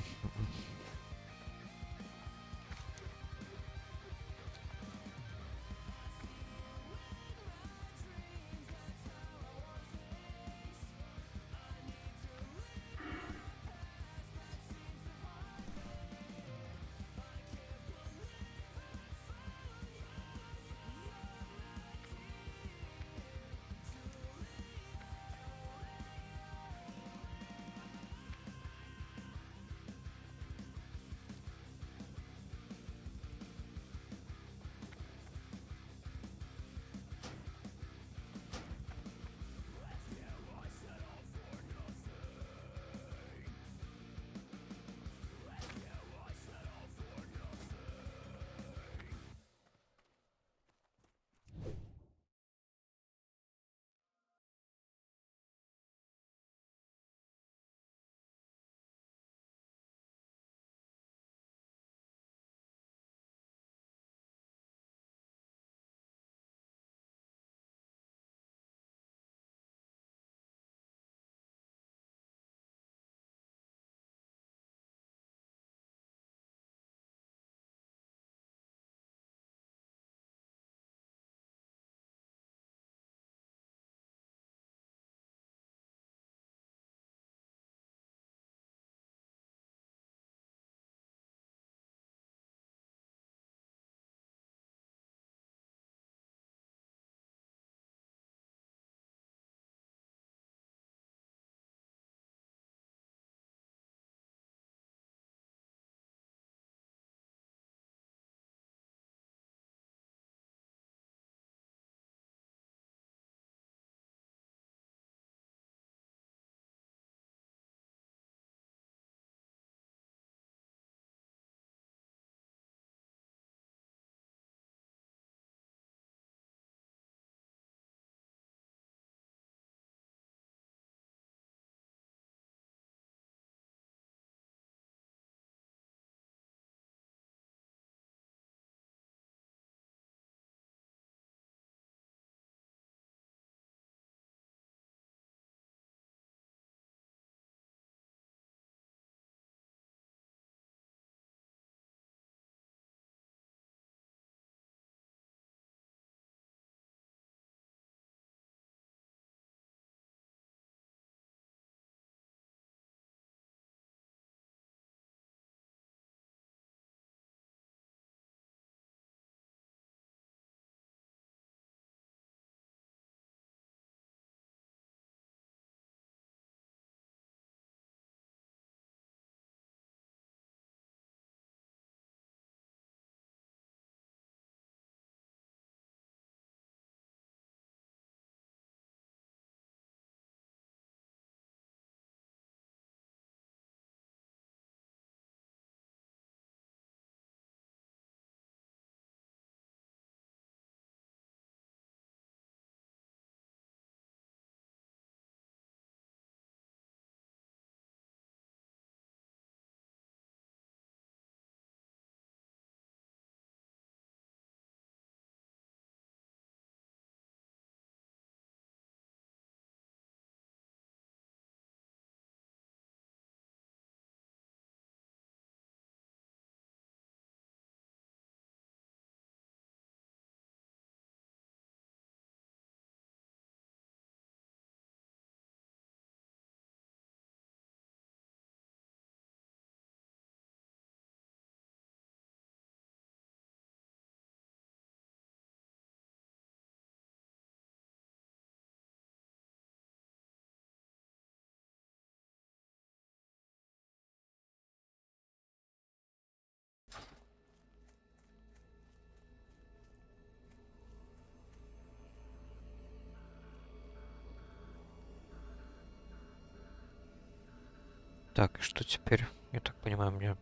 Так, и что теперь? Я так понимаю, меня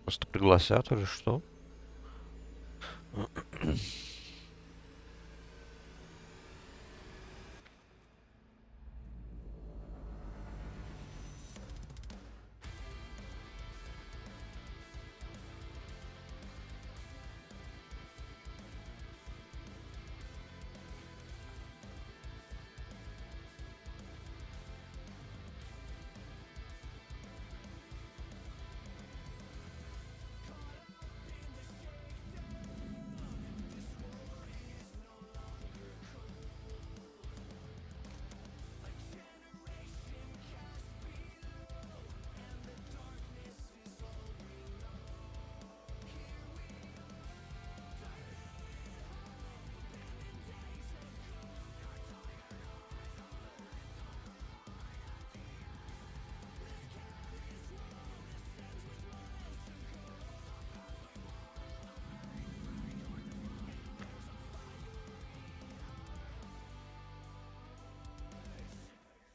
просто пригласят или что?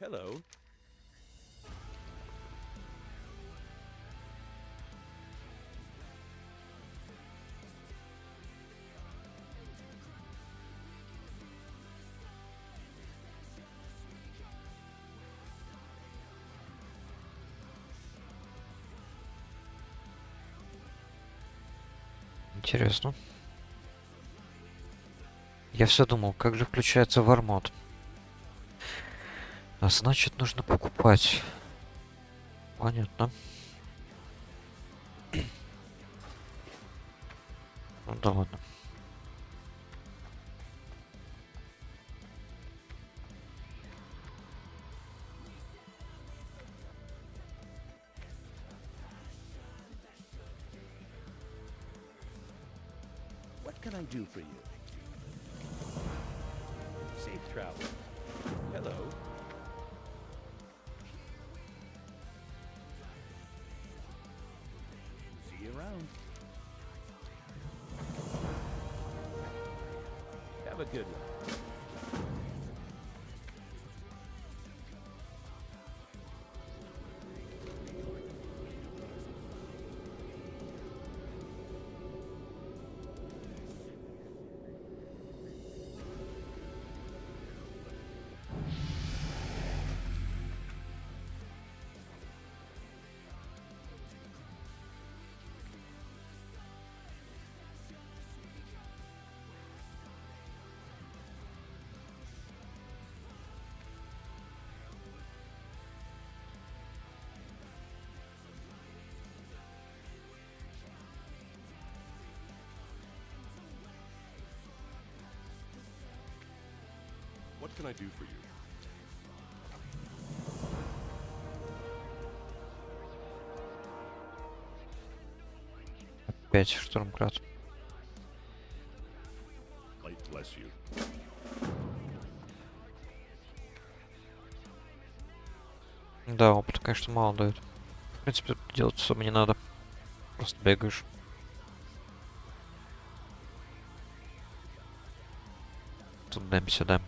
Hello. Интересно. Я все думал, как же включается вармод. А значит, нужно покупать. Понятно. Ну да ладно. What can I do for you? Safe travel. Hello. See you around. Have a good one. What can I do for you? Опять Штурмград. Light bless you. Да, опыта, конечно, мало дает. В принципе, тут делать особо не надо. Просто бегаешь. Туда-сюда.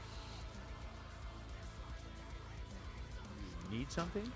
Need something?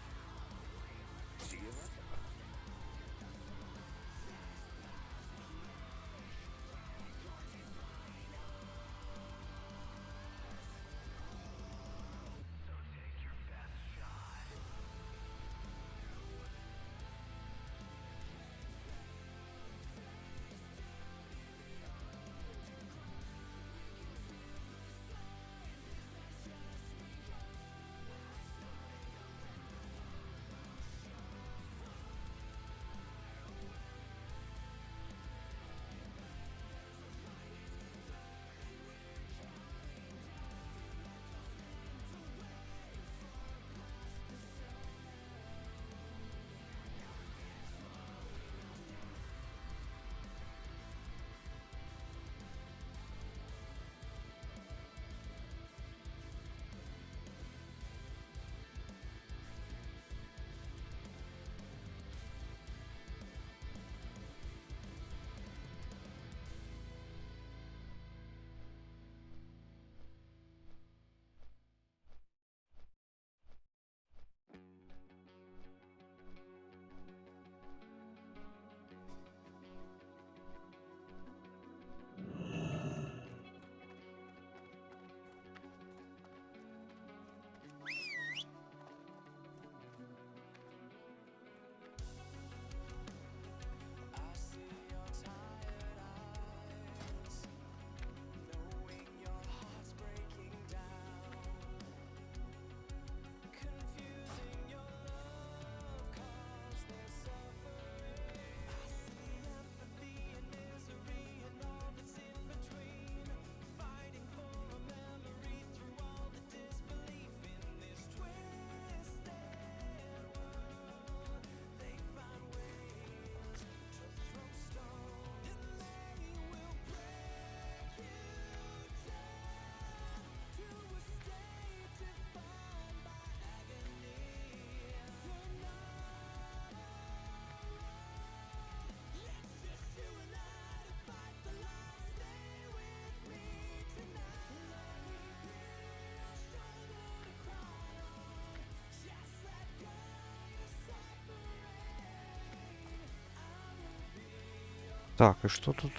Так, и что тут?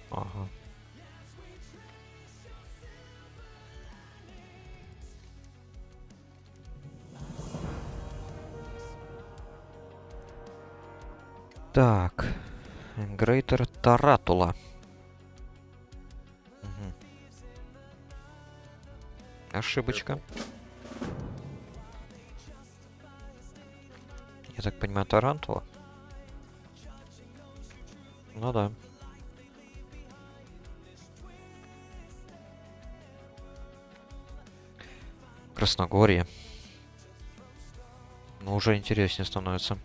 Ага. Так. Грейтер Таратула. Мгм. Ошибочка. Я так понимаю, Тарантула? Ну да. Красногорье. Ну, уже интереснее становится.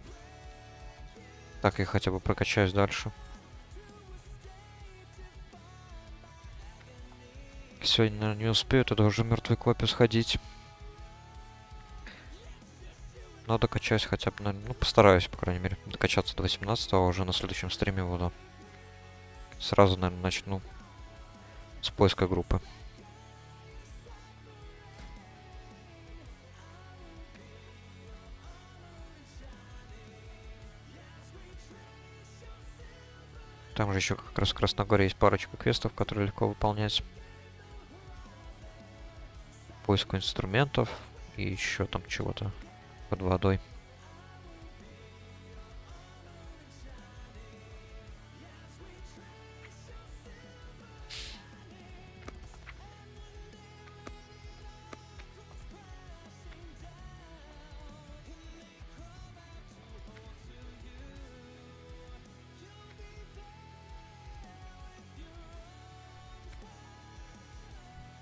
Так я хотя бы прокачаюсь дальше. Сегодня, наверное, не успею, тогда уже мертвый копи сходить. Но докачаюсь хотя бы, наверное, ну, постараюсь, по крайней мере, докачаться до 18-го, уже на следующем стриме буду. Сразу, наверное, начну с поиска группы. Там же еще как раз в Красногорье есть парочка квестов, которые легко выполнять. Поиск инструментов и еще там чего-то под водой.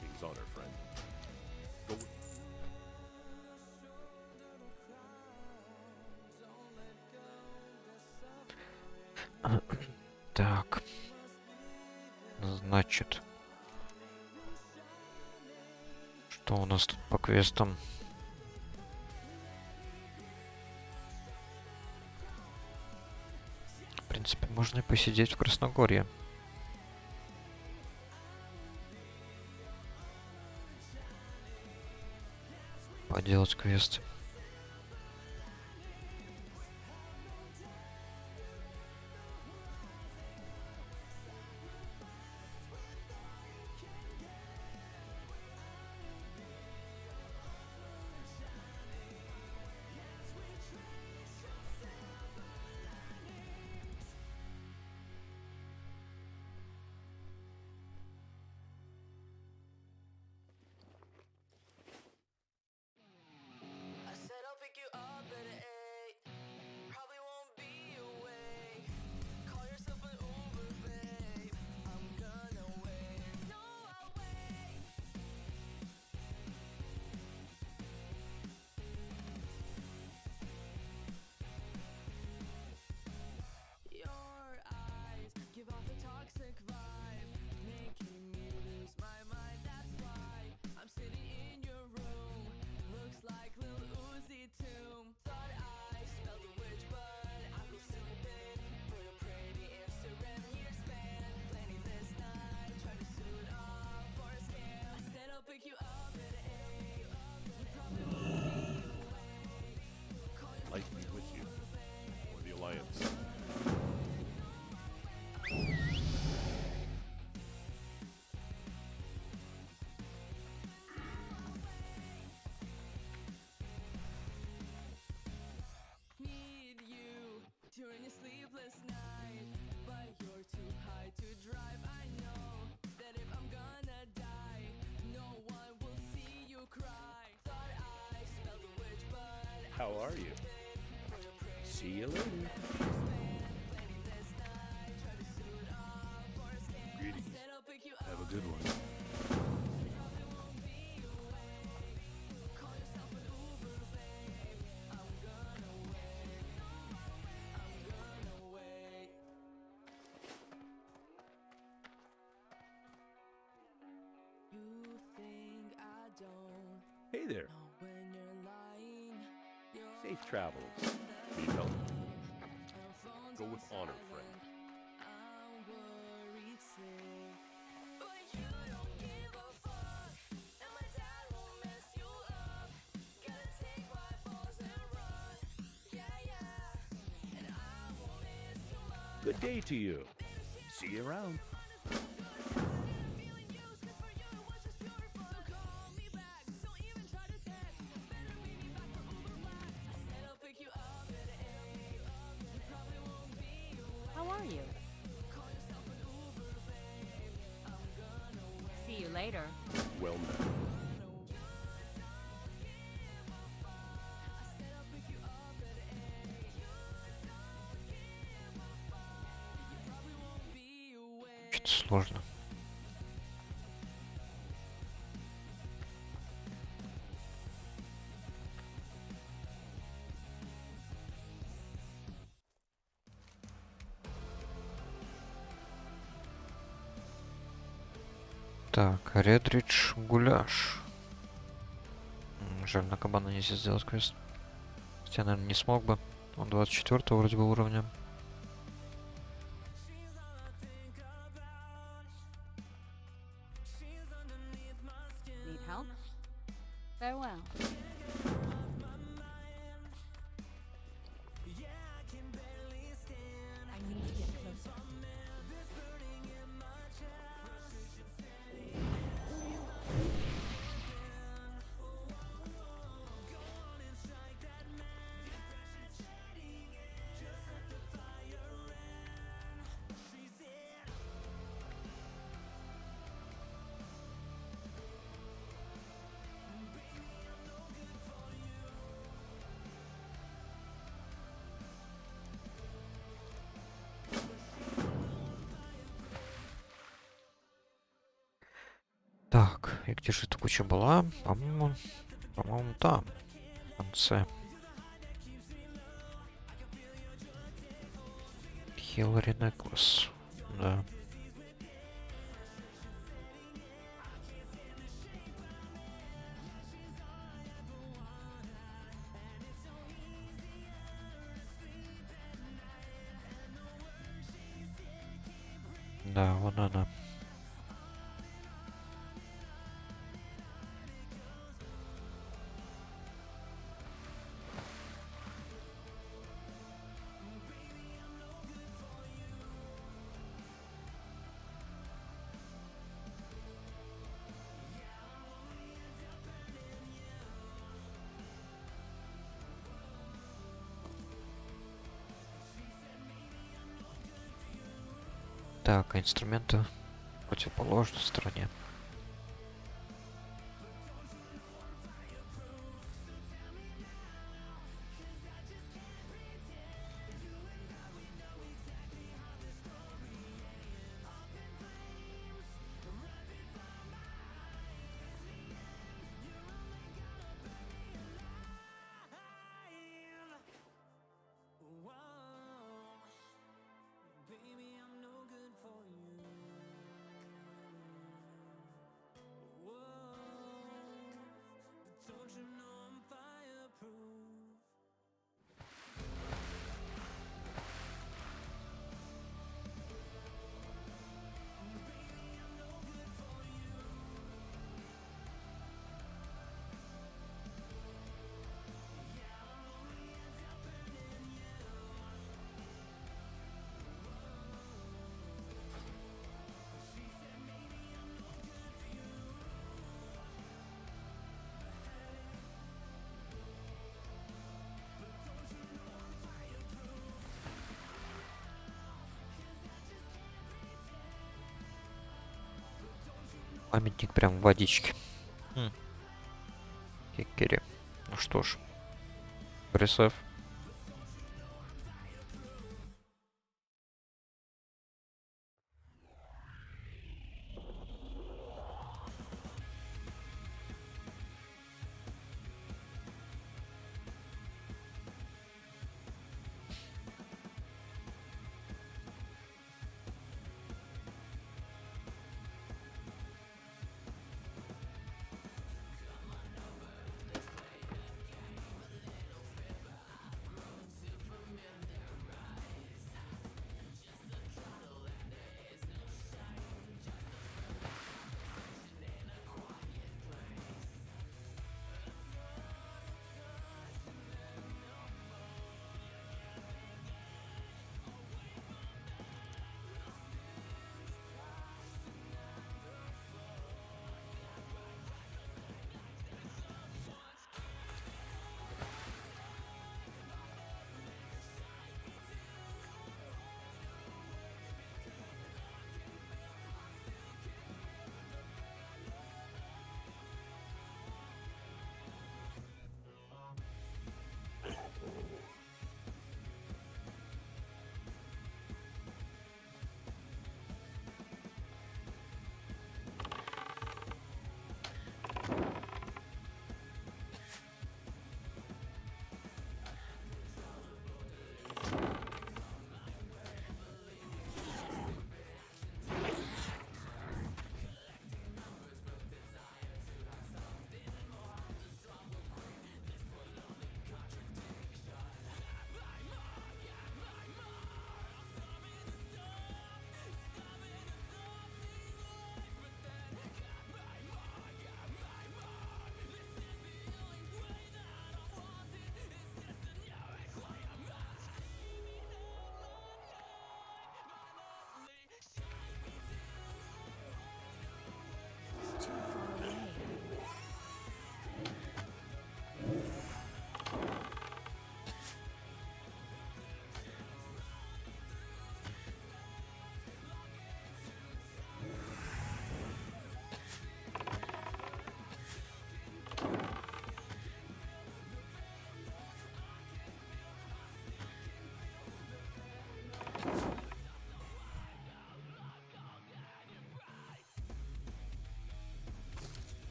King's honor, friend. Go with Так. Значит. Что у нас тут по квестам? В принципе, можно и посидеть в Красногорье. Поделать квест. I said I'll pick you up at 8. Probably won't be awake. Call yourself an Uber, babe. I'm gonna wait. No, I'll wait. Your eyes give off a toxic vibe, making me lose my mind. That's why I'm sitting in your room. Looks like Lil Uzi tomb. Thought I smelled a witch, but I was stupid. Put a pretty Instagram year span. Planning this night, try to suit up for a scale. I said I'll pick you up at 8. You probably won't be awake. Call yourself life be with you. Or the Alliance. need you during a sleepless night, but you're too high to drive. I know that if I'm gonna die, no one will see you cry. Thought I smelled a witch, but I How are you? See you later. planning this night, try to suit up for a scale. Greetings. Said I'll pick you Have up. a good one. Probably won't be awake. Call yourself an Uber, babe. I'm gonna wait. I'm gonna wait. You think I don't Hey there. know when you're lying. You're Safe travels. Need help? Go with honor, friend. I'm worried sick. But you don't give a fuck. And my dad won't mess you up. Gotta take my balls and run. Yeah, yeah. And I won't miss you much. Good Good day to you. See you around. How are you? See you later. Well met. Что-то сложно. Так, Редридж Гуляш. Жаль, на кабана нельзя сделать квест. Хотя, наверное, не смог бы. Он 24 вроде бы уровня. Need help? Farewell. I need to get closer. Так, и где же эта куча была? По-моему, там. В конце. Хиллари Неклас. Да. Да, вон она. Так, а инструменты в противоположной стороне. Памятник прям в водичке. Хикери. Ну что ж. Присев.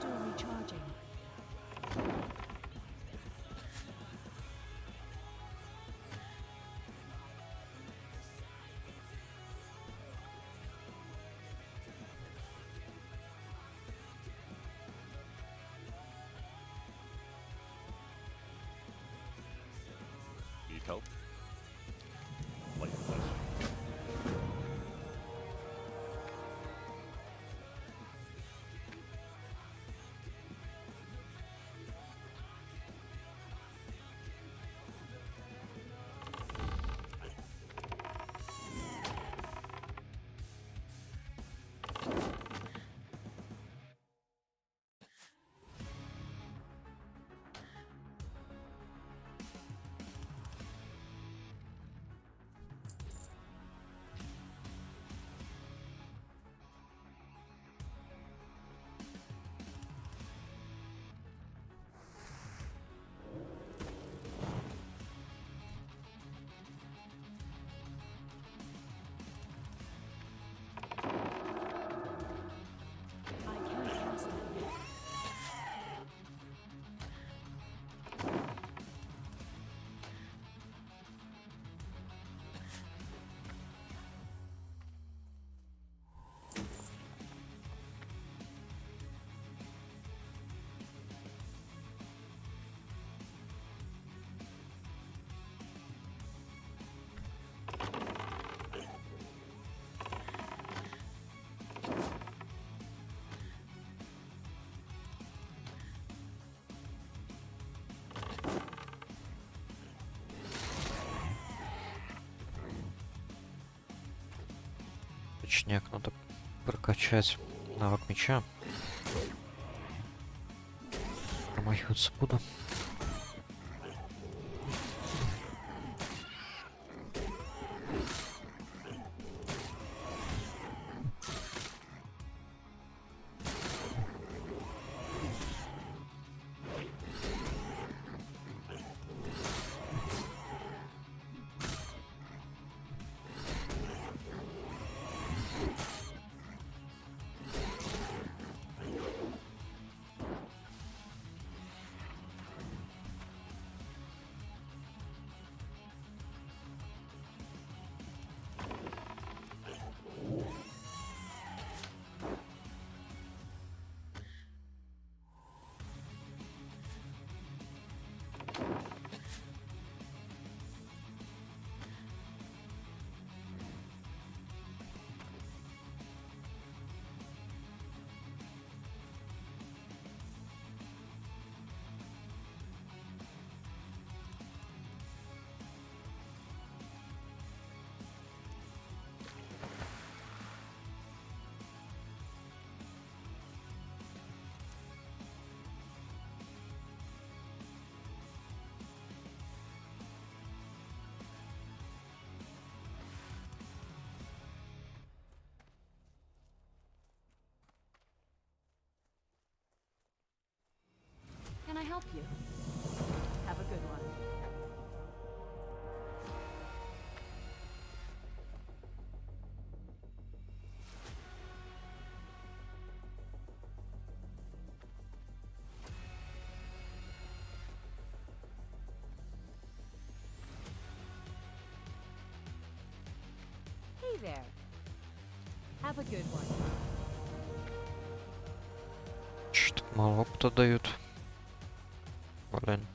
Still recharging. Need help? Light touch. I can't pass that yet. Точняк, надо прокачать навык меча. Промахиваться буду. Can I help you? Have a good one. Hey there. Have a good one. Что-то мало опыта дают. Блин.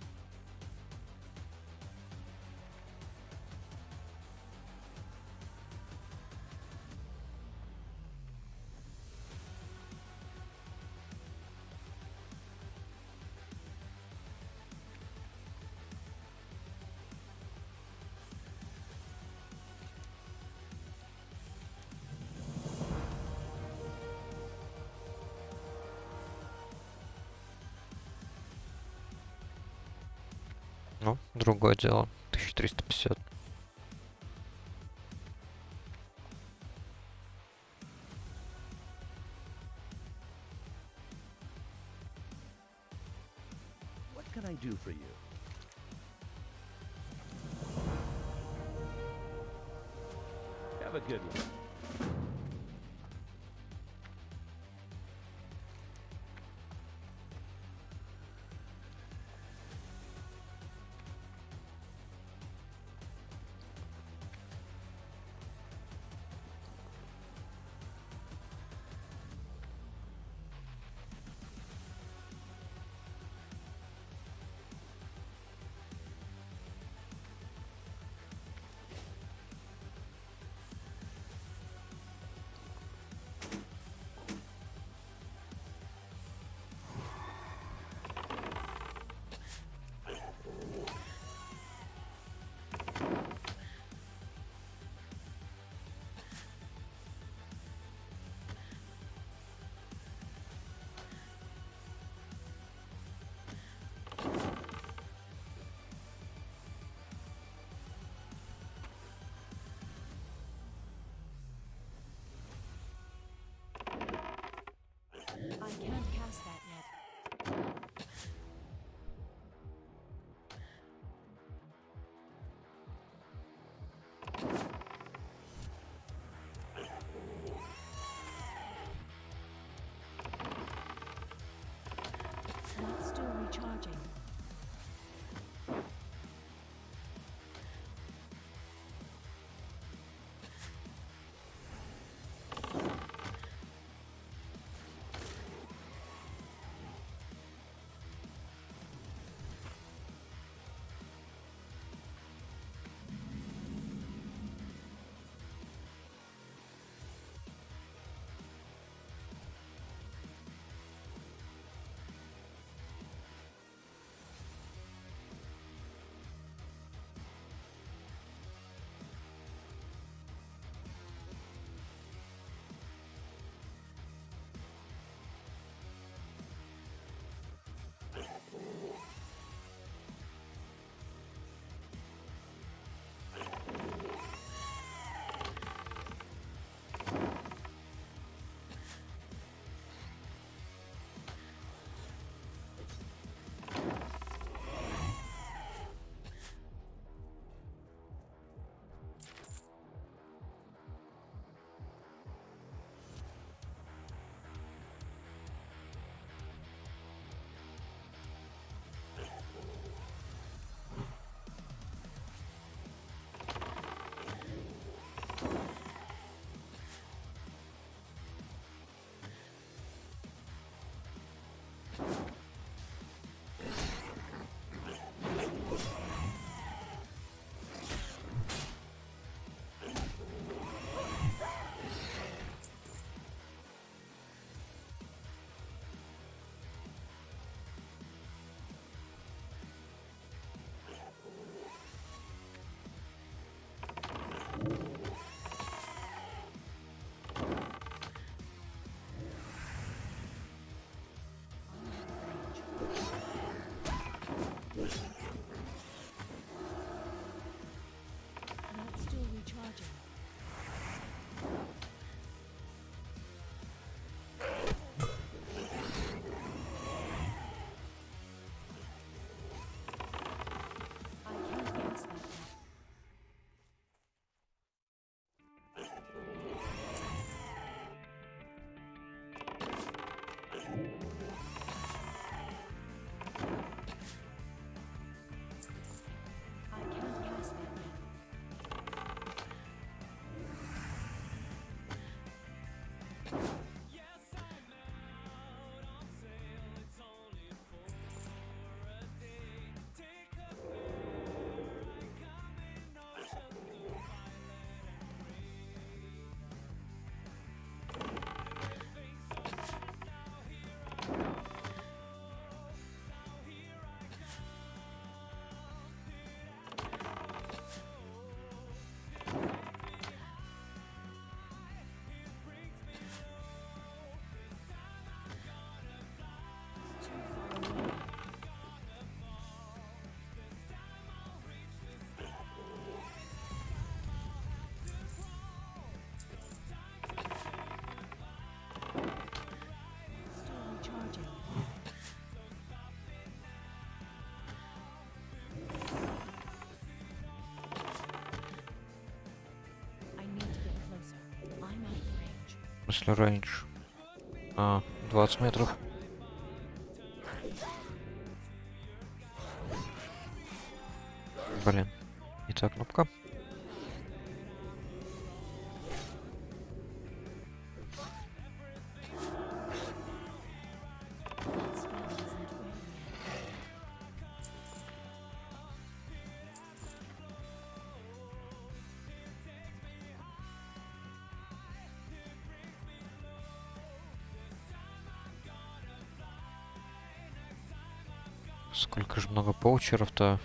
Ну, другое дело. 1350. What can I do for you? Have a good one. recharging. Not still recharging. I can't pass that one. I can't pass that one. It's too far away. Still recharging. I need to get closer. I'm out of range. Если рейндж. 20 метров. Блин. Не та кнопка. That spell isn't ready yet. Сколько же много поучеров-то.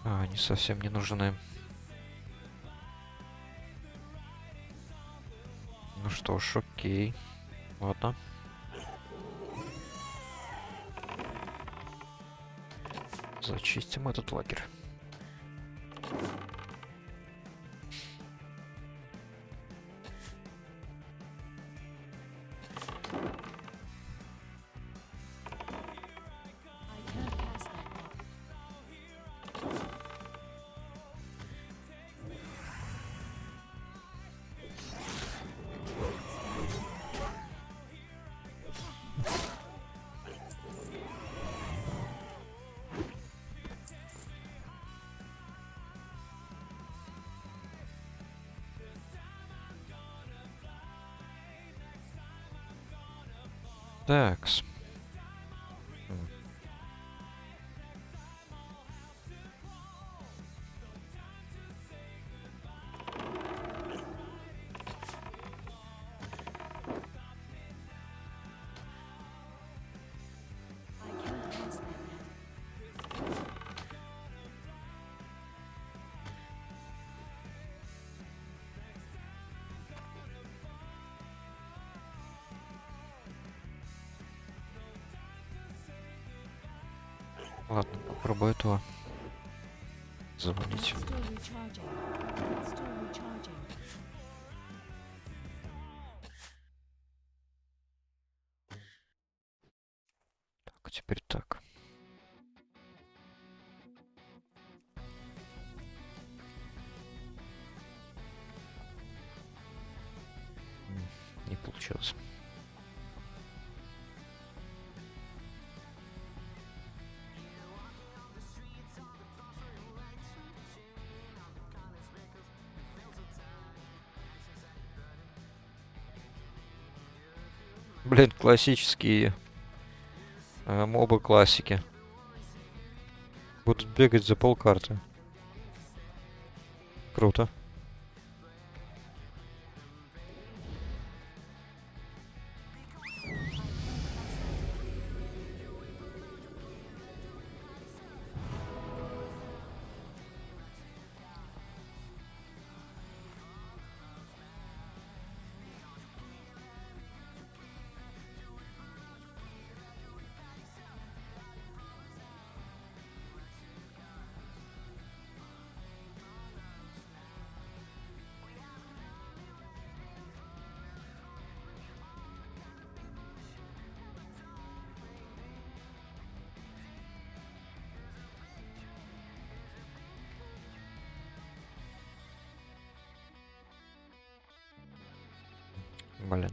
Они совсем не нужны. Ну что ж, окей. Ладно. Зачистим этот лагерь. I can't pass that one. Такс. I can't answer that yet. Ладно, попробую этого звонить. Still recharging. Still recharging. Так, теперь так. Не получилось. Блин, классические мобы классики. Будут бегать за полкарты. Круто. Блин.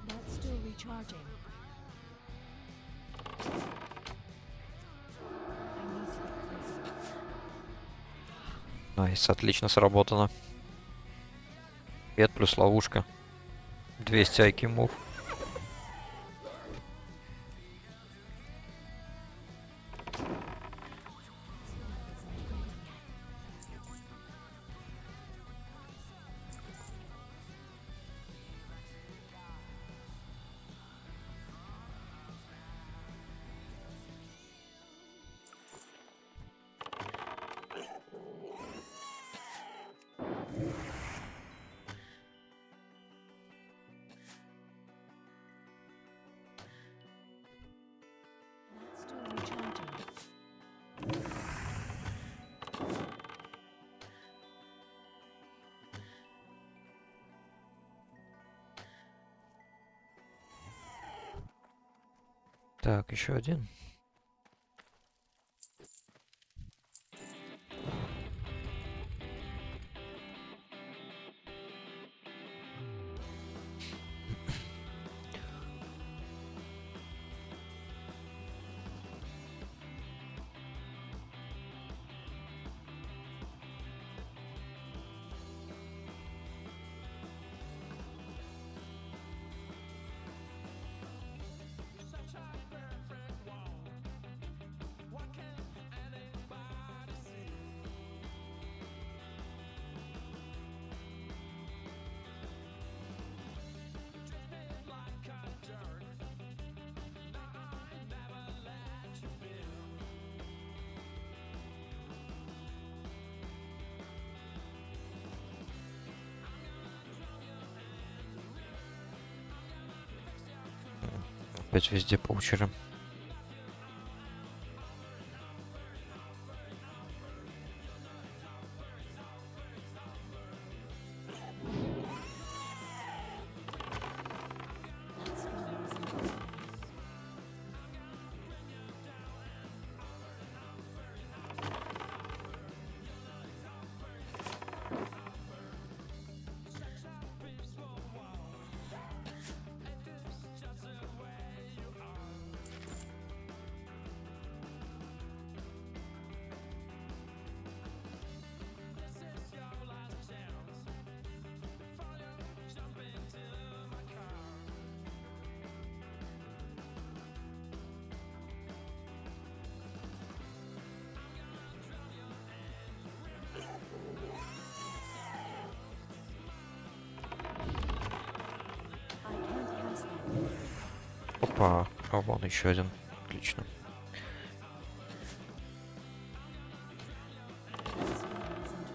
That's still recharging. I need to get closer. Найс, отлично сработано. Бед плюс ловушка. 200 IQ мув. That's still recharging. Так, еще один. опять везде паучеры. I can't pass that. Опа, а вон еще один. Отлично. That spell isn't working.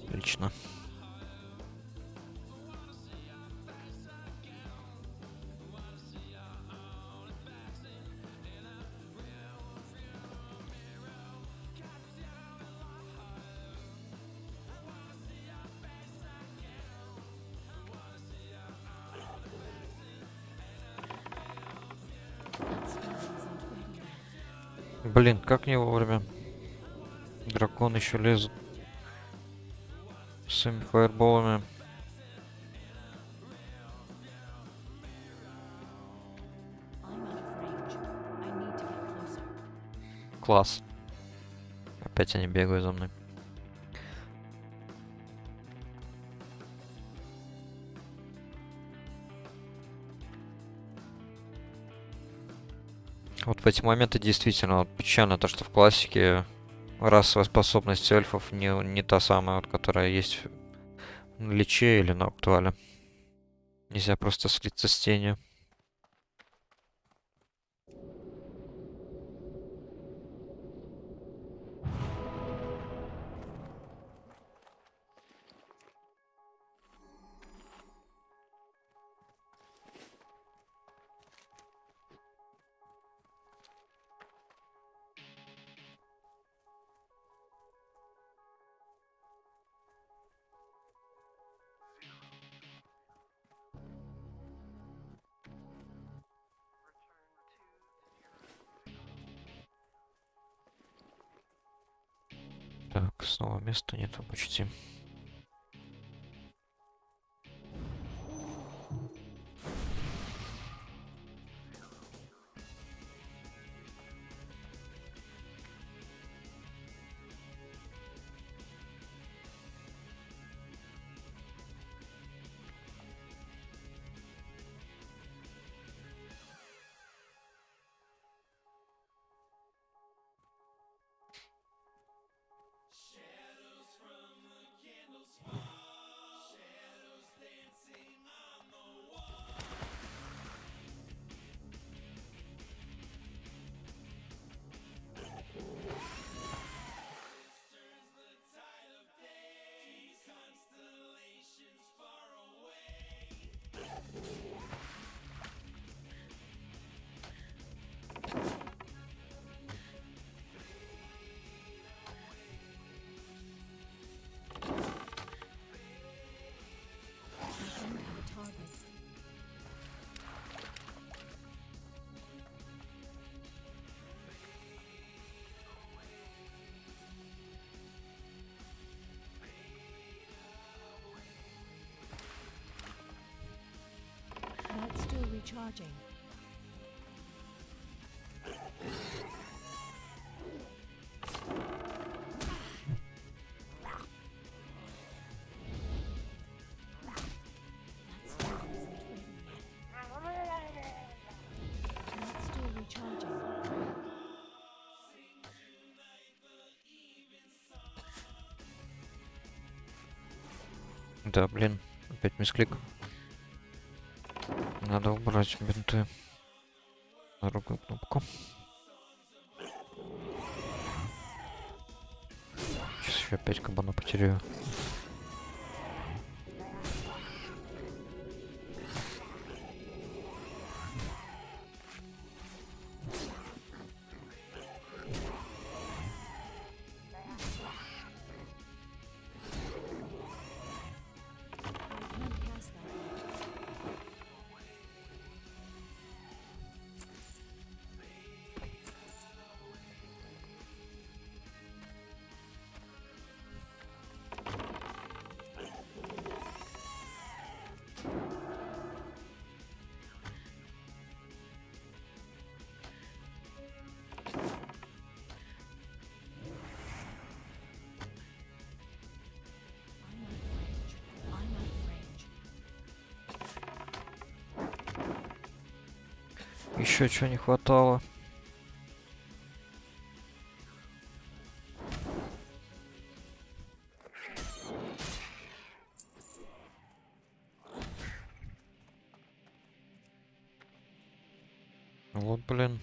Отлично. That spell isn't working. Блин, как не вовремя. Дракон еще лезет с своими фаерболами. I'm out of range. I need to get closer. Класс. Опять они бегают за мной. Вот в эти моменты действительно вот печально то, что в классике расовая способность эльфов не та самая, вот, которая есть на Личе или на Актуале. Нельзя просто слиться с тенью. Так, снова места нету почти. recharging. Not still recharging. Да, блин, опять мисклик. Надо убрать бинты на другую кнопку. Сейчас еще опять кабана потеряю. I can't cast that yet. I'm out of range. Еще чего не хватало. Вот, блин.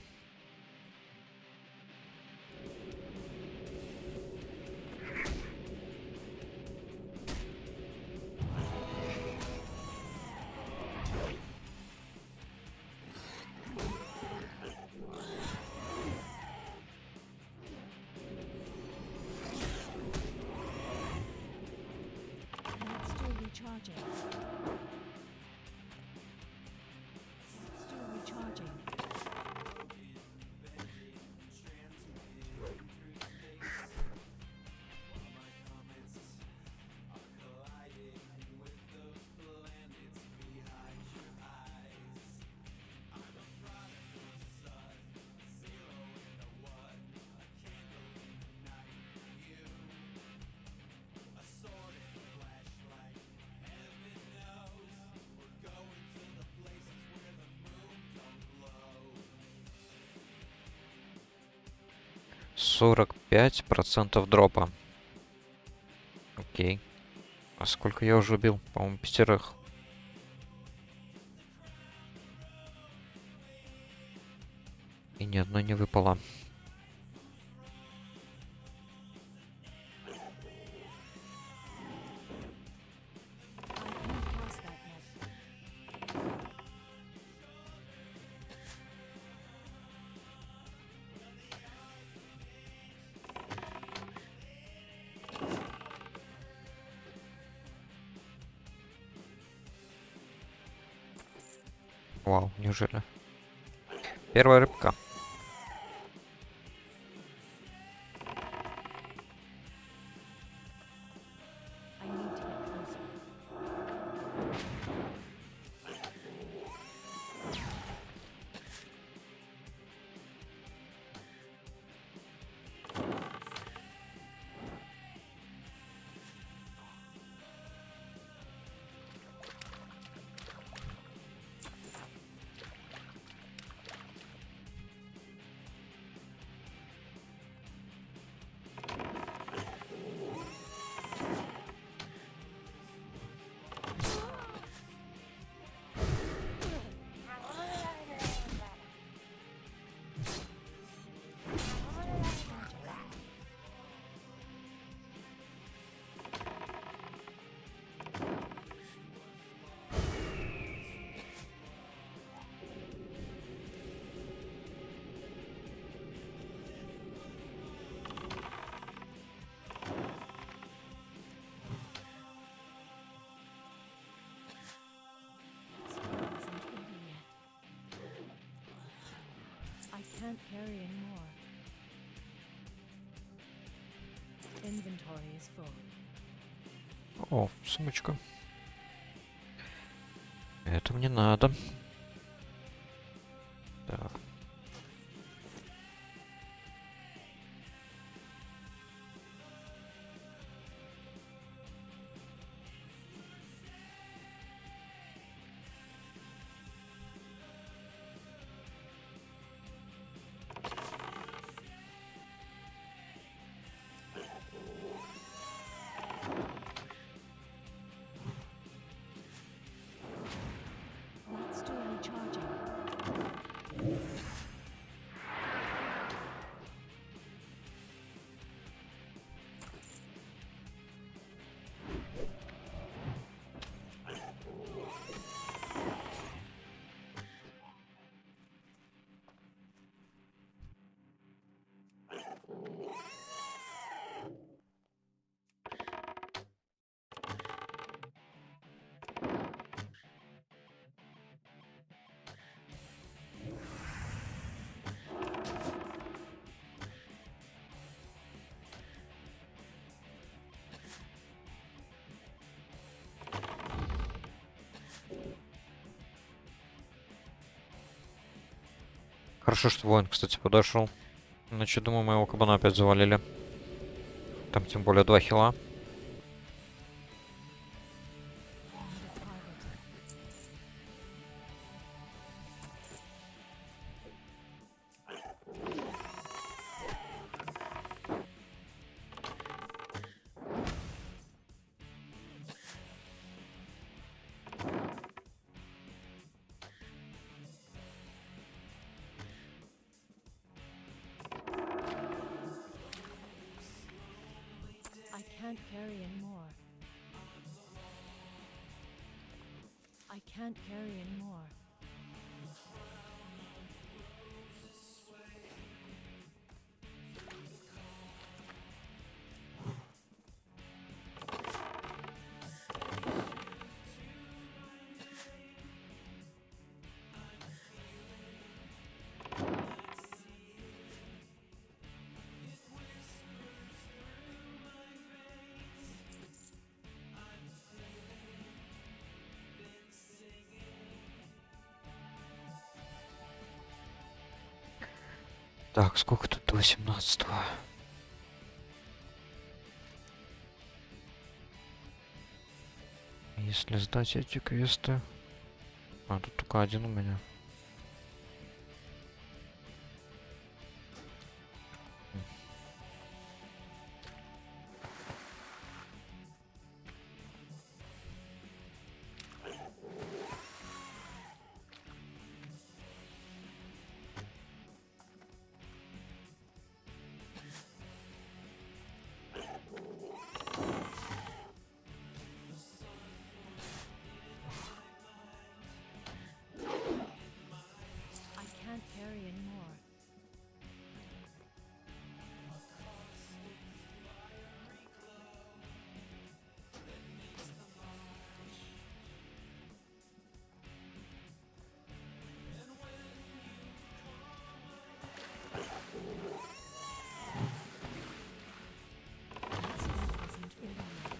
Not still recharging. Still recharging. Сорок 5% дропа. Окей. А сколько я уже убил? По-моему, 5. И ни одной не выпало. I can't cast that yet. Вау, неужели? Первая рыбка. I need to get closer. I can't carry anymore. Inventory is full. О, сумочка. Это мне надо. Так. Not still recharging. Хорошо, что воин, кстати, подошел. Иначе, думаю, мы его кабана опять завалили. Там тем более 2 хила. I can't carry anymore. I can't carry anymore. Так, сколько тут до 18-го? Если сдать эти квесты... А, тут только один у меня. I can't carry anymore. That spell isn't over yet.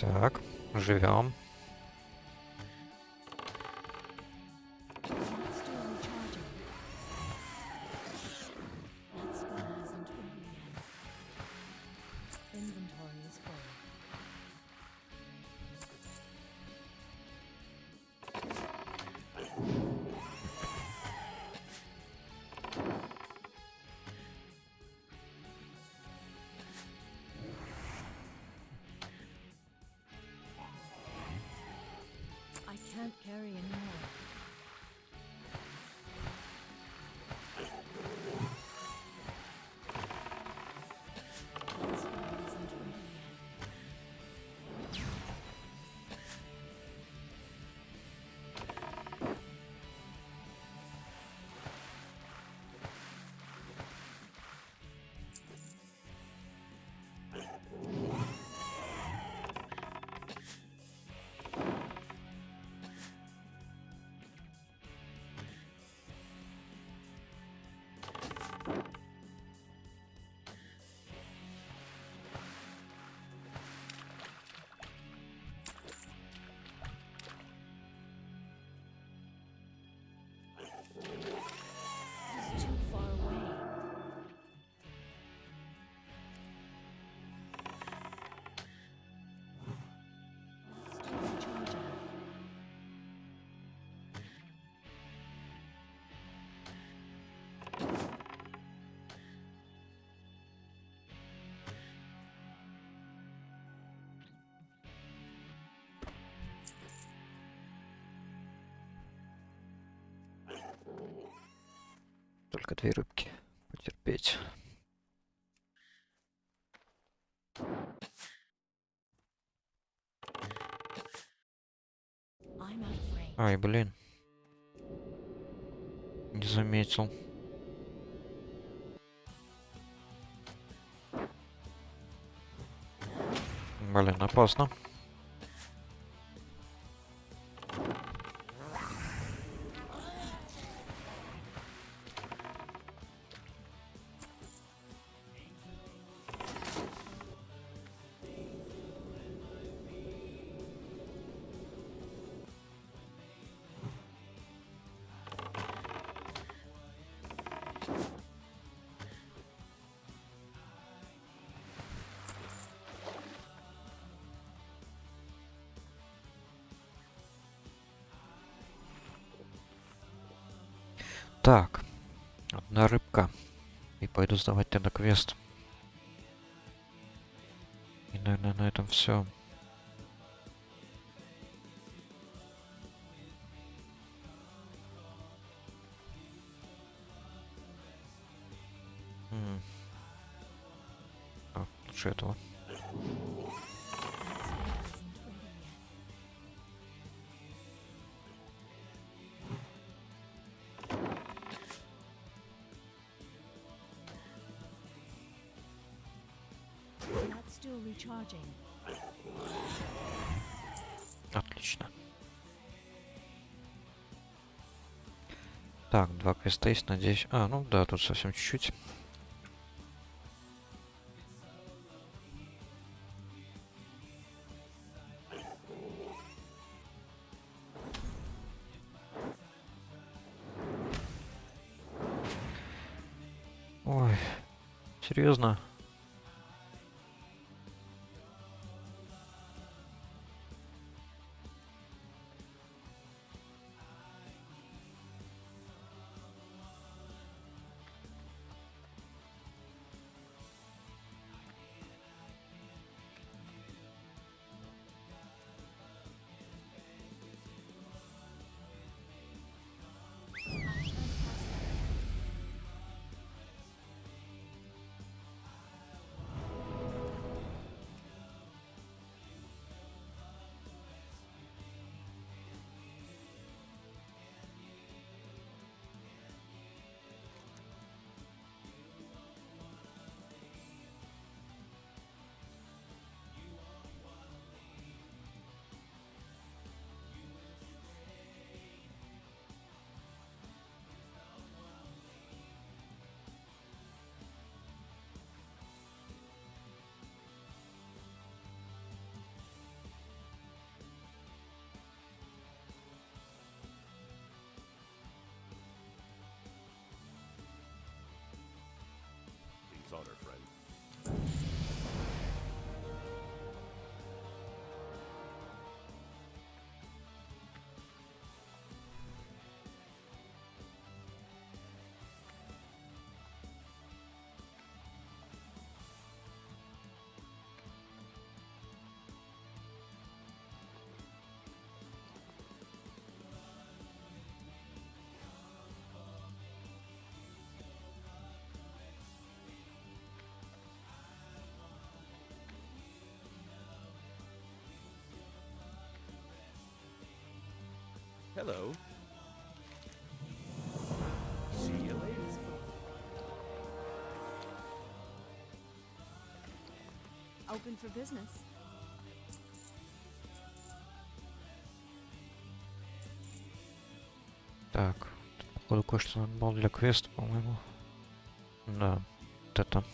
Так, живем. Not still recharging. That spell isn't over yet. Inventory is full. I can't carry anymore. That spell isn't ready yet. Только 2 рыбки. Потерпеть. I'm out of range. Ай, блин. Не заметил. Блин, опасно. Так, одна рыбка. И пойду сдавать тогда квест. И, наверное, на этом все. Лучше этого. That's still recharging. Отлично. Так, 2 квеста есть, надеюсь. А, ну да, тут совсем чуть-чуть. Ой, серьезно? King's honor, friend. Hello. See you later. Open for business. Так, тут, походу, кое-что надо было для квеста, по-моему. Да, вот это.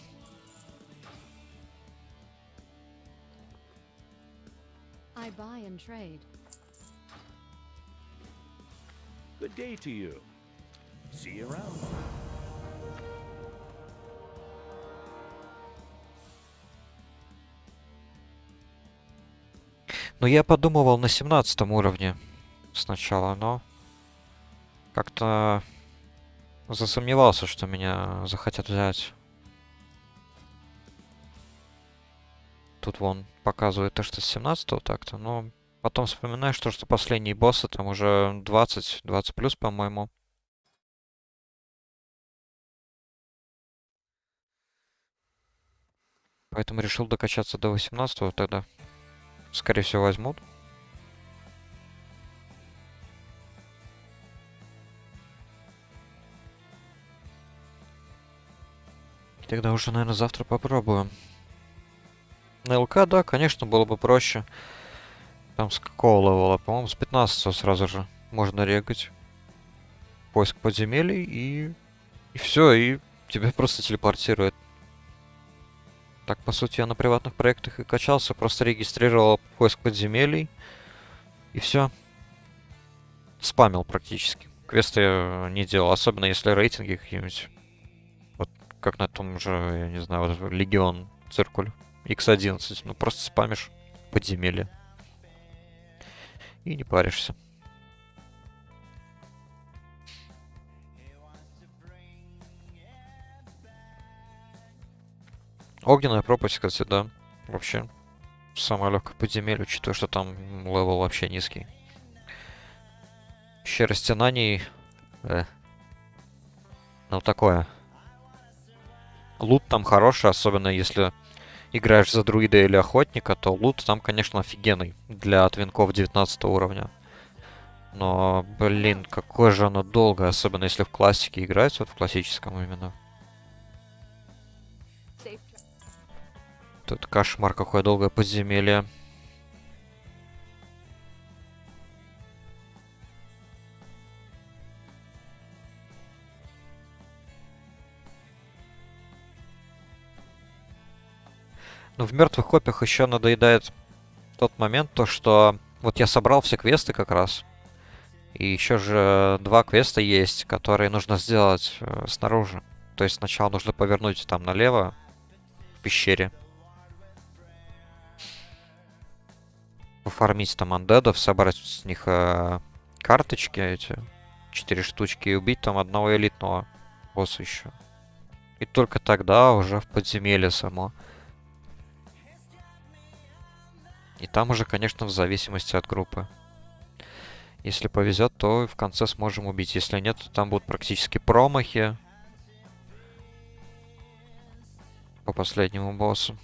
I buy and trade. Good day to you. See you around. Ну, я подумывал на 17 уровне сначала, но как-то засомневался, что меня захотят взять. Тут вон показывает то, что с 17 так-то, но потом вспоминаешь то, что последние боссы там уже 20 плюс, по-моему. Поэтому решил докачаться до 18-го, тогда, скорее всего, возьмут. И тогда уже, наверное, завтра попробую. На ЛК, да, конечно, было бы проще. Там с какого левела? По-моему, с 15 сразу же можно регать. Поиск подземелий и все, и тебя просто телепортирует. Так, по сути, я на приватных проектах и качался, просто регистрировал поиск подземелий, и все. Спамил практически. Квесты я не делал, особенно если рейтинги какие-нибудь. Вот как на том же, я не знаю, вот Легион Циркуль X11. Ну, просто спамишь подземелье. И не паришься. Огненная пропасть, кстати, да. Вообще, самое легкое подземелье, учитывая, что там левел вообще низкий. Пещера стенаний. Ну, такое. Лут там хороший, особенно если играешь за друида или охотника, то лут там, конечно, офигенный для твинков 19 уровня. Но, блин, какое же оно долгое, особенно если в классике играть, вот в классическом именно. Safe trap. Тут кошмар, какое долгое подземелье. Ну, в мертвых копиях еще надоедает тот момент, то что вот я собрал все квесты как раз. И еще же 2 квеста есть, которые нужно сделать снаружи. То есть сначала нужно повернуть там налево в пещере. Пофармить там андедов, собрать с них карточки эти, 4 штучки, и убить там одного элитного босса еще. И только тогда уже в подземелье само. И там уже, конечно, в зависимости от группы. Если повезет, то и в конце сможем убить. Если нет, то там будут практически промахи по последнему боссу.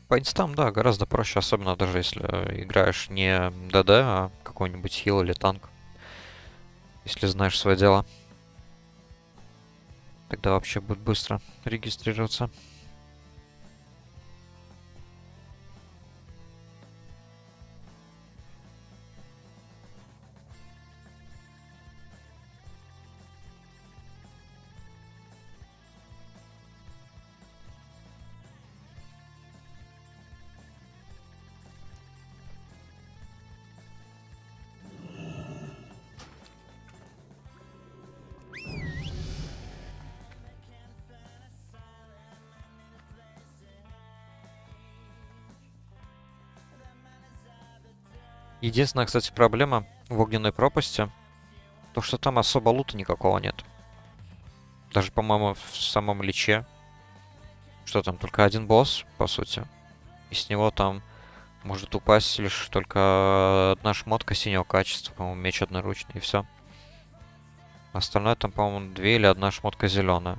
По инстам, да, гораздо проще, особенно даже если играешь не ДД, а какой-нибудь хил или танк. Если знаешь свое дело. Тогда вообще будет быстро регистрироваться. Единственная, кстати, проблема в огненной пропасти, то что там особо лута никакого нет. Даже, по-моему, в самом личе. Что там, только один босс, по сути. И с него там может упасть лишь только одна шмотка синего качества, по-моему, меч одноручный, и все. Остальное там, по-моему, 2 или 1 шмотка зеленая.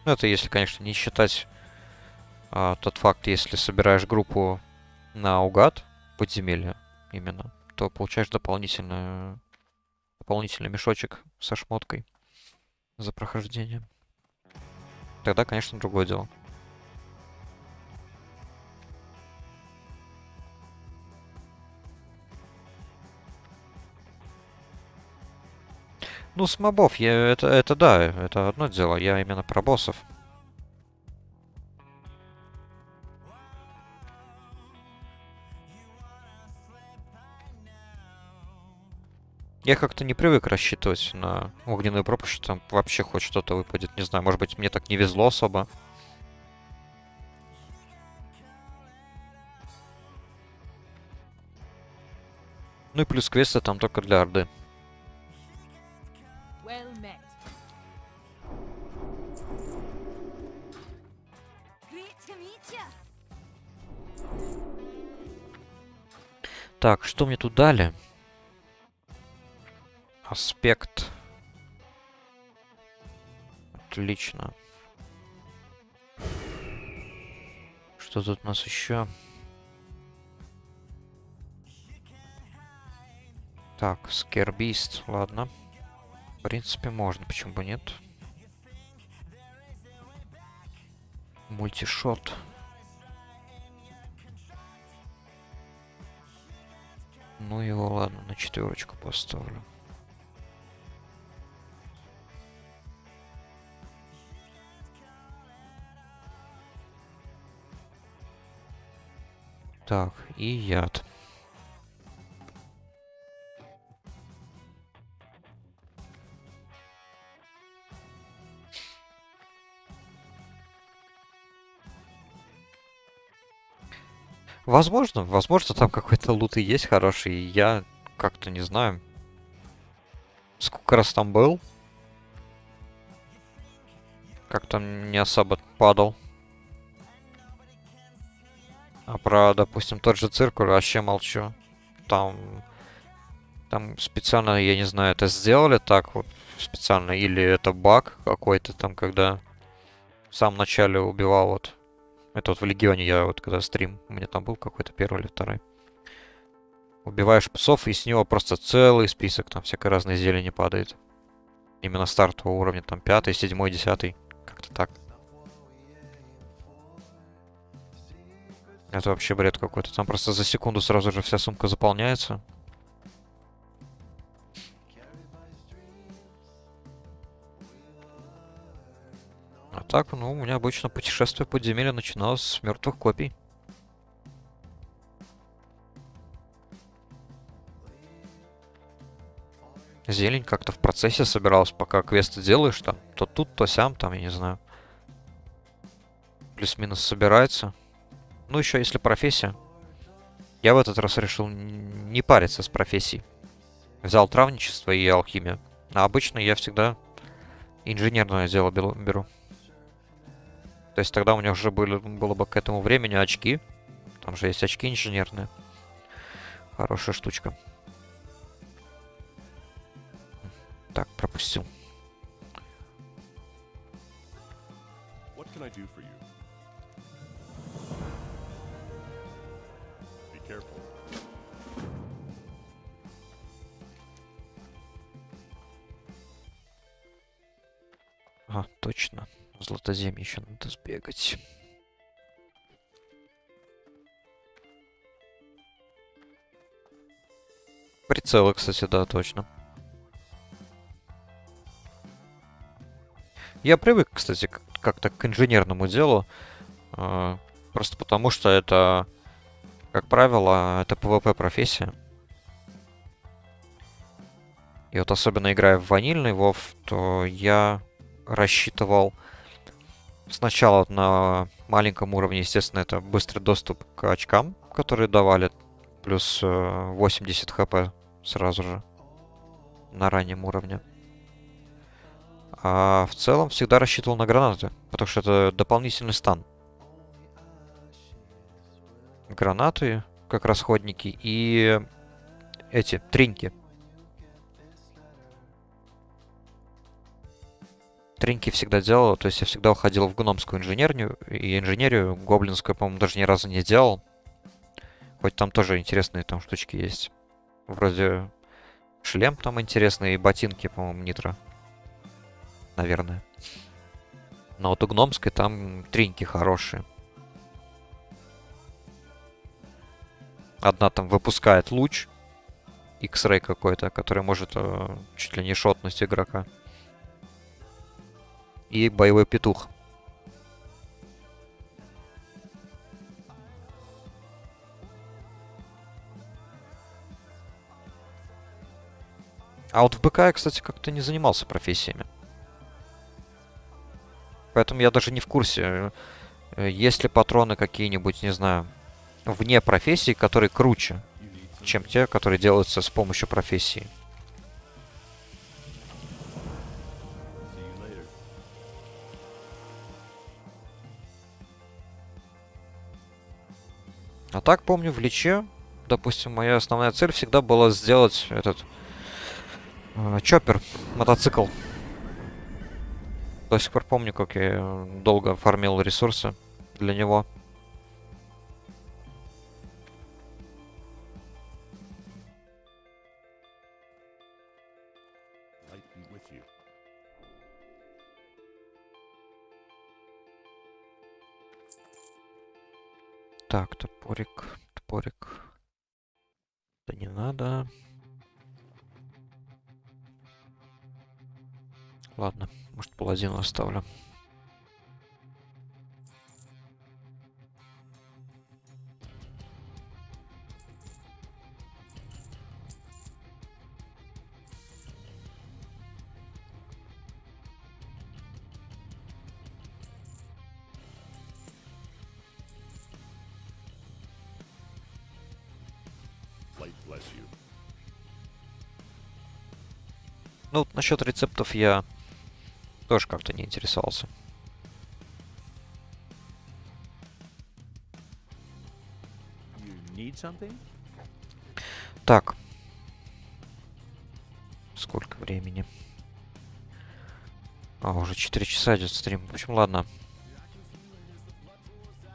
Ну, это если, конечно, не считать тот факт, если собираешь группу наугад, подземелье именно, то получаешь дополнительный мешочек со шмоткой за прохождение. Тогда, конечно, другое дело. Ну, с мобов, это да, это одно дело, я именно про боссов. Я как-то не привык рассчитывать на огненную пропасть, что там вообще хоть что-то выпадет. Не знаю, может быть, мне так не везло особо. Ну и плюс квесты там только для орды. Well met. Great to meet ya. Так, что мне тут дали? Аспект. Отлично. Что тут у нас еще? Так, Скербист, ладно. В принципе, можно, почему бы нет? Мультишот. Ну его, ладно, на 4 поставлю. Так, и яд. Возможно, там какой-то лут и есть хороший. И я как-то не знаю. Сколько раз там был? Как-то не особо падал. А про, допустим, тот же циркуль вообще молчу. Там специально, я не знаю, это сделали так вот специально, или это баг какой-то там, когда в самом начале убивал вот. Это вот в Легионе я вот когда стрим, у меня там был какой-то первый или второй. Убиваешь псов, и с него просто целый список, там всякой разной зелени падает. Именно стартового уровня, там 5, 7, 10, как-то так. Это вообще бред какой-то. Там просто за секунду сразу же вся сумка заполняется. А так, ну, у меня обычно путешествие подземелья начиналось с мертвых копий. Зелень как-то в процессе собиралась, пока квесты делаешь там. То тут, то сям, там, я не знаю. Плюс-минус собирается. Ну, еще если профессия. Я в этот раз решил не париться с профессией. Взял травничество и алхимию. А обычно я всегда инженерное дело беру. То есть тогда у меня уже было бы к этому времени очки. Там же есть очки инженерные. Хорошая штучка. Так, пропустил. What can I do for you? Be careful. А, точно. В Златоземье еще надо сбегать. Прицелы, кстати, да, точно. Я привык, кстати, как-то к инженерному делу. Просто потому, что это, как правило, это PvP профессия. И вот особенно играя в ванильный WoW, то я рассчитывал сначала вот на маленьком уровне, естественно, это быстрый доступ к очкам, которые давали, плюс 80 хп сразу же на раннем уровне. А в целом всегда рассчитывал на гранаты, потому что это дополнительный стан. Гранаты, как расходники, и эти, тринки. Тринки всегда делал, то есть я всегда уходил в гномскую инженерию, и инженерию гоблинскую, по-моему, даже ни разу не делал. Хоть там тоже интересные там штучки есть. Вроде шлем там интересный, и ботинки, по-моему, нитро. Наверное. Но вот у гномской там тринки хорошие. Одна там выпускает луч, X-Ray какой-то, который может чуть ли не шотнуть игрока. И боевой петух. А вот в БК я, кстати, как-то не занимался профессиями. Поэтому я даже не в курсе, есть ли патроны какие-нибудь, не знаю, вне профессии, которые круче, чем те, которые делаются с помощью профессии. See you later. А так, помню, в Личе допустим, моя основная цель всегда была сделать этот чоппер, мотоцикл. До сих пор помню, как я долго фармил ресурсы для него. I'd be with you. Так, топорик, топорик. Да не надо. Ладно, может, паладину оставлю. Light bless you. Ну, вот насчет рецептов я тоже как-то не интересовался. You need something? Так. Сколько времени? А, уже 4 часа идет стрим. В общем, ладно.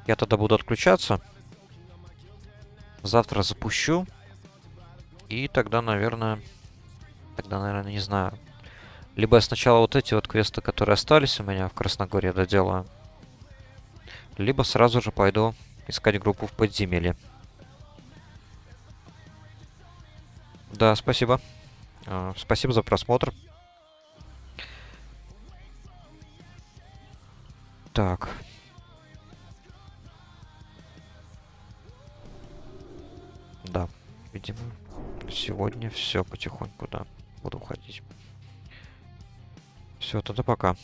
Я тогда буду отключаться. Завтра запущу. И тогда, наверное, не знаю. Либо я сначала вот эти вот квесты, которые остались у меня в Красногорье, доделаю. Либо сразу же пойду искать группу в подземелье. Да, спасибо. Спасибо за просмотр. Так. Да, видимо, сегодня все потихоньку, да, буду уходить. Все, тогда пока.